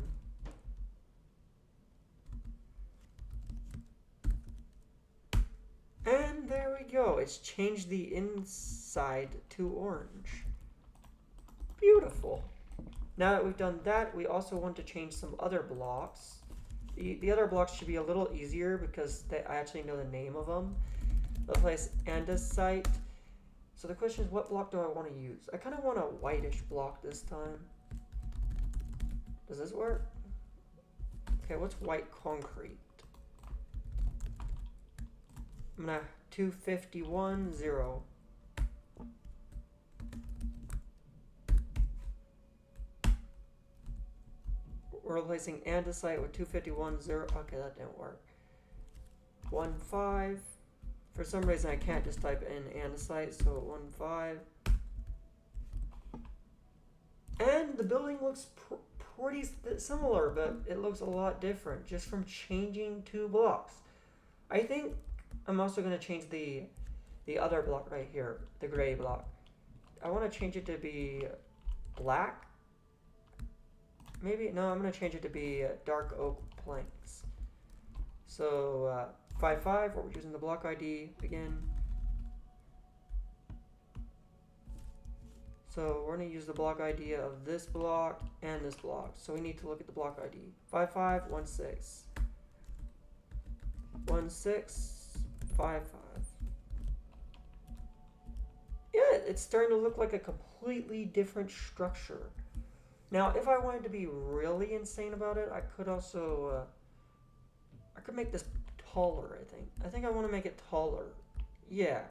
And there we go. It's changed the inside to orange. Beautiful. Now that we've done that, we also want to change some other blocks. The other blocks should be a little easier because I actually know the name of them. Replace andesite. So the question is, what block do I want to use? I kind of want a whitish block this time. Does this work? Okay, what's white concrete? I'm gonna 251 0. We're replacing andesite with 251 0. Okay, that didn't work. 1 5. For some reason, I can't just type in andesite, so 1 5. And the building looks pretty similar, but it looks a lot different just from changing 2 blocks. I think I'm also going to change the other block right here, the gray block. I want to change it to be black. Maybe, no, I'm going to change it to be dark oak planks. So 5 5, we're using the block ID again. So we're going to use the block ID of this block and this block. So we need to look at the block ID. 5 5 1 6 1 6 5 5. Yeah, it's starting to look like a completely different structure. Now, if I wanted to be really insane about it, I could also I could make this taller. I think I want to make it taller. Yeah.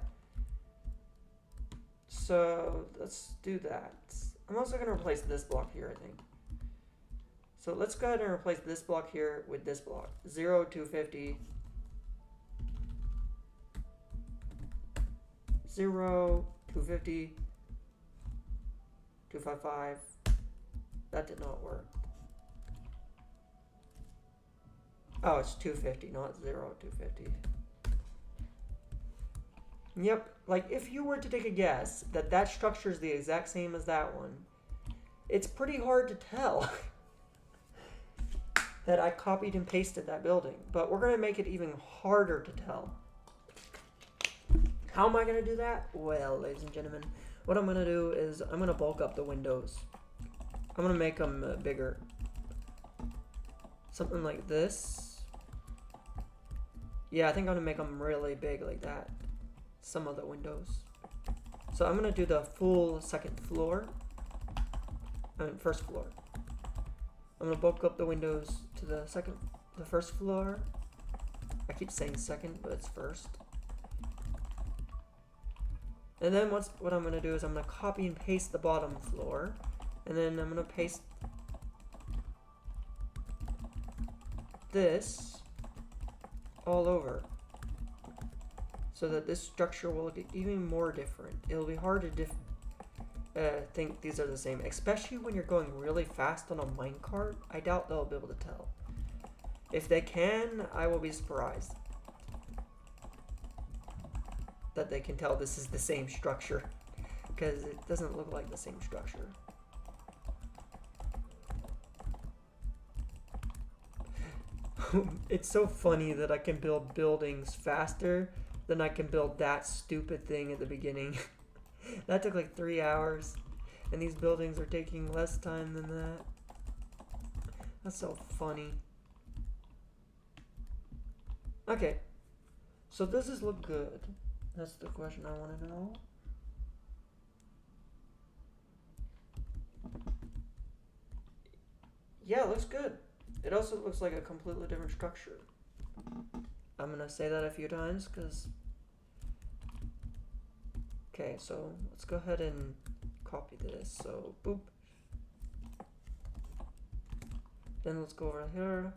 So let's do that. I'm also going to replace this block here, I think. So let's go ahead and replace this block here with this block. 0 250 0 250 255. That did not work. Oh, it's 250, not 0 250. Yep, like if you were to take a guess that that structure is the exact same as that one, it's pretty hard to tell that I copied and pasted that building. But we're going to make it even harder to tell. How am I going to do that? Well, ladies and gentlemen, what I'm going to do is I'm going to bulk up the windows. I'm going to make them bigger. Something like this. Yeah, I think I'm going to make them really big like that. Some of the windows. So I'm going to do the full second floor. First floor. I'm going to bulk up the windows to the first floor. I keep saying second, but it's first. And then what I'm going to do is I'm going to copy and paste the bottom floor. And then I'm going to paste this all over. So that this structure will look even more different. It'll be hard to think these are the same. Especially when you're going really fast on a minecart. I doubt they'll be able to tell. If they can, I will be surprised that they can tell this is the same structure, because it doesn't look like the same structure. It's so funny that I can build buildings faster than I can build that stupid thing at the beginning. That took like 3 hours, and these buildings are taking less time than that. That's so funny. Okay, so does this look good? That's the question I want to know. Yeah, it looks good. It also looks like a completely different structure. I'm gonna say that a few times because... Okay, so let's go ahead and copy this. So, boop. Then let's go over here.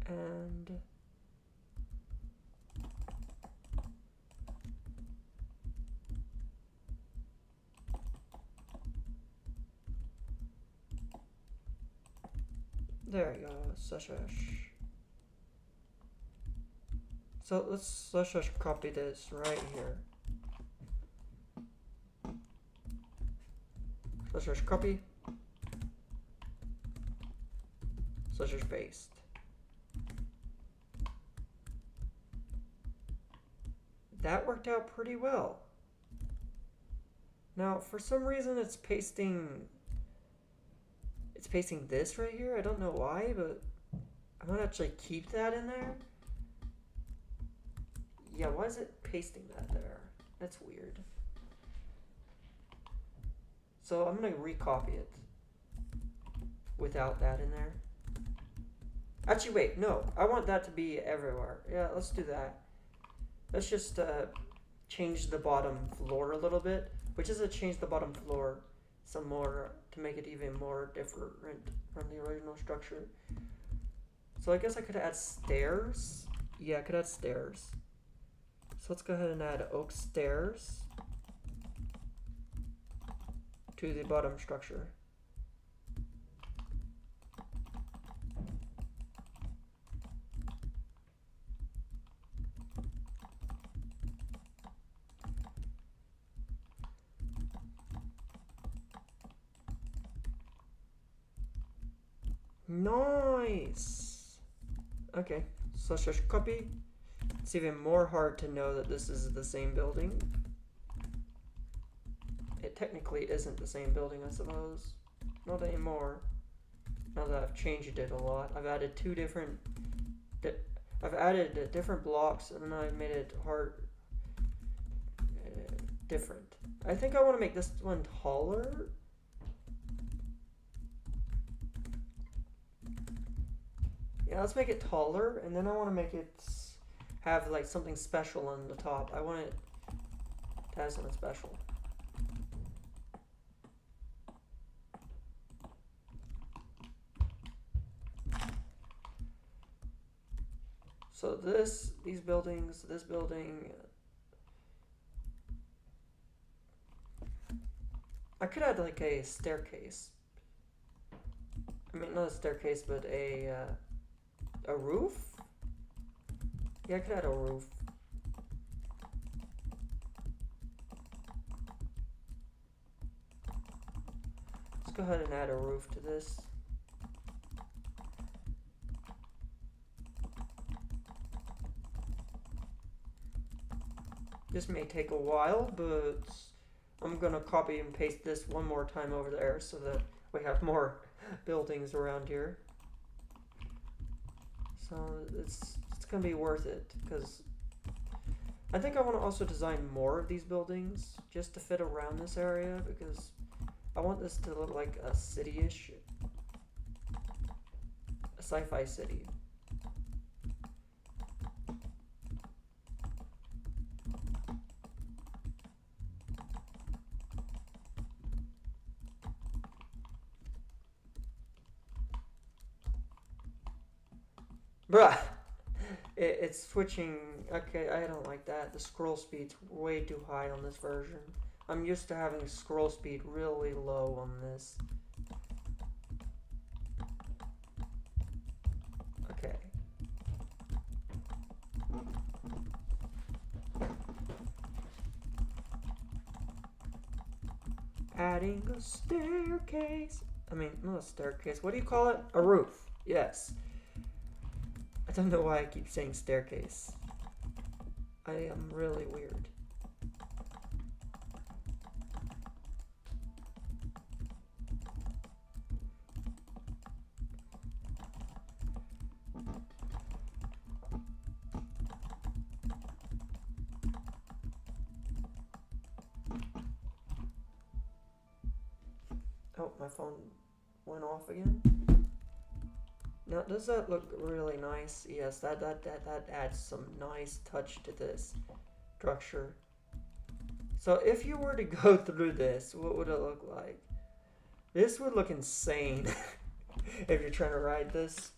And... there you go, slash. So let's slash copy this right here. Slash copy. Slash paste. That worked out pretty well. Now, for some reason, it's pasting this right here. I don't know why, but I might actually keep that in there. Yeah, why is it pasting that there? That's weird. So I'm gonna recopy it. without that in there. Actually, wait, no. I want that to be everywhere. Yeah, let's do that. Let's just change the bottom floor a little bit. Which is to change the bottom floor some more to make it even more different from the original structure. So I guess I could add stairs. Yeah, I could add stairs. So let's go ahead and add oak stairs to the bottom structure. Nice! Okay, so let's just copy. It's even more hard to know that this is the same building. It technically isn't the same building, I suppose. Not anymore. Now that I've changed it a lot. I've added I've added different blocks and then I've made it different. I think I want to make this one taller. Yeah, let's make it taller, and then I want to make it have like something special on the top. I want it to have something special. So these buildings, this building, I could add like a staircase. I mean, not a staircase, but a roof? Yeah, I could add a roof. Let's go ahead and add a roof to this. This may take a while, but I'm gonna copy and paste this one more time over there so that we have more buildings around here. So it's gonna be worth it, because I think I want to also design more of these buildings just to fit around this area, because I want this to look like a city-ish, a sci-fi city. Bruh! It's switching. Okay, I don't like that. The scroll speed's way too high on this version. I'm used to having scroll speed really low on this. Okay. Adding a staircase. I mean, not a staircase. What do you call it? A roof. Yes. I don't know why I keep saying staircase. I am really weird. Oh, my phone went off again. Now, does that look really nice? Yes, that adds some nice touch to this structure. So if you were to go through this, what would it look like? This would look insane if you're trying to ride this.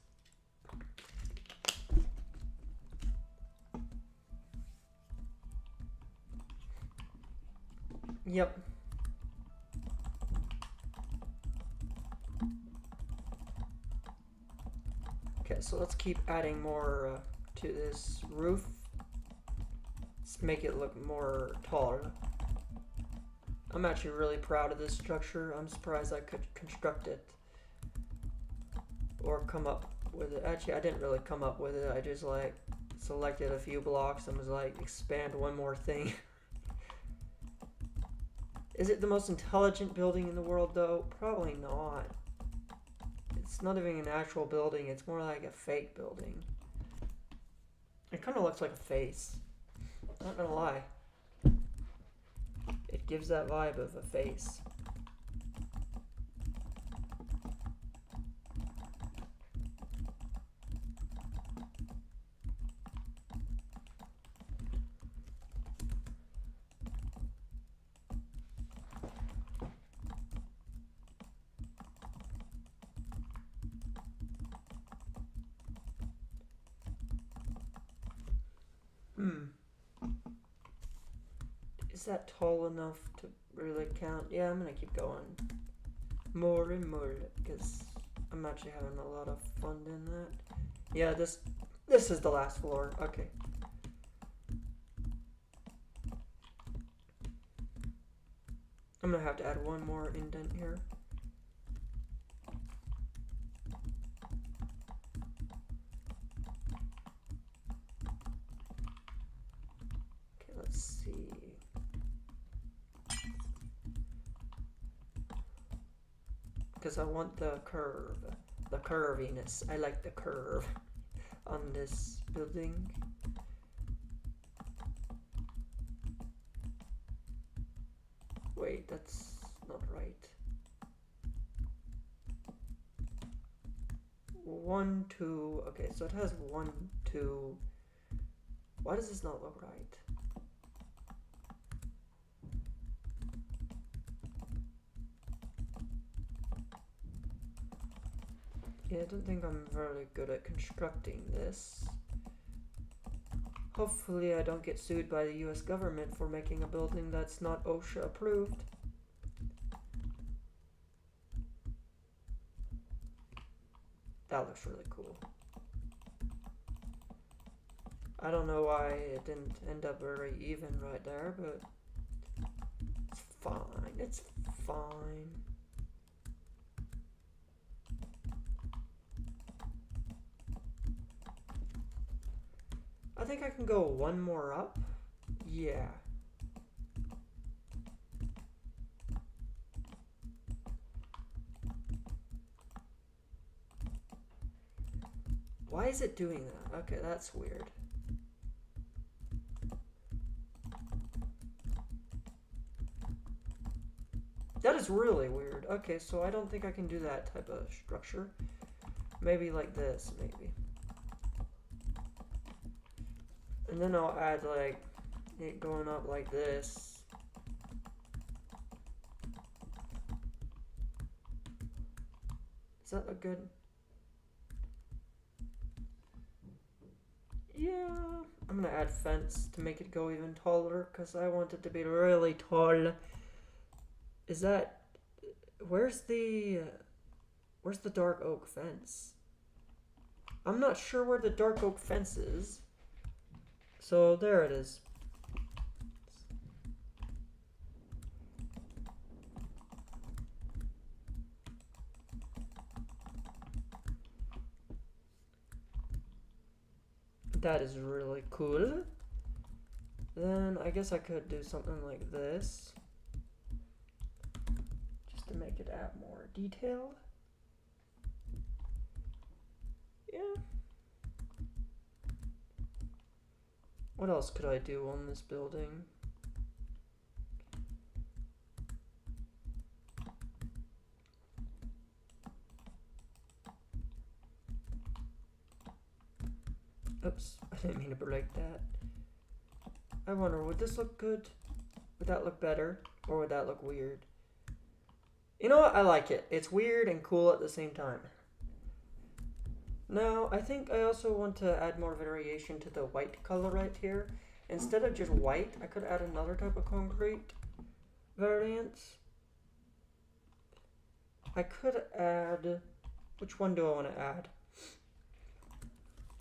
Yep. Okay, so let's keep adding more to this roof. Let's make it look more taller. I'm actually really proud of this structure. I'm surprised I could construct it or come up with it. Actually, I didn't really come up with it. I just like selected a few blocks and was like, expand one more thing. Is it the most intelligent building in the world though? Probably not. It's not even an actual building, it's more like a fake building. It kind of looks like a face. Not gonna lie. It gives that vibe of a face. Is that tall enough to really count? Yeah, I'm gonna keep going more and more because I'm actually having a lot of fun doing that. Yeah, this is the last floor. Okay. I'm gonna have to add one more indent here. Okay, let's see. Because I want the curviness. I like the curve on this building. Wait, that's not right. 1, 2. Okay, so it has 1, 2. Why does this not look right? Yeah, I don't think I'm very good at constructing this. Hopefully I don't get sued by the US government for making a building that's not OSHA approved. That looks really cool. I don't know why it didn't end up very even right there, but it's fine. It's fine. I think I can go one more up. Yeah. Why is it doing that? Okay, that's weird. That is really weird. Okay, so I don't think I can do that type of structure. Maybe like this, maybe. And then I'll add like it going up like this. Does that look good? Yeah. I'm gonna add fence to make it go even taller because I want it to be really tall. Is that... Where's the dark oak fence? I'm not sure where the dark oak fence is. So there it is. That is really cool. Then I guess I could do something like this. Just to make it add more detail. Yeah. What else could I do on this building? Oops, I didn't mean to break that. I wonder, would this look good? Would that look better? Or would that look weird? You know what? I like it. It's weird and cool at the same time. Now, I think I also want to add more variation to the white color right here. Instead of just white, I could add another type of concrete variants. I could add... Which one do I want to add?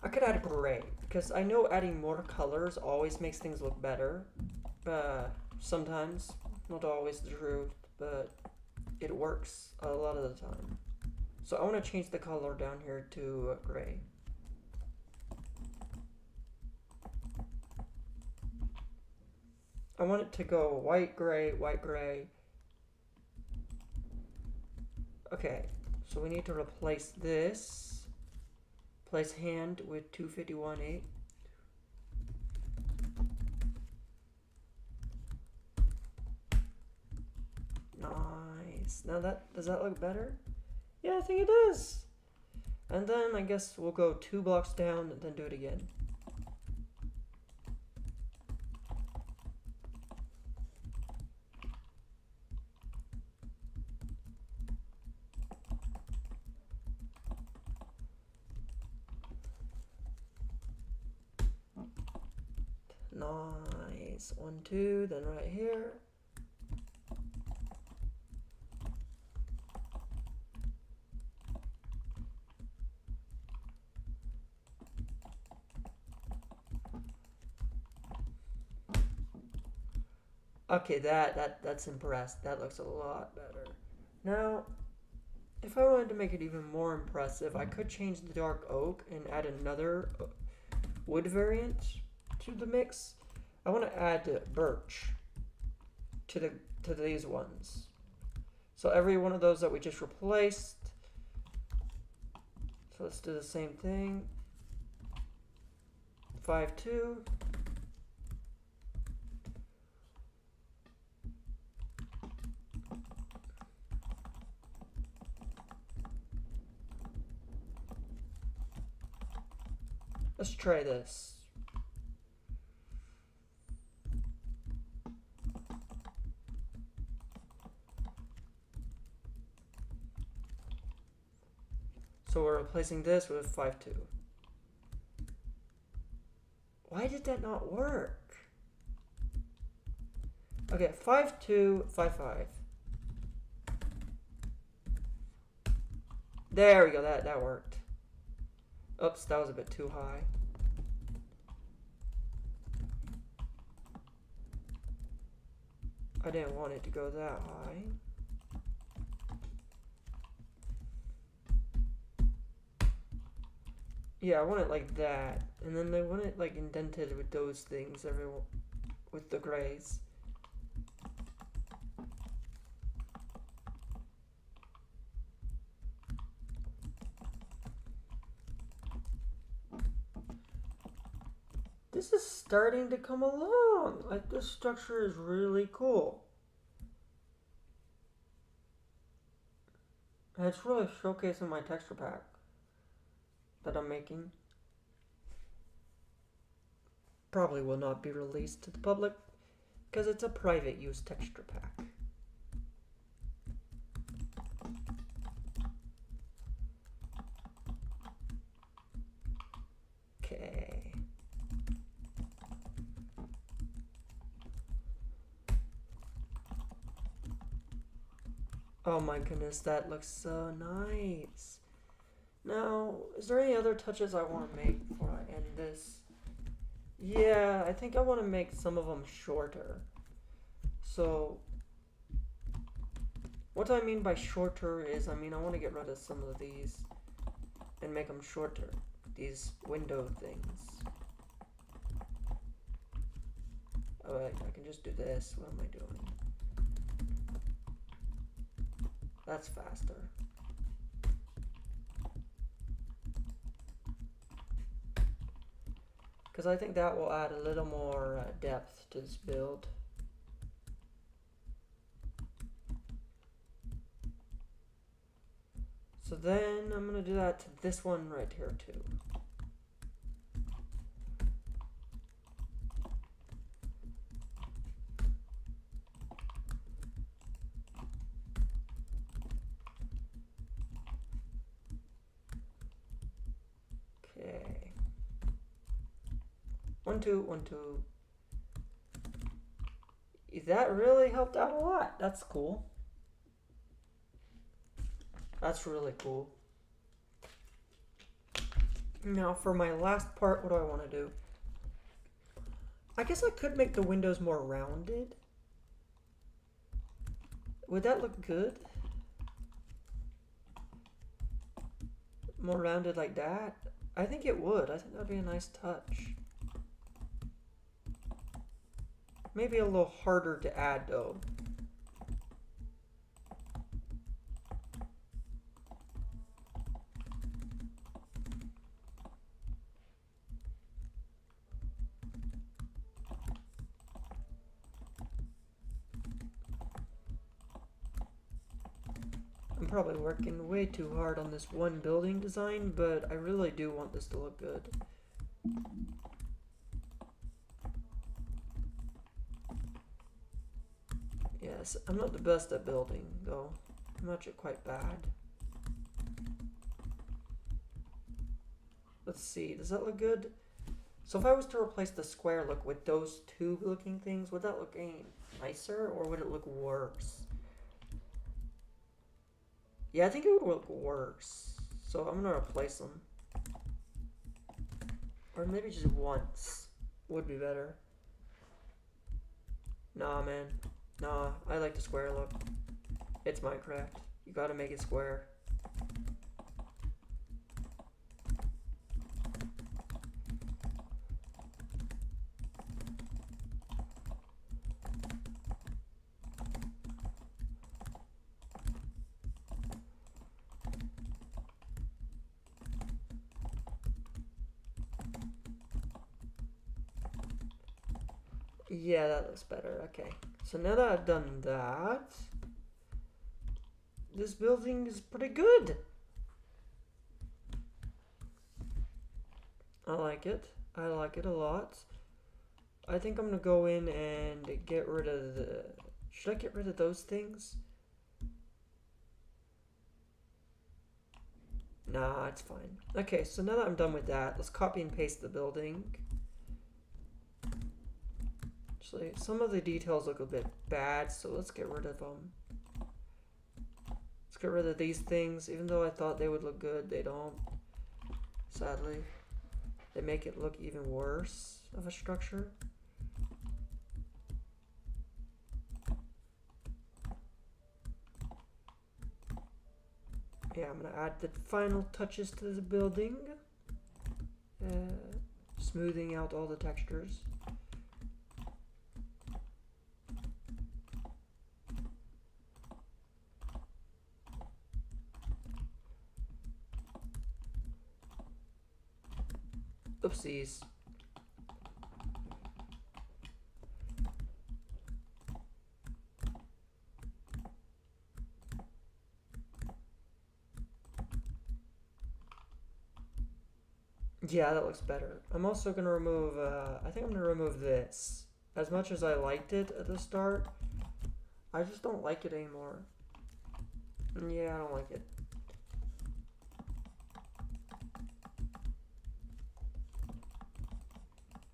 I could add gray, because I know adding more colors always makes things look better. Sometimes, not always the truth, but it works a lot of the time. So I want to change the color down here to gray. I want it to go white, gray, white, gray. Okay, so we need to replace this. Place hand with 251.8. Nice. Now does that look better? Yeah, I think it does. And then I guess we'll go 2 blocks down and then do it again. Nice. 1, 2, then right here. Okay, that's impressed. That looks a lot better. Now, if I wanted to make it even more impressive, I could change the dark oak and add another wood variant to the mix. I want to add birch to these ones. So every one of those that we just replaced. So let's do the same thing. 5, 2. Let's try this. So we're replacing this with 5, 2. Why did that not work? Okay, 5, 2, 5, 5. There we go, that worked. Oops, that was a bit too high. I didn't want it to go that high. Yeah, I want it like that. And then I want it like indented with those things with the grays. This is starting to come along. Like, this structure is really cool. And it's really showcasing my texture pack that I'm making. Probably will not be released to the public because it's a private use texture pack. Okay. Oh my goodness, that looks so nice. Now, is there any other touches I want to make before I end this? Yeah, I think I want to make some of them shorter. So, what I mean by shorter is, I want to get rid of some of these and make them shorter. These window things. Alright, I can just do this. What am I doing? That's faster. Because I think that will add a little more depth to this build. So then I'm going to do that to this one right here too. Okay. 1, 2, 1, 2. That really helped out a lot. That's cool. That's really cool. Now for my last part, what do I want to do? I guess I could make the windows more rounded. Would that look good? More rounded like that? I think it would. I think that'd be a nice touch. Maybe a little harder to add though. I'm probably working way too hard on this one building design, but I really do want this to look good. Yes, I'm not the best at building, though. I'm actually quite bad. Let's see, does that look good? So if I was to replace the square look with those tube looking things, would that look any nicer or would it look worse? Yeah, I think it would look worse. So I'm gonna replace them. Or maybe just once would be better. Nah, man. Nah, I like the square look. It's Minecraft. You gotta make it square. Yeah, that looks better. Okay. So now that I've done that, this building is pretty good. I like it. I like it a lot. I think I'm gonna go in and get rid of the... Should I get rid of those things? Nah, it's fine. Okay, so now that I'm done with that, let's copy and paste the building. Actually, some of the details look a bit bad, so let's get rid of them. Let's get rid of these things. Even though I thought they would look good, they don't. Sadly. They make it look even worse of a structure. Yeah, I'm gonna add the final touches to the building. Smoothing out all the textures. Oopsies. Yeah, that looks better. I'm also gonna remove, I think I'm gonna remove this. As much as I liked it at the start, I just don't like it anymore. Yeah, I don't like it.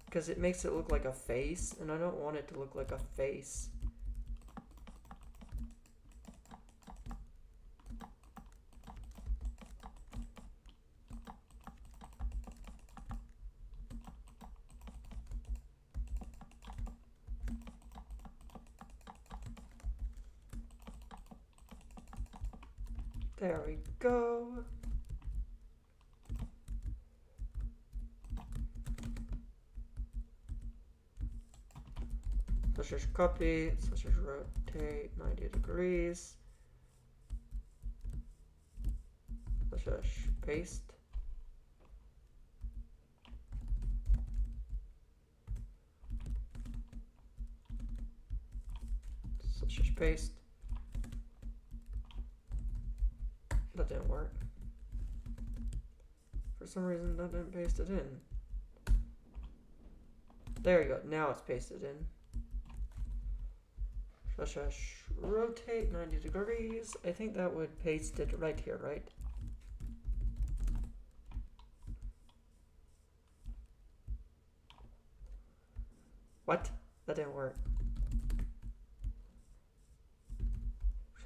Because it makes it look like a face, and I don't want it to look like a face. There we go. Let's just copy, let's just rotate 90 degrees. Let's just paste. Let's just paste. That didn't work. For some reason that didn't paste it in. There you go, now it's pasted in. Let's just rotate 90 degrees. I think that would paste it right here, right? What? That didn't work.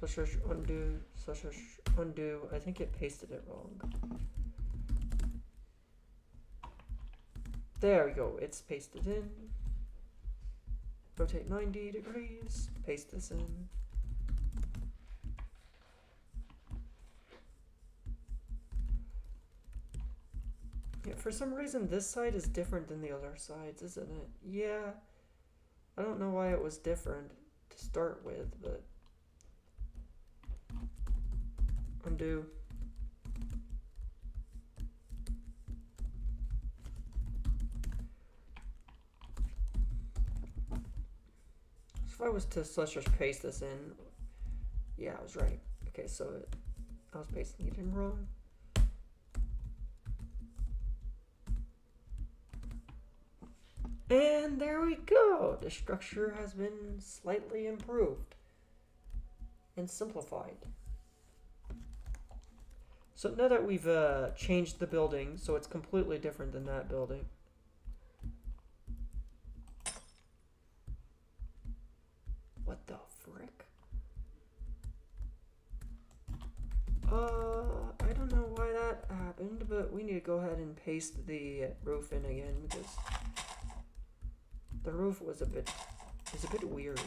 Let's just undo, let's just undo. I think it pasted it wrong. There we go, it's pasted in. Rotate 90 degrees, paste this in. Yeah, for some reason this side is different than the other sides, isn't it? Yeah. I don't know why it was different to start with, but... Undo. If I was to let's just paste this in, yeah, I was right. Okay, so I was pasting it in wrong. And there we go. The structure has been slightly improved and simplified. So now that we've changed the building, so it's completely different than that building. What the frick? I don't know why that happened, but we need to go ahead and paste the roof in again because the roof was a bit weird.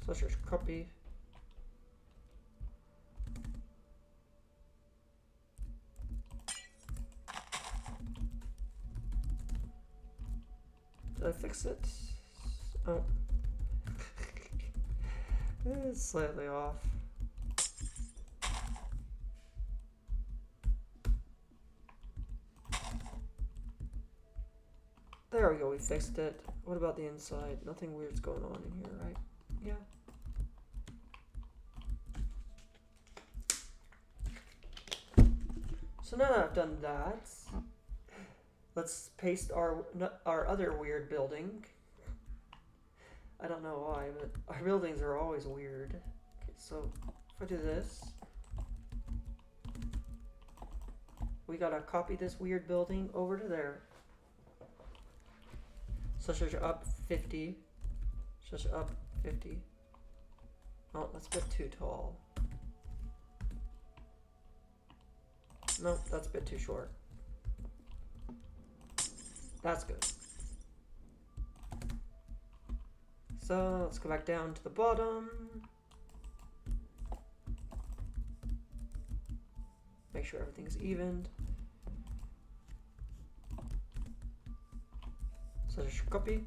Such a copy. Did I fix it? Oh. It's slightly off. There we go, we fixed it. What about the inside? Nothing weird's going on in here, right? Yeah. So now that I've done that, let's paste our other weird building. I don't know why, but our buildings are always weird. Okay, so if I do this, we gotta copy this weird building over to there. Such as up 50. Such up 50. Oh, that's a bit too tall. Nope, that's a bit too short. That's good. So let's go back down to the bottom. Make sure everything's evened. So just copy.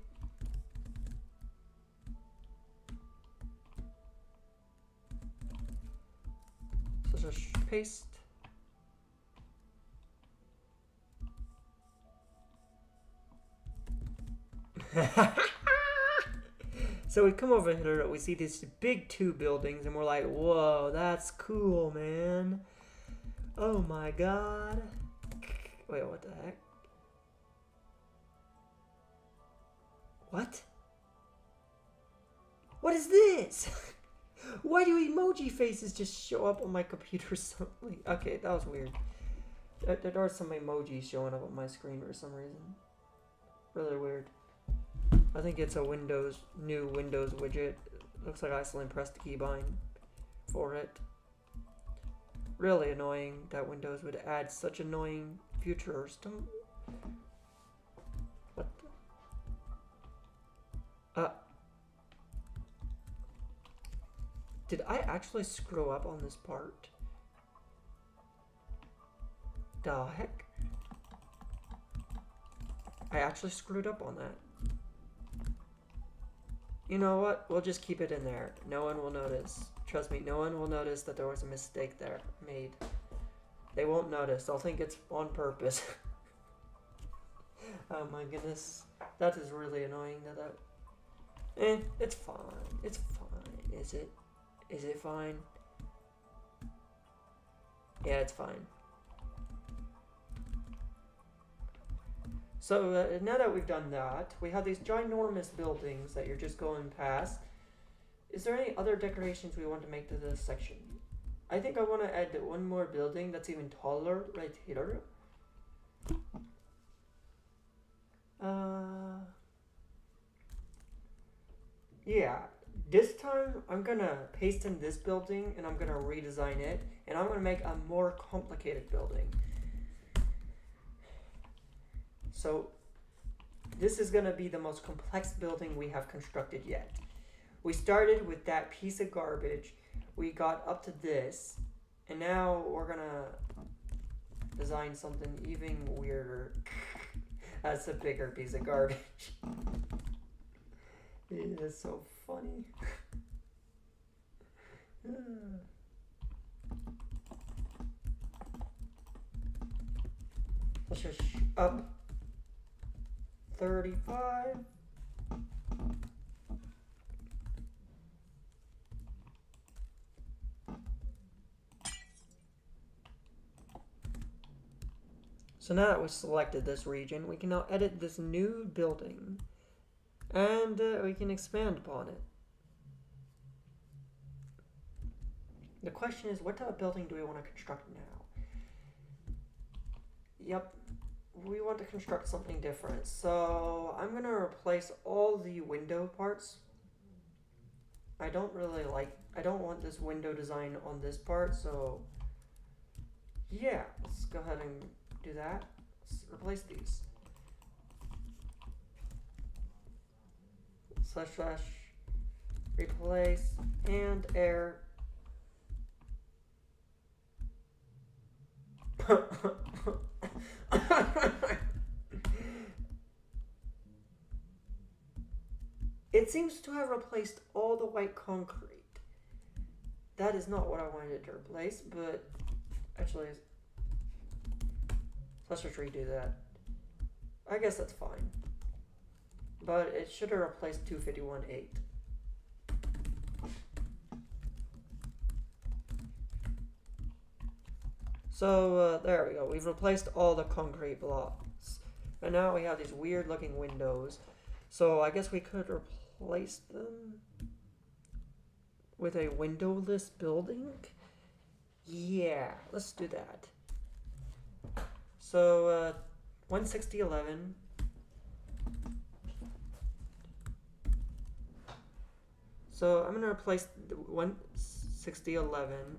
So just paste. So we come over here, we see these big two buildings, and we're like, whoa, that's cool, man. Oh my god. Wait, what the heck? What? What is this? Why do emoji faces just show up on my computer suddenly? Okay, that was weird. There are some emojis showing up on my screen for some reason. Really weird. I think it's a new Windows widget. Looks like I accidentally pressed the keybind for it. Really annoying that Windows would add such annoying features to... What the... Did I actually screw up on this part? The heck? I actually screwed up on that. You know what? We'll just keep it in there. No one will notice. Trust me, no one will notice that there was a mistake there made. They won't notice. They'll think it's on purpose. Oh my goodness. That is really annoying that it's fine. It's fine. Is it? Is it fine? Yeah, it's fine. So now that we've done that, we have these ginormous buildings that you're just going past. Is there any other decorations we want to make to this section? I think I want to add one more building that's even taller right here. Yeah, this time I'm gonna paste in this building and I'm gonna redesign it, and I'm gonna make a more complicated building. So this is gonna be the most complex building we have constructed yet. We started with that piece of garbage, we got up to this, and now we're gonna design something even weirder. That's a bigger piece of garbage. It is so funny. Let's just up 35. So now that we've selected this region, we can now edit this new building, and we can expand upon it. The question is, what type of building do we want to construct now? Yep, we want to construct something different. So I'm going to replace all the window parts. I don't want this window design on this part, so yeah, let's go ahead and do that. Let's replace these. / replace and air. It seems to have replaced all the white concrete. That is not what I wanted to replace, but actually, let's just redo that. I guess that's fine. But it should have replaced 251.8. So there we go. We've replaced all the concrete blocks. And now we have these weird looking windows. So I guess we could replace them with a windowless building. Yeah, let's do that. So 16011. So I'm gonna replace the 16011.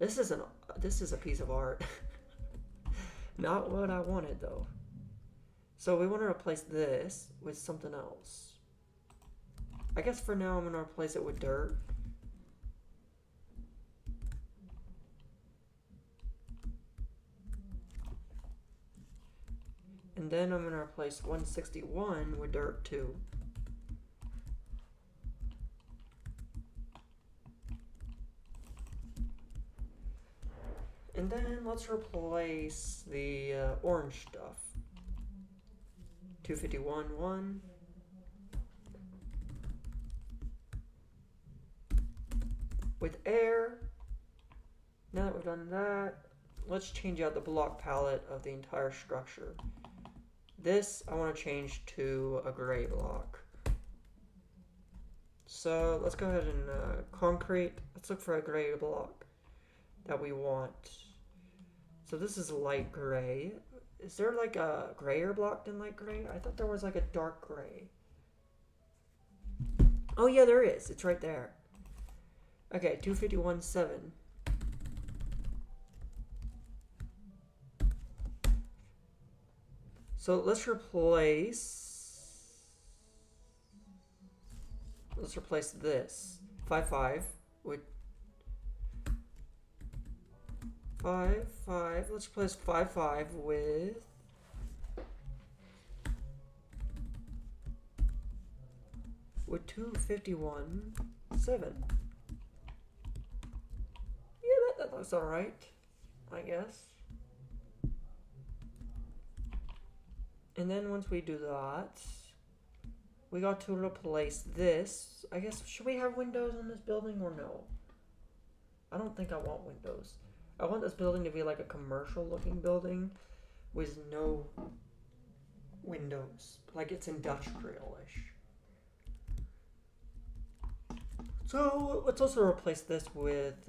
This is a piece of art. Not what I wanted though. So we want to replace this with something else. I guess for now I'm gonna replace it with dirt. And then I'm gonna replace 161 with dirt too. And then let's replace the orange stuff. 251.1. With air. Now that we've done that, let's change out the block palette of the entire structure. This I want to change to a gray block. So let's go ahead and concrete. Let's look for a gray block that we want. So this is light gray. Is there like a grayer block than light gray? I thought there was like a dark gray. Oh yeah, there is. It's right there. Okay, 251.7. So let's replace this 5.5 with 5.5. Let's replace 5.5 with 251.7. Yeah, that looks alright, I guess. And then once we do that, we got to replace this. I guess, should we have windows on this building or no? I don't think I want windows. I want this building to be like a commercial looking building with no windows. Like it's industrial-ish. So let's also replace this with,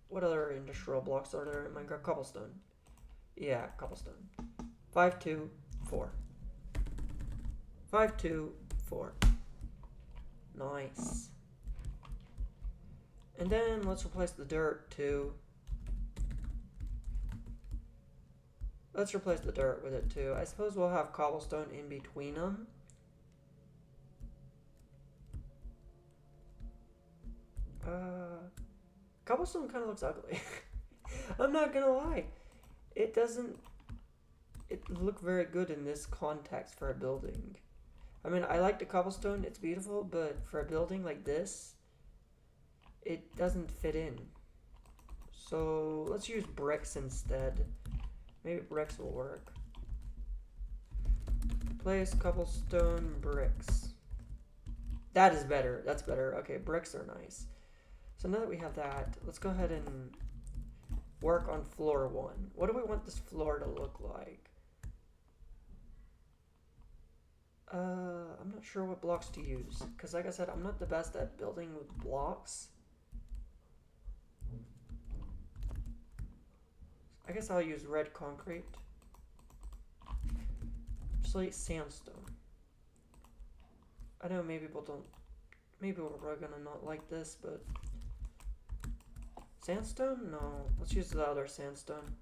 what other industrial blocks are there in Minecraft? Cobblestone. Yeah, cobblestone. 5.2.4. 5.2.4. Nice. And then let's replace the dirt too. Let's replace the dirt with it too. I suppose we'll have cobblestone in between them. Cobblestone kind of looks ugly. I'm not gonna lie. It doesn't look very good in this context for a building. I mean, I like the cobblestone, it's beautiful, but for a building like this, it doesn't fit in. So let's use bricks instead. Maybe bricks will work. Place cobblestone bricks. That is better. That's better. Okay, bricks are nice. So now that we have that, let's go ahead and work on floor 1. What do we want this floor to look like? I'm not sure what blocks to use, because like I said, I'm not the best at building with blocks. I guess I'll use red concrete. Just like sandstone. I know maybe people don't, maybe we're gonna not like this, but sandstone? No, let's use the other sandstone.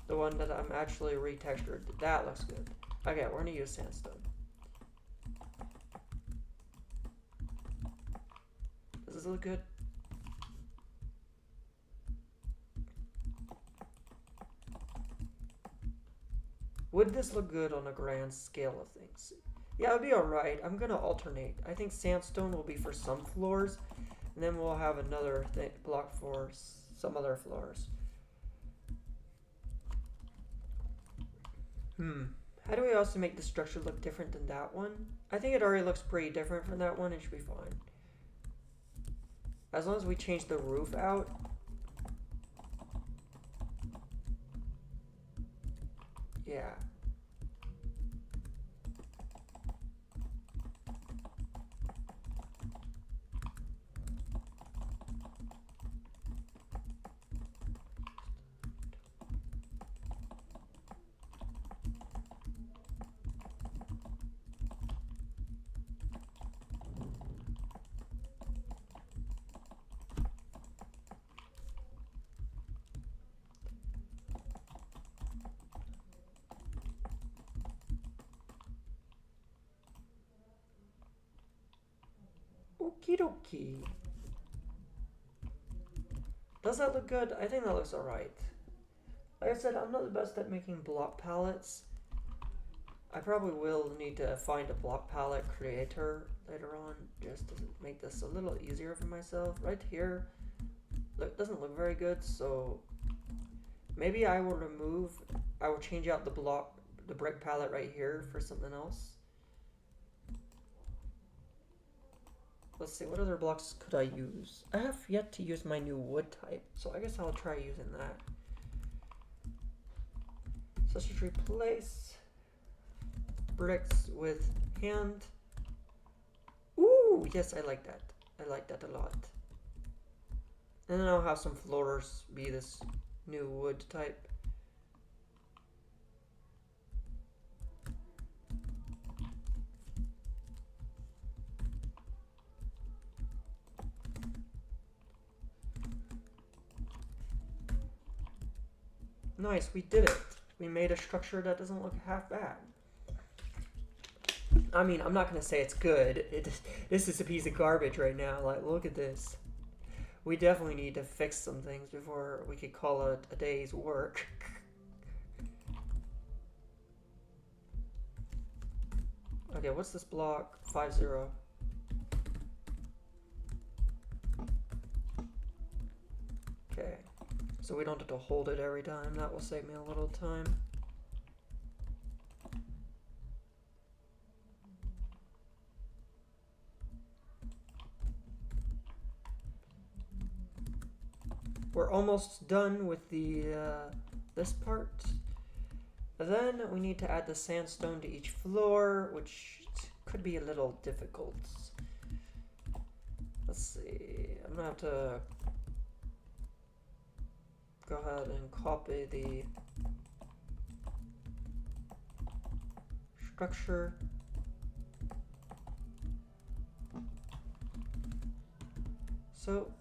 The one that I'm actually retextured. That looks good. Okay, we're gonna use sandstone. Does this look good? Would this look good on a grand scale of things? Yeah, it'd be alright. I'm gonna alternate. I think sandstone will be for some floors, and then we'll have another block for some other floors. How do we also make the structure look different than that one? I think it already looks pretty different from that one. It should be fine. As long as we change the roof out. Yeah. Okie dokie. Does that look good? I think that looks alright. Like I said, I'm not the best at making block palettes. I probably will need to find a block palette creator later on just to make this a little easier for myself. Right here, it doesn't look very good, so maybe I will change out the brick palette right here for something else. Let's see, what other blocks could I use? I have yet to use my new wood type, so I guess I'll try using that. So let's just replace bricks with hand. Ooh, yes, I like that. I like that a lot. And then I'll have some floors be this new wood type. Nice, we did it. We made a structure that doesn't look half bad. I mean, I'm not going to say it's good. This is a piece of garbage right now. Like, look at this. We definitely need to fix some things before we could call it a day's work. Okay, what's this block? 5-0. Okay. So we don't have to hold it every time. That will save me a little time. We're almost done with the this part. Then we need to add the sandstone to each floor, which could be a little difficult. Let's see. I'm gonna have to go ahead and copy the structure. So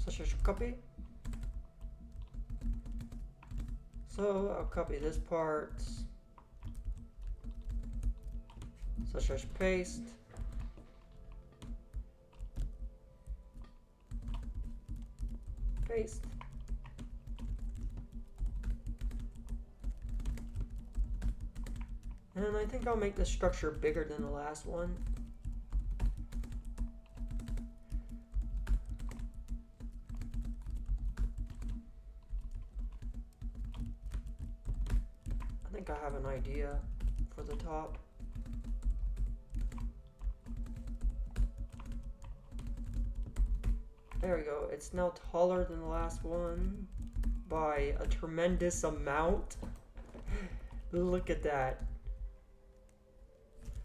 just copy. So I'll copy this part. Such as paste. Paste. And I think I'll make this structure bigger than the last one. I think I have an idea for the top. There we go. It's now taller than the last one by a tremendous amount. Look at that.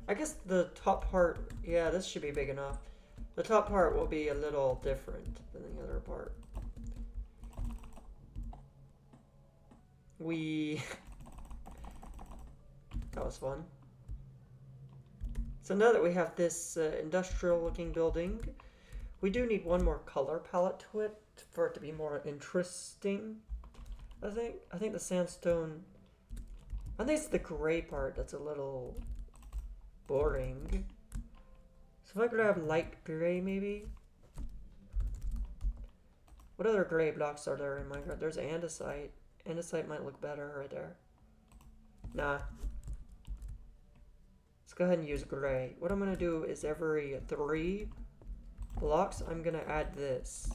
I guess the top part, yeah, this should be big enough. The top part will be a little different than the other part. That was fun. So now that we have this industrial looking building, we do need one more color palette to it for it to be more interesting. I think the sandstone, I think it's the gray part that's a little boring. So if I grab light gray maybe. What other gray blocks are there in Minecraft? There's andesite. Andesite might look better right there. Nah. Let's go ahead and use gray. What I'm gonna do is every 3 blocks, I'm gonna add this.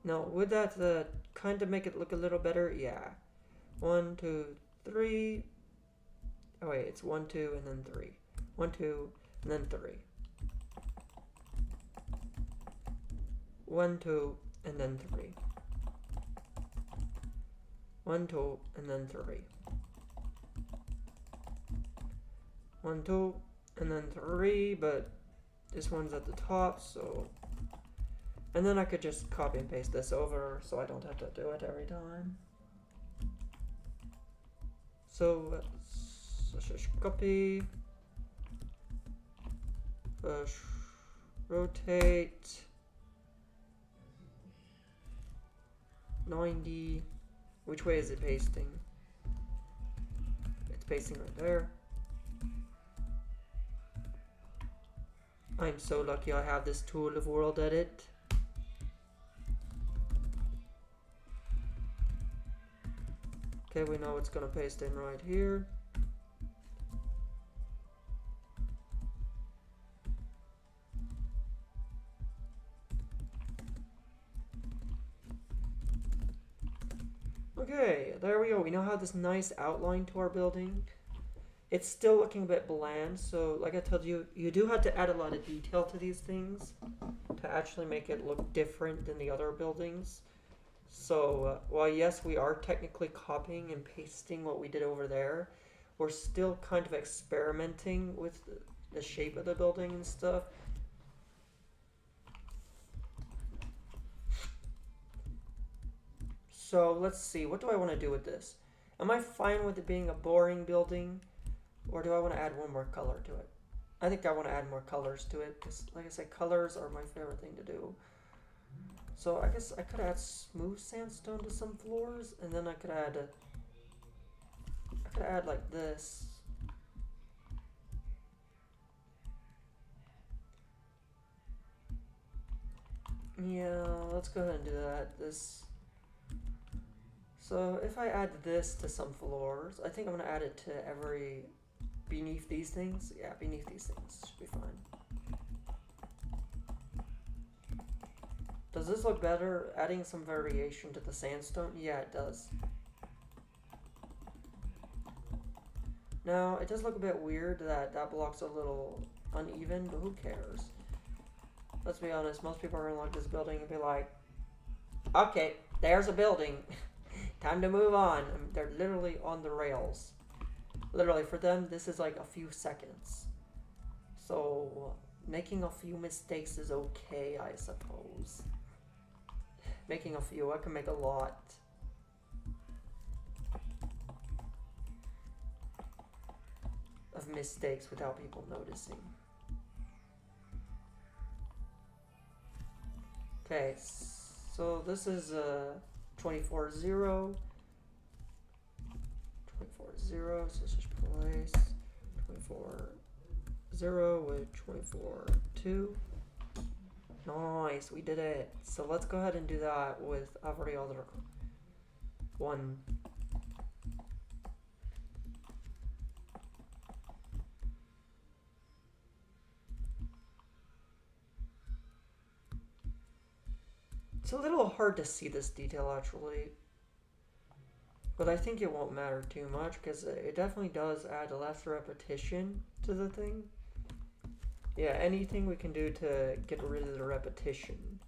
Now, would that kind of make it look a little better? Yeah. 1, 2, 3. Oh wait, it's 1, 2, and then 3. 1, 2, and then 3. 1, 2, and then 3. 1, 2, and then 3. 1, 2, and then 3, but this one's at the top, so... And then I could just copy and paste this over, so I don't have to do it every time. So let's just copy, push, rotate, 90. Which way is it pasting? It's pasting right there. I'm so lucky I have this tool of world edit. Okay, we know it's gonna paste in right here. Okay, there we go. We now have this nice outline to our building. It's still looking a bit bland, so like I told you, you do have to add a lot of detail to these things to actually make it look different than the other buildings. So, while yes, we are technically copying and pasting what we did over there, we're still kind of experimenting with the shape of the building and stuff. So, let's see, what do I want to do with this? Am I fine with it being a boring building, or do I want to add one more color to it? I think I want to add more colors to it, because like I said, colors are my favorite thing to do. So I guess I could add smooth sandstone to some floors, and then I could add like this. Yeah, let's go ahead and do that. So if I add this to some floors, I think I'm gonna add it to beneath these things. Yeah, beneath these things should be fine. Does this look better? Adding some variation to the sandstone? Yeah, it does. Now, it does look a bit weird that that block's a little uneven, but who cares? Let's be honest, most people are gonna look at this building and be like, okay, there's a building. Time to move on. I mean, they're literally on the rails. Literally, for them, this is like a few seconds. So, making a few mistakes is okay, I suppose. Making a few, I can make a lot. Of mistakes without people noticing. Okay, so this is 24-0. 24-0, so let's just place 24-0 with 24-2. Nice, we did it. So let's go ahead and do that with every other one. It's a little hard to see this detail actually, but I think it won't matter too much because it definitely does add less repetition to the thing. Yeah, anything we can do to get rid of the repetition.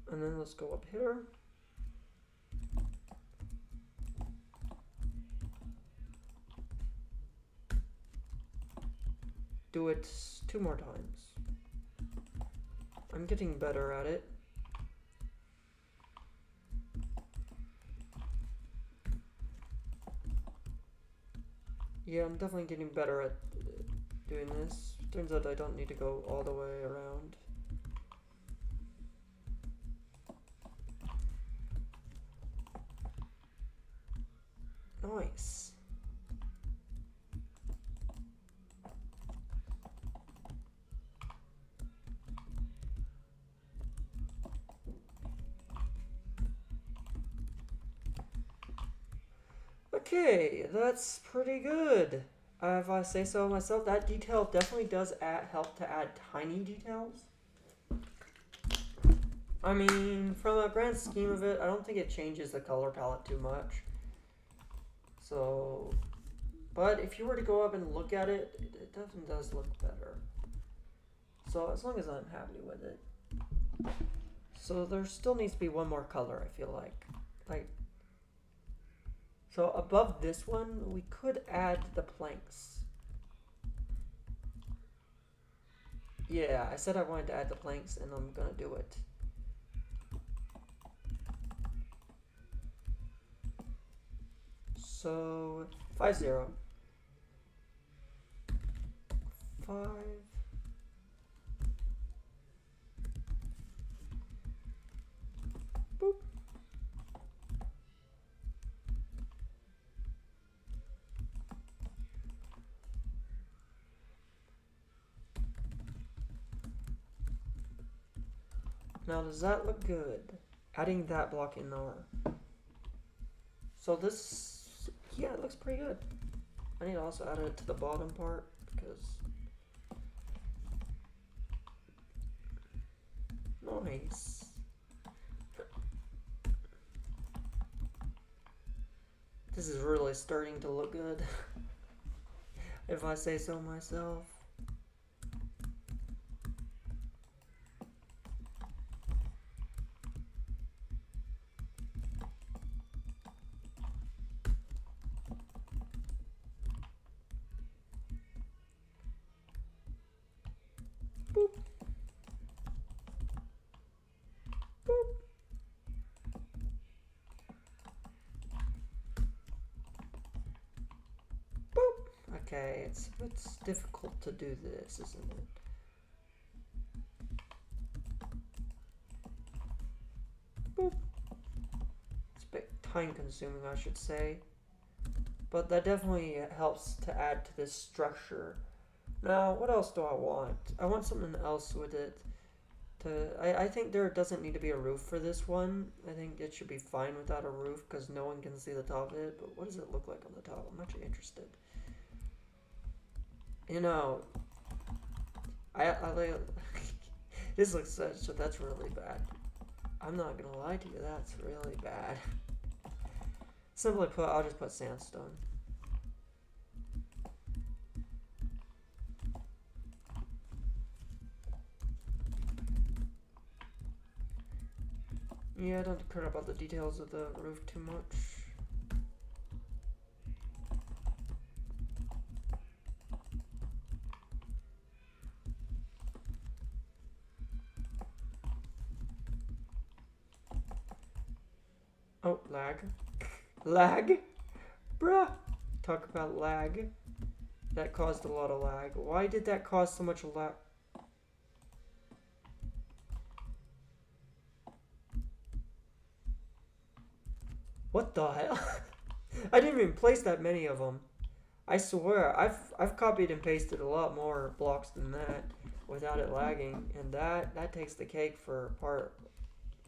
And then let's go up here. Do it 2 more times. I'm getting better at it. Yeah, I'm definitely getting better at doing this. Turns out I don't need to go all the way around. Nice. Okay, that's pretty good. If I say so myself, that detail definitely does help to add tiny details. I mean, from a grand scheme of it, I don't think it changes the color palette too much. So, but if you were to go up and look at it, it definitely does look better. So as long as I'm happy with it. So there still needs to be one more color, I feel like. So above this one, we could add the planks. Yeah, I said I wanted to add the planks, and I'm gonna do it. So 5-0. 5. Boop. Now does that look good? Adding that block in there. So this, yeah, it looks pretty good. I need to also add it to the bottom part because nice. This is really starting to look good, if I say so myself. Boop. Boop. Okay, it's difficult to do this, isn't it? Boop. It's a bit time consuming, I should say. But that definitely helps to add to this structure. Now, what else do I want? I want something else with it. I think there doesn't need to be a roof for this one. I think it should be fine without a roof because no one can see the top of it. But what does it look like on the top? I'm actually interested. You know, I like this looks so that's really bad. I'm not gonna lie to you, that's really bad. Simply put, I'll just put sandstone. Yeah, I don't care about the details of the roof too much. Oh, lag. Lag? Bruh. Talk about lag. That caused a lot of lag. Why did that cause so much lag? What the hell? I didn't even place that many of them. I swear, I've copied and pasted a lot more blocks than that without it lagging, and that takes the cake for part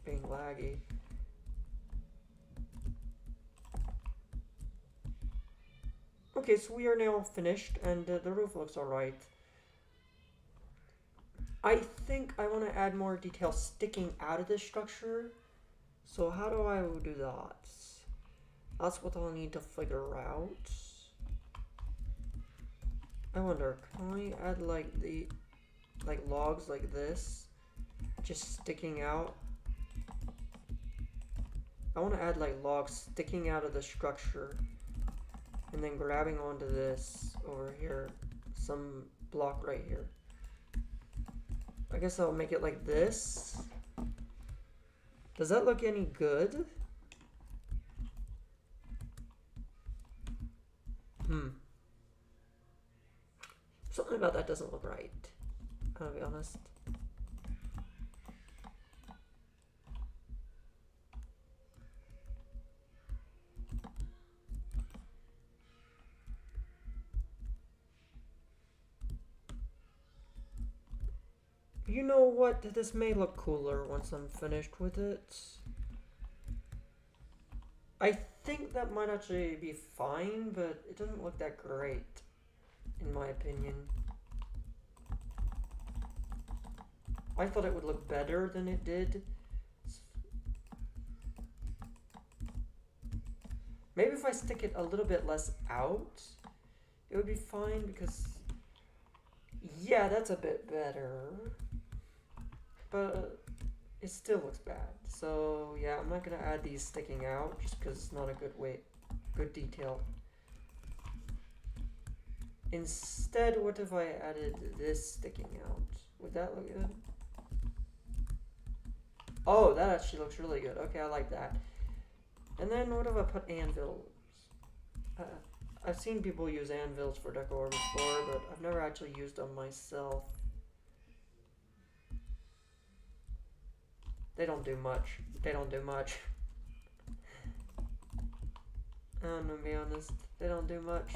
being laggy. Okay, so we are now finished, and the roof looks alright. I think I want to add more details sticking out of this structure. So how do I do that? That's what I'll need to figure out. I wonder, can I add like logs like this, just sticking out? I want to add like logs sticking out of the structure and then grabbing onto this over here, some block right here. I guess I'll make it like this. Does that look any good? Something about that doesn't look right. I'll be honest. You know what? This may look cooler once I'm finished with it. I think that might actually be fine, but it doesn't look that great, in my opinion. I thought it would look better than it did. Maybe if I stick it a little bit less out, it would be fine because, yeah, that's a bit better. But it still looks bad. So yeah, I'm not gonna add these sticking out just because it's not a good detail. Instead, what if I added this sticking out? Would that look good? Oh, that actually looks really good. Okay, I like that. And then what if I put anvils? I've seen people use anvils for decor before, but I've never actually used them myself. They don't do much. They don't do much. I'm gonna be honest. They don't do much.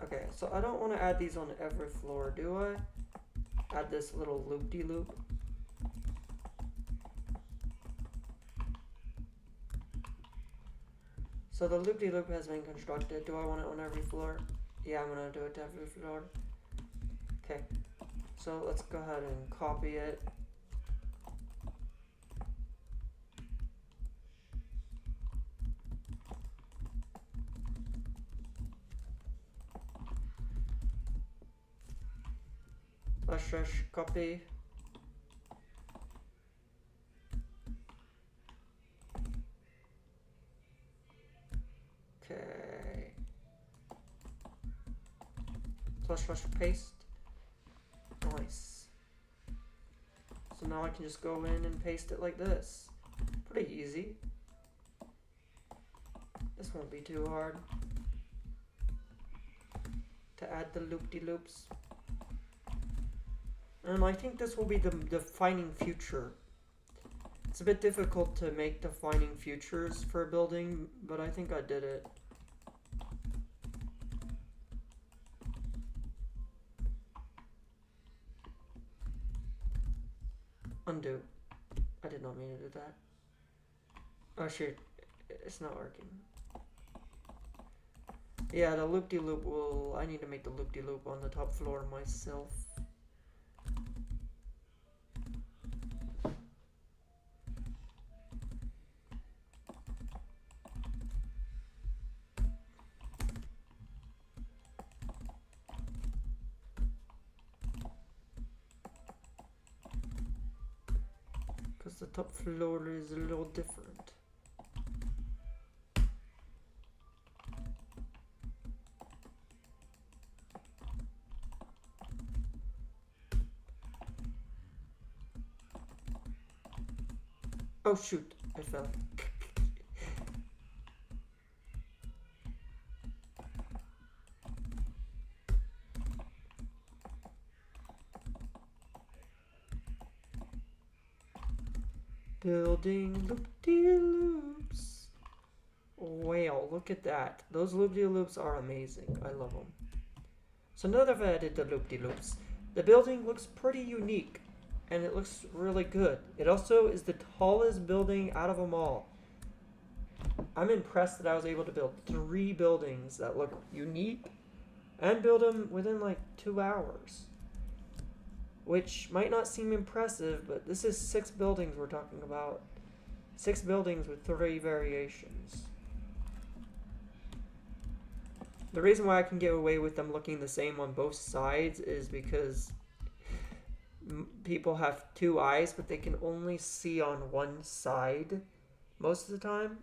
Okay, so I don't want to add these on every floor, do I? Add this little loop-de-loop. So the loop-de-loop has been constructed. Do I want it on every floor? Yeah, I'm gonna do it to every floor. Okay. So let's go ahead and copy it. Let's copy. Okay. Slash paste. Nice. So now I can just go in and paste it like this. Pretty easy. This won't be too hard. To add the loop-de-loops. And I think this will be the defining feature. It's a bit difficult to make defining features for a building, but I think I did it. Undo. I did not mean to do that. Oh shit, it's not working. Yeah, the loop-de-loop will... I need to make the loop-de-loop on the top floor myself. Because the top floor is a little different. Oh shoot, I fell. Building loop-de-loops. Wow, look at that. Those loop-de-loops are amazing. I love them. So now that I've added the loop-de-loops, the building looks pretty unique. And it looks really good. It also is the tallest building out of them all. I'm impressed that I was able to build 3 buildings that look unique and build them within like 2 hours. Which might not seem impressive, but this is 6 buildings we're talking about. 6 buildings with 3 variations. The reason why I can get away with them looking the same on both sides is because people have two eyes, but they can only see on one side most of the time.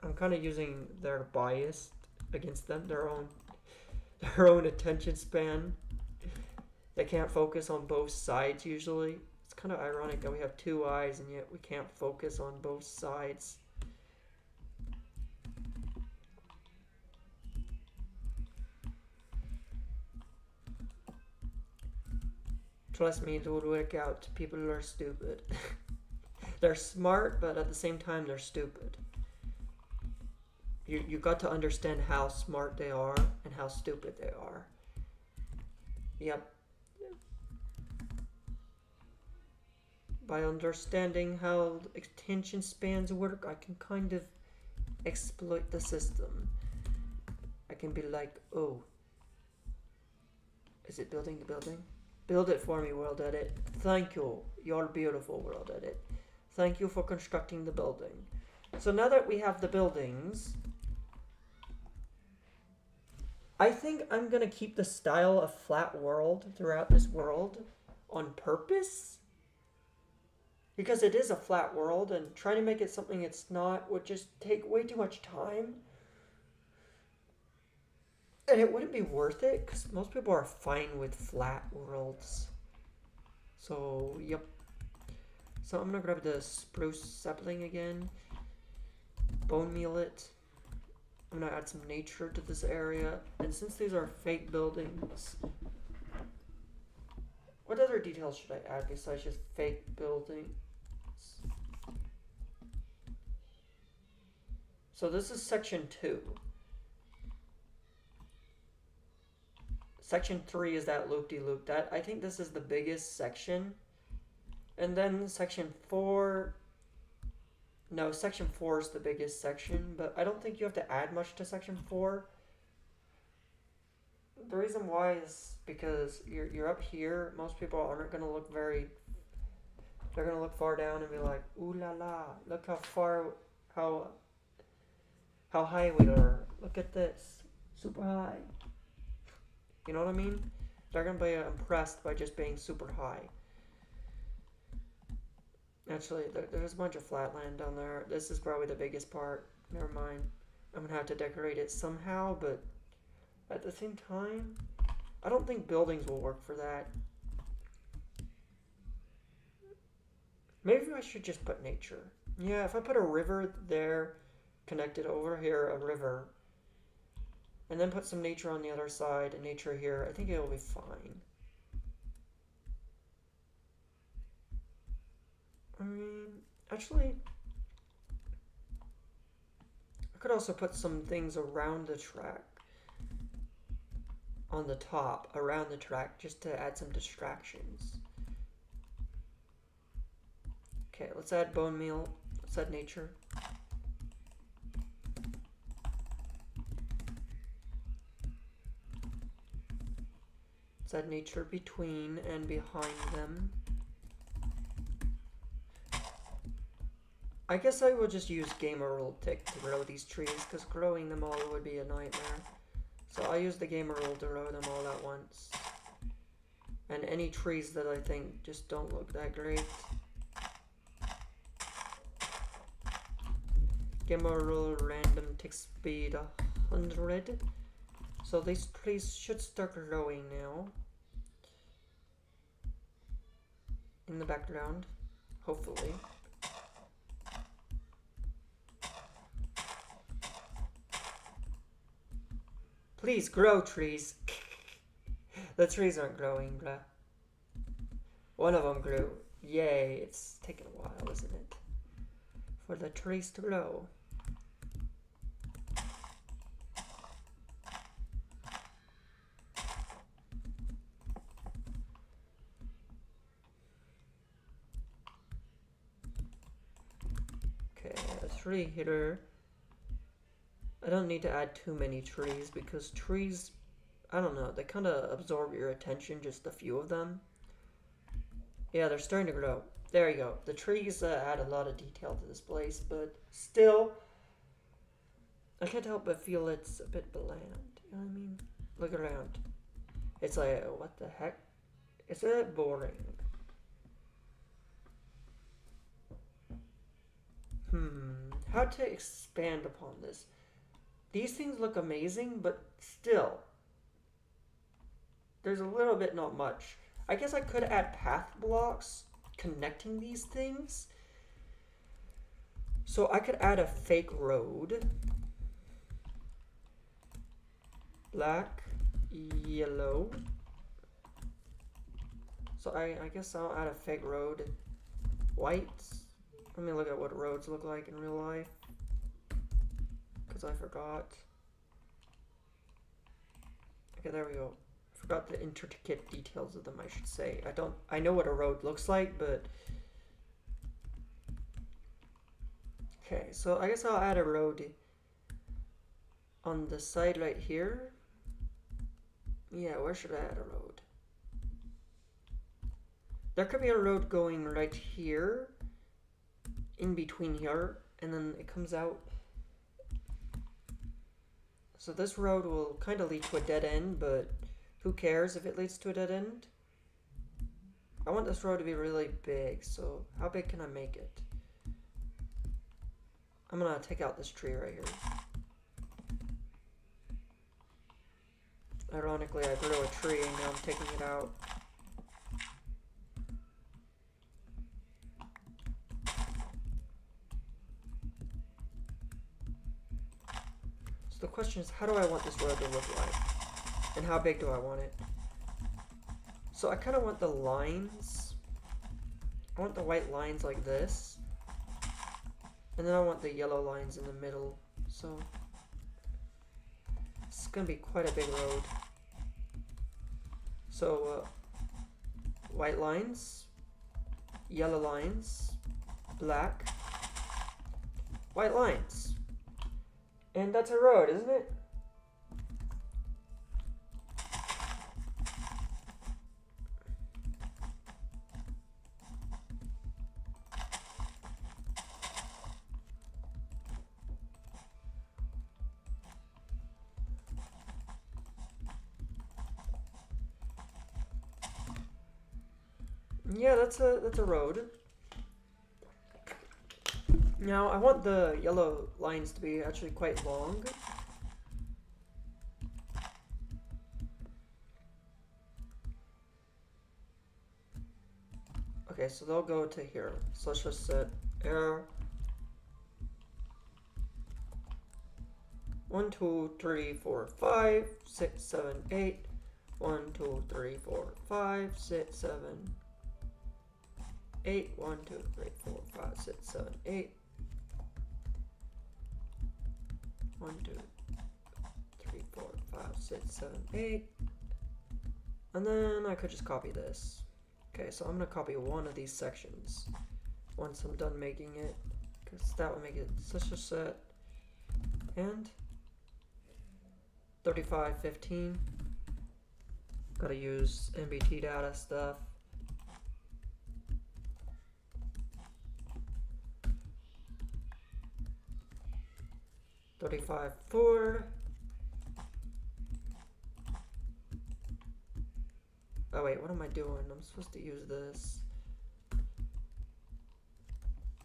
I'm kind of using their bias against them, their own attention span. They can't focus on both sides usually. It's kind of ironic that we have two eyes and yet we can't focus on both sides. Trust me, it will work out. People are stupid. They're smart, but at the same time, they're stupid. You got to understand how smart they are and how stupid they are. Yep. By understanding how attention spans work, I can kind of exploit the system. I can be like, oh, is it building the building? Build it for me, World Edit. Thank you. You're beautiful, World Edit. Thank you for constructing the building. So now that we have the buildings, I think I'm going to keep the style of flat world throughout this world on purpose. Because it is a flat world, and trying to make it something it's not would just take way too much time. And it wouldn't be worth it, because most people are fine with flat worlds. So, yep. So I'm going to grab the spruce sapling again. Bone meal it. I'm going to add some nature to this area. And since these are fake buildings, what other details should I add besides just fake buildings? So this is section 2. Section 3 is that loop-de-loop. That I think this is the biggest section. And then section 4... No, section 4 is the biggest section, but I don't think you have to add much to section 4. The reason why is because you're up here. Most people aren't going to look very... They're going to look far down and be like, ooh la la, look how far, how high we are. Look at this, super high. You know what I mean? They're going to be impressed by just being super high. Actually, there's a bunch of flat land down there. This is probably the biggest part. Never mind. I'm going to have to decorate it somehow, but at the same time, I don't think buildings will work for that. Maybe I should just put nature. Yeah, if I put a river there, connected over here, a river, and then put some nature on the other side and nature here, I think it'll be fine. I mean, actually, I could also put some things around the track, on the top, around the track, just to add some distractions. Okay, let's add bone meal. Let's add nature. Let's add nature between and behind them. I guess I will just use gamer rule tick to grow these trees, because growing them all would be a nightmare. So I use the gamer rule to grow them all at once. And any trees that I think just don't look that great. Gamer rule random tick speed 100. So these trees should start growing now. In the background, hopefully. Please grow, trees. The trees aren't growing, bruh. One of them grew. Yay, it's taken a while, isn't it? For the trees to grow. Okay, a tree hitter. I don't need to add too many trees because trees, I don't know, they kind of absorb your attention, just a few of them. Yeah, they're starting to grow. There you go. The trees add a lot of detail to this place, but still, I can't help but feel it's a bit bland. You know what I mean? Look around. It's like, what the heck? Is it boring? How to expand upon this? These things look amazing, but still, there's a little bit, not much. I guess I could add path blocks connecting these things. So I could add a fake road. Black, yellow. So I guess I'll add a fake road. White. Let me look at what roads look like in real life, because I forgot. Okay, there we go. I forgot the intricate details of them, I should say. I know what a road looks like, but... Okay, so I guess I'll add a road on the side right here. Yeah, where should I add a road? There could be a road going right here, in between here, and then it comes out. So this road will kind of lead to a dead end, but who cares if it leads to a dead end? I want this road to be really big, so how big can I make it? I'm gonna take out this tree right here. Ironically, I grew a tree and now I'm taking it out. So the question is, how do I want this road to look like? And how big do I want it? So I kind of want the lines. I want the white lines like this. And then I want the yellow lines in the middle. So it's going to be quite a big road. So white lines, yellow lines, black, white lines. And that's a road, isn't it? Yeah, that's a road. Now I want the yellow lines to be actually quite long. Okay, so they'll go to here. So let's just set air 1, 2, 3, 4, 5, 6, 7, 8. 1, 2, 3, 4, 5, 6, 7, 8. 1, 2, 3, 4, 5, 6, 7, 8. 1, 2, 3, 4, 5, 6, 7, 8. And then I could just copy this. Okay, so I'm going to copy one of these sections once I'm done making it, because that would make it such a set. And 3515. Gotta use MBT data stuff. $35.4. Oh wait, what am I doing? I'm supposed to use this.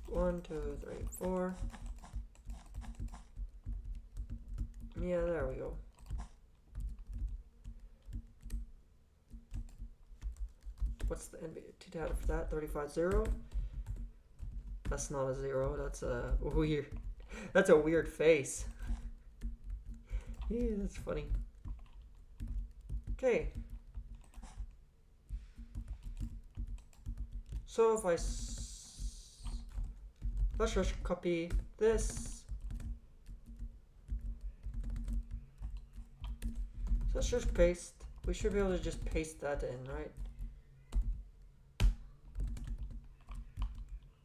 1, 2, 3, 4. Yeah, there we go. What's the NBT data for that? 35.0. That's not a 0. That's a weird. That's a weird face. Yeah, that's funny. Okay. So if let's just copy this. So let's just paste. We should be able to just paste that in, right?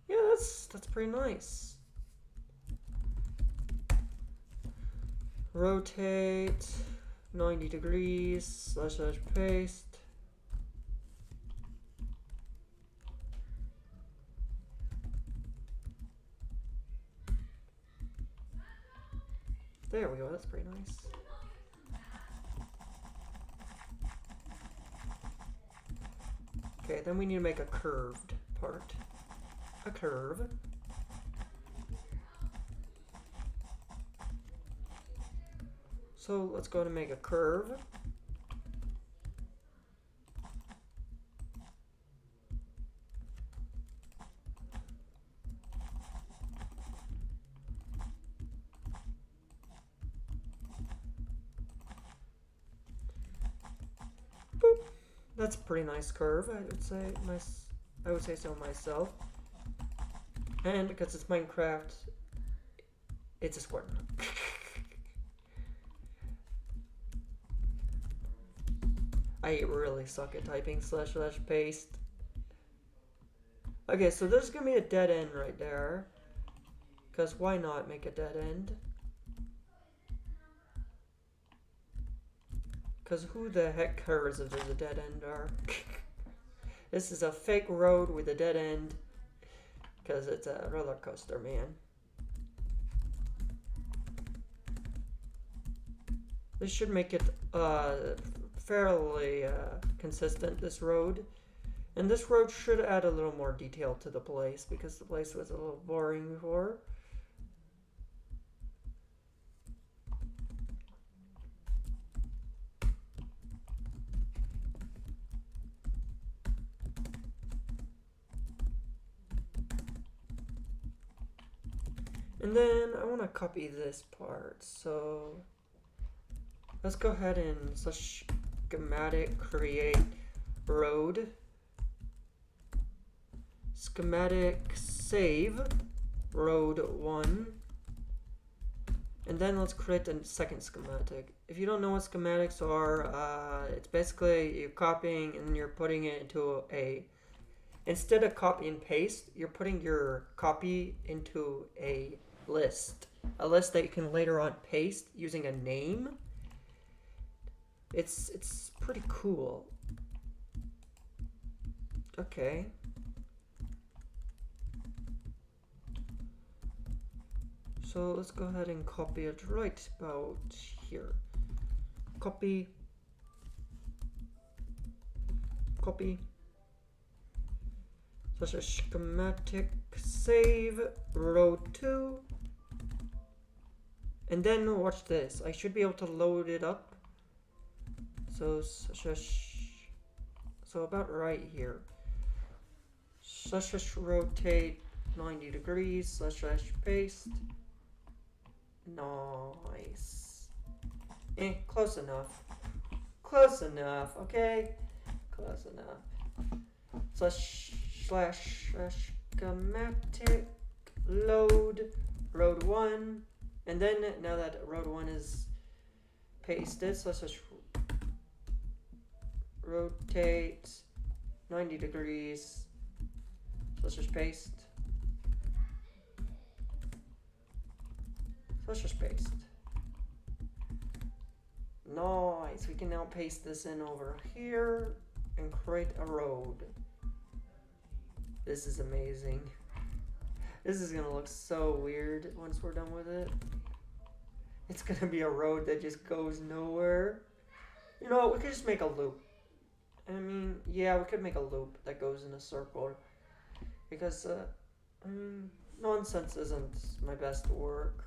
Yeah, that's pretty nice. Rotate 90 degrees, / paste. There we go, that's pretty nice. Okay, then we need to make a curved part. A curve. So let's go to make a curve. Boop. That's a pretty nice curve, I would say. I would say so myself. And because it's Minecraft, it's a square. I really suck at typing / paste. Okay, so there's gonna be a dead end right there. Because why not make a dead end? Because who the heck cares if there's a dead end there? This is a fake road with a dead end. Because it's a roller coaster, man. This should make it fairly consistent, this road. And this road should add a little more detail to the place because the place was a little boring before. And then I want to copy this part, so let's go ahead and schematic create road, schematic save road 1, and then let's create the second schematic. If you don't know what schematics are, it's basically you're copying and you're putting it into a, instead of copy and paste, you're putting your copy into a list that you can later on paste using a name. It's pretty cool. Okay. So let's go ahead and copy it right about here. Copy. Such a schematic save row 2. And then watch this. I should be able to load it up. So about right here. / rotate 90 degrees / paste. Nice. Close enough. Close enough, okay? Close enough. / schematic load road 1. And then now that road 1 is pasted, / rotate 90 degrees / paste. Paste. Nice. We can now paste this in over here and create a road. This is amazing. This is gonna look so weird once we're done with it. It's gonna be a road that just goes nowhere. You know, we could just make a loop. I mean, yeah, we could make a loop that goes in a circle. Because, nonsense isn't my best work.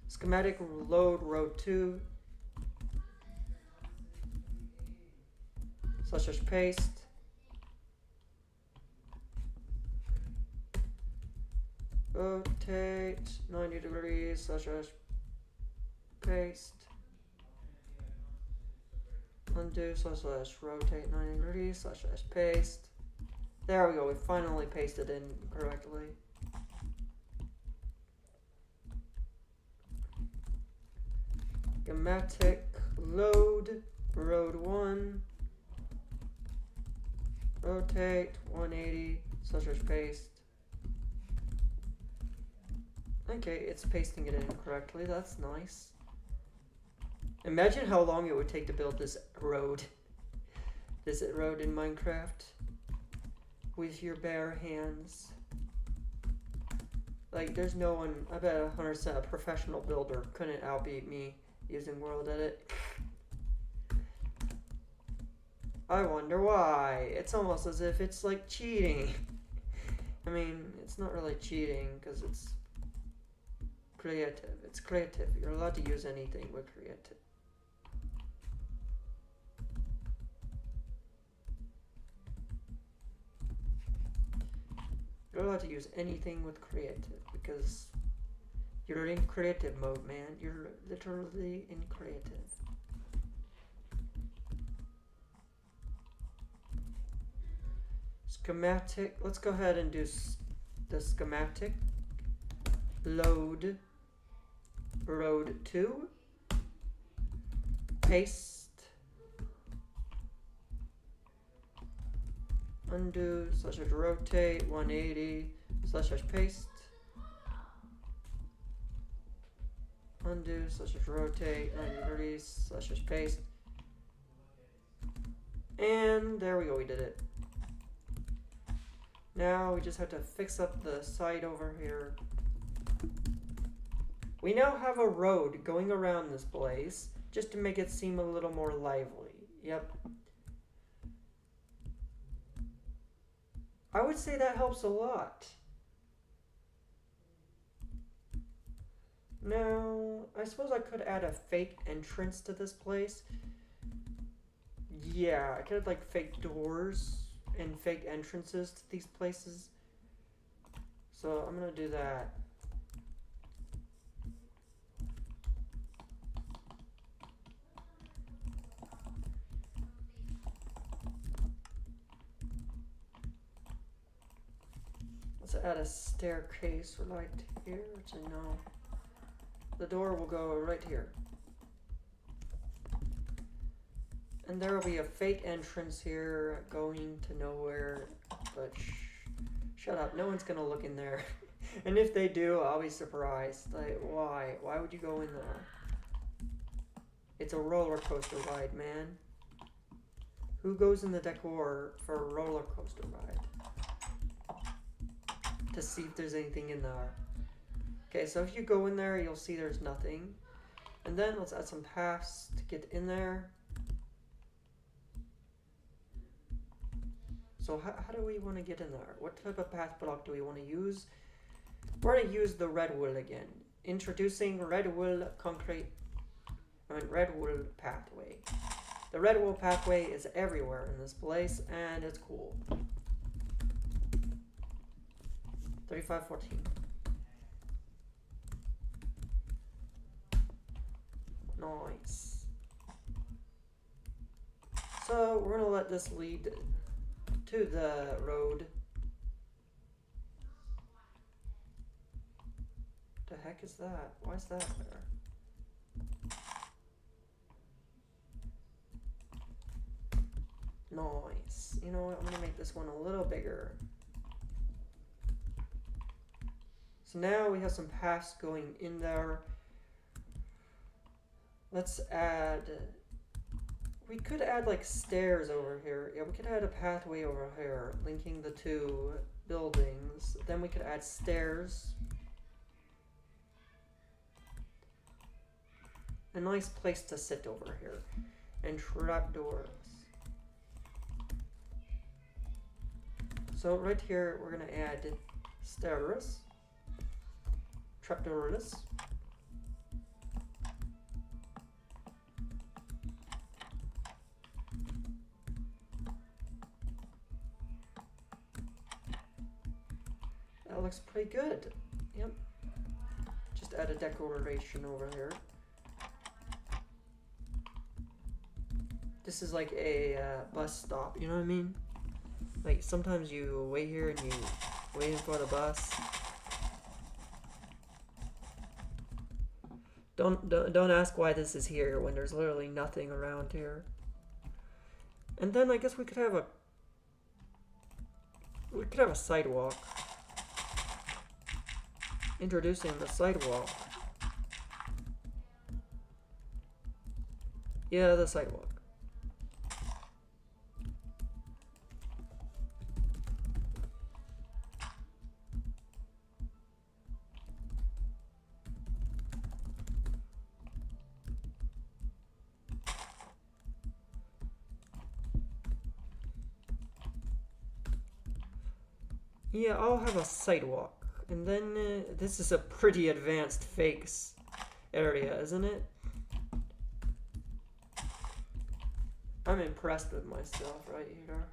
Schematic load road 2. / paste. Rotate 90 degrees / paste. Undo / rotate 90 degrees / paste. There we go. We finally pasted in correctly. Schematic load road 1. Rotate 180 / paste. Okay, it's pasting it in correctly. That's nice. Imagine how long it would take to build this road. This road in Minecraft. With your bare hands. Like, there's no one, I bet 100% a professional builder couldn't outbeat me using World Edit. I wonder why. It's almost as if it's like cheating. I mean, it's not really cheating because it's creative. It's creative. You're allowed to use anything with creative. You're allowed to use anything with creative because you're in creative mode, man. You're literally in creative. Schematic. Let's go ahead and do the schematic. Load road 2. Paste. Undo / rotate 180 / paste. Undo / rotate 90 degrees / paste. And there we go, we did it. Now we just have to fix up the side over here. We now have a road going around this place just to make it seem a little more lively. Yep. I would say that helps a lot. Now, I suppose I could add a fake entrance to this place. Yeah, I could have like fake doors and fake entrances to these places. So I'm gonna do that. Let's add a staircase right here, which I know. The door will go right here. And there will be a fake entrance here going to nowhere, but shut up, no one's gonna look in there. And if they do, I'll be surprised. Like, why? Why would you go in there? It's a roller coaster ride, man. Who goes in the decor for a roller coaster ride? To see if there's anything in there. Okay, so if you go in there, you'll see there's nothing. And then let's add some paths to get in there. So how do we want to get in there? What type of path block do we want to use? We're going to use the red wool again. Introducing red wool pathway. The red wool pathway is everywhere in this place, and it's cool. 3514. Nice. So we're going to let this lead to the road. The heck is that? Why is that there? Nice. You know what? I'm going to make this one a little bigger. So now we have some paths going in there. Let's add... We could add like stairs over here. Yeah, we could add a pathway over here, linking the two buildings. Then we could add stairs. A nice place to sit over here. And trapdoors. So right here, we're going to add stairs. Trapdoors. That looks pretty good. Yep. Just add a decoration over here. This is like a bus stop, you know what I mean? Like sometimes you wait here and you waiting for the bus. Don't ask why this is here when there's literally nothing around here. And then I guess we could have a sidewalk. Introducing the sidewalk. Yeah, the sidewalk. Yeah, I'll have a sidewalk. And then, this is a pretty advanced fakes area, isn't it? I'm impressed with myself right here.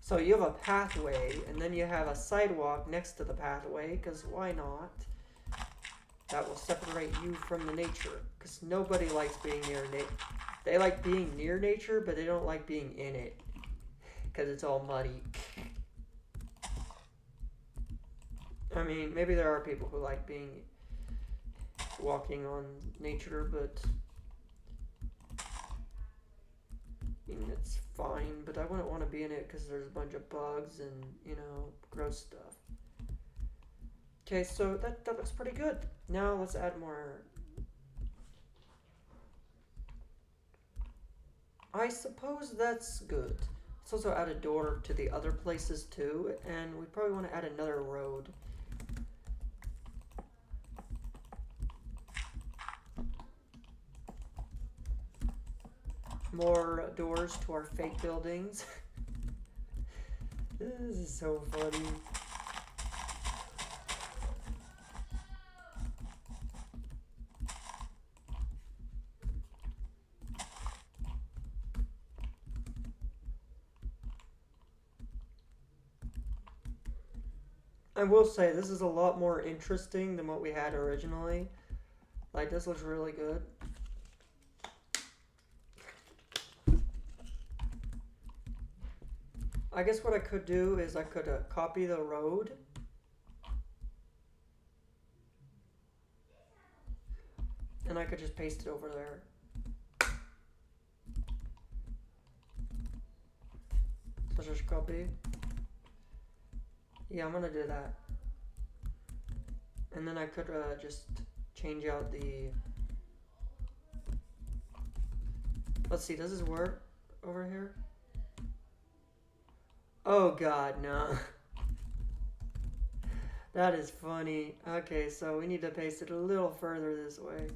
So you have a pathway, and then you have a sidewalk next to the pathway, because why not? That will separate you from the nature, because nobody likes being near nature. They like being near nature, but they don't like being in it, because it's all muddy. I mean, maybe there are people who like walking on nature, but I mean, it's fine, but I wouldn't want to be in it because there's a bunch of bugs and, you know, gross stuff. Okay, so that looks pretty good. Now let's add more. I suppose that's good. Let's also add a door to the other places too, and we probably want to add another road. More doors to our fake buildings. This is so funny. I will say, this is a lot more interesting than what we had originally. Like, this looks really good. I guess what I could do is I could copy the road. And I could just paste it over there. So just copy. Yeah, I'm gonna do that. And then I could just change out the... Let's see, does this work over here? Oh god, no. That is funny. Okay, so we need to paste it a little further this way.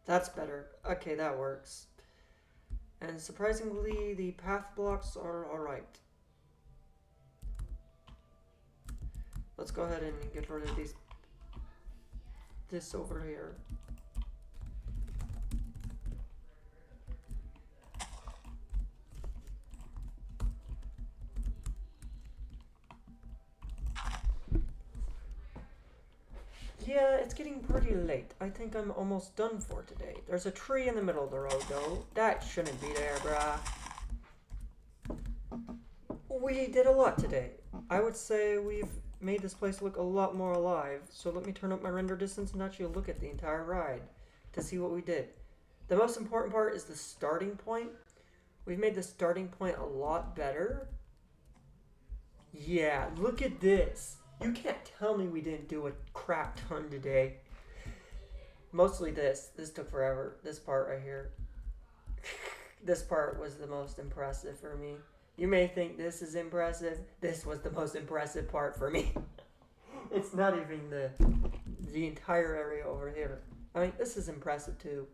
That's better. Okay, that works. And surprisingly, the path blocks are alright. Let's go ahead and get rid of this over here. Yeah, it's getting pretty late. I think I'm almost done for today. There's a tree in the middle of the road, though. That shouldn't be there, bruh. We did a lot today. I would say we've made this place look a lot more alive. So let me turn up my render distance and actually look at the entire ride to see what we did. The most important part is the starting point. We've made the starting point a lot better. Yeah, look at this. You can't tell me we didn't do a crap ton today. Mostly this. This took forever. This part right here. This part was the most impressive for me. You may think this is impressive. This was the most impressive part for me. It's not even the entire area over here. I mean, this is impressive too.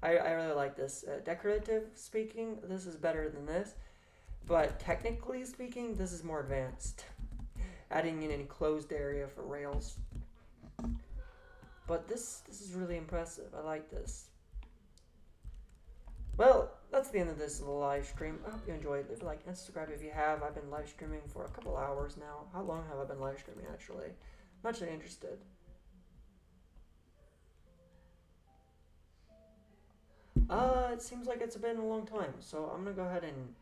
I really like this. Decorative speaking, this is better than this. But technically speaking, this is more advanced. Adding an enclosed area for rails. But this is really impressive. I like this. Well, that's the end of this little live stream. I hope you enjoyed. Leave a like and subscribe if you have. I've been live streaming for a couple hours now. How long have I been live streaming actually? I'm actually interested. It seems like it's been a long time. So I'm gonna go ahead and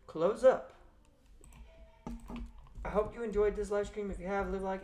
close up. I hope you enjoyed this live stream. If you have, leave a like.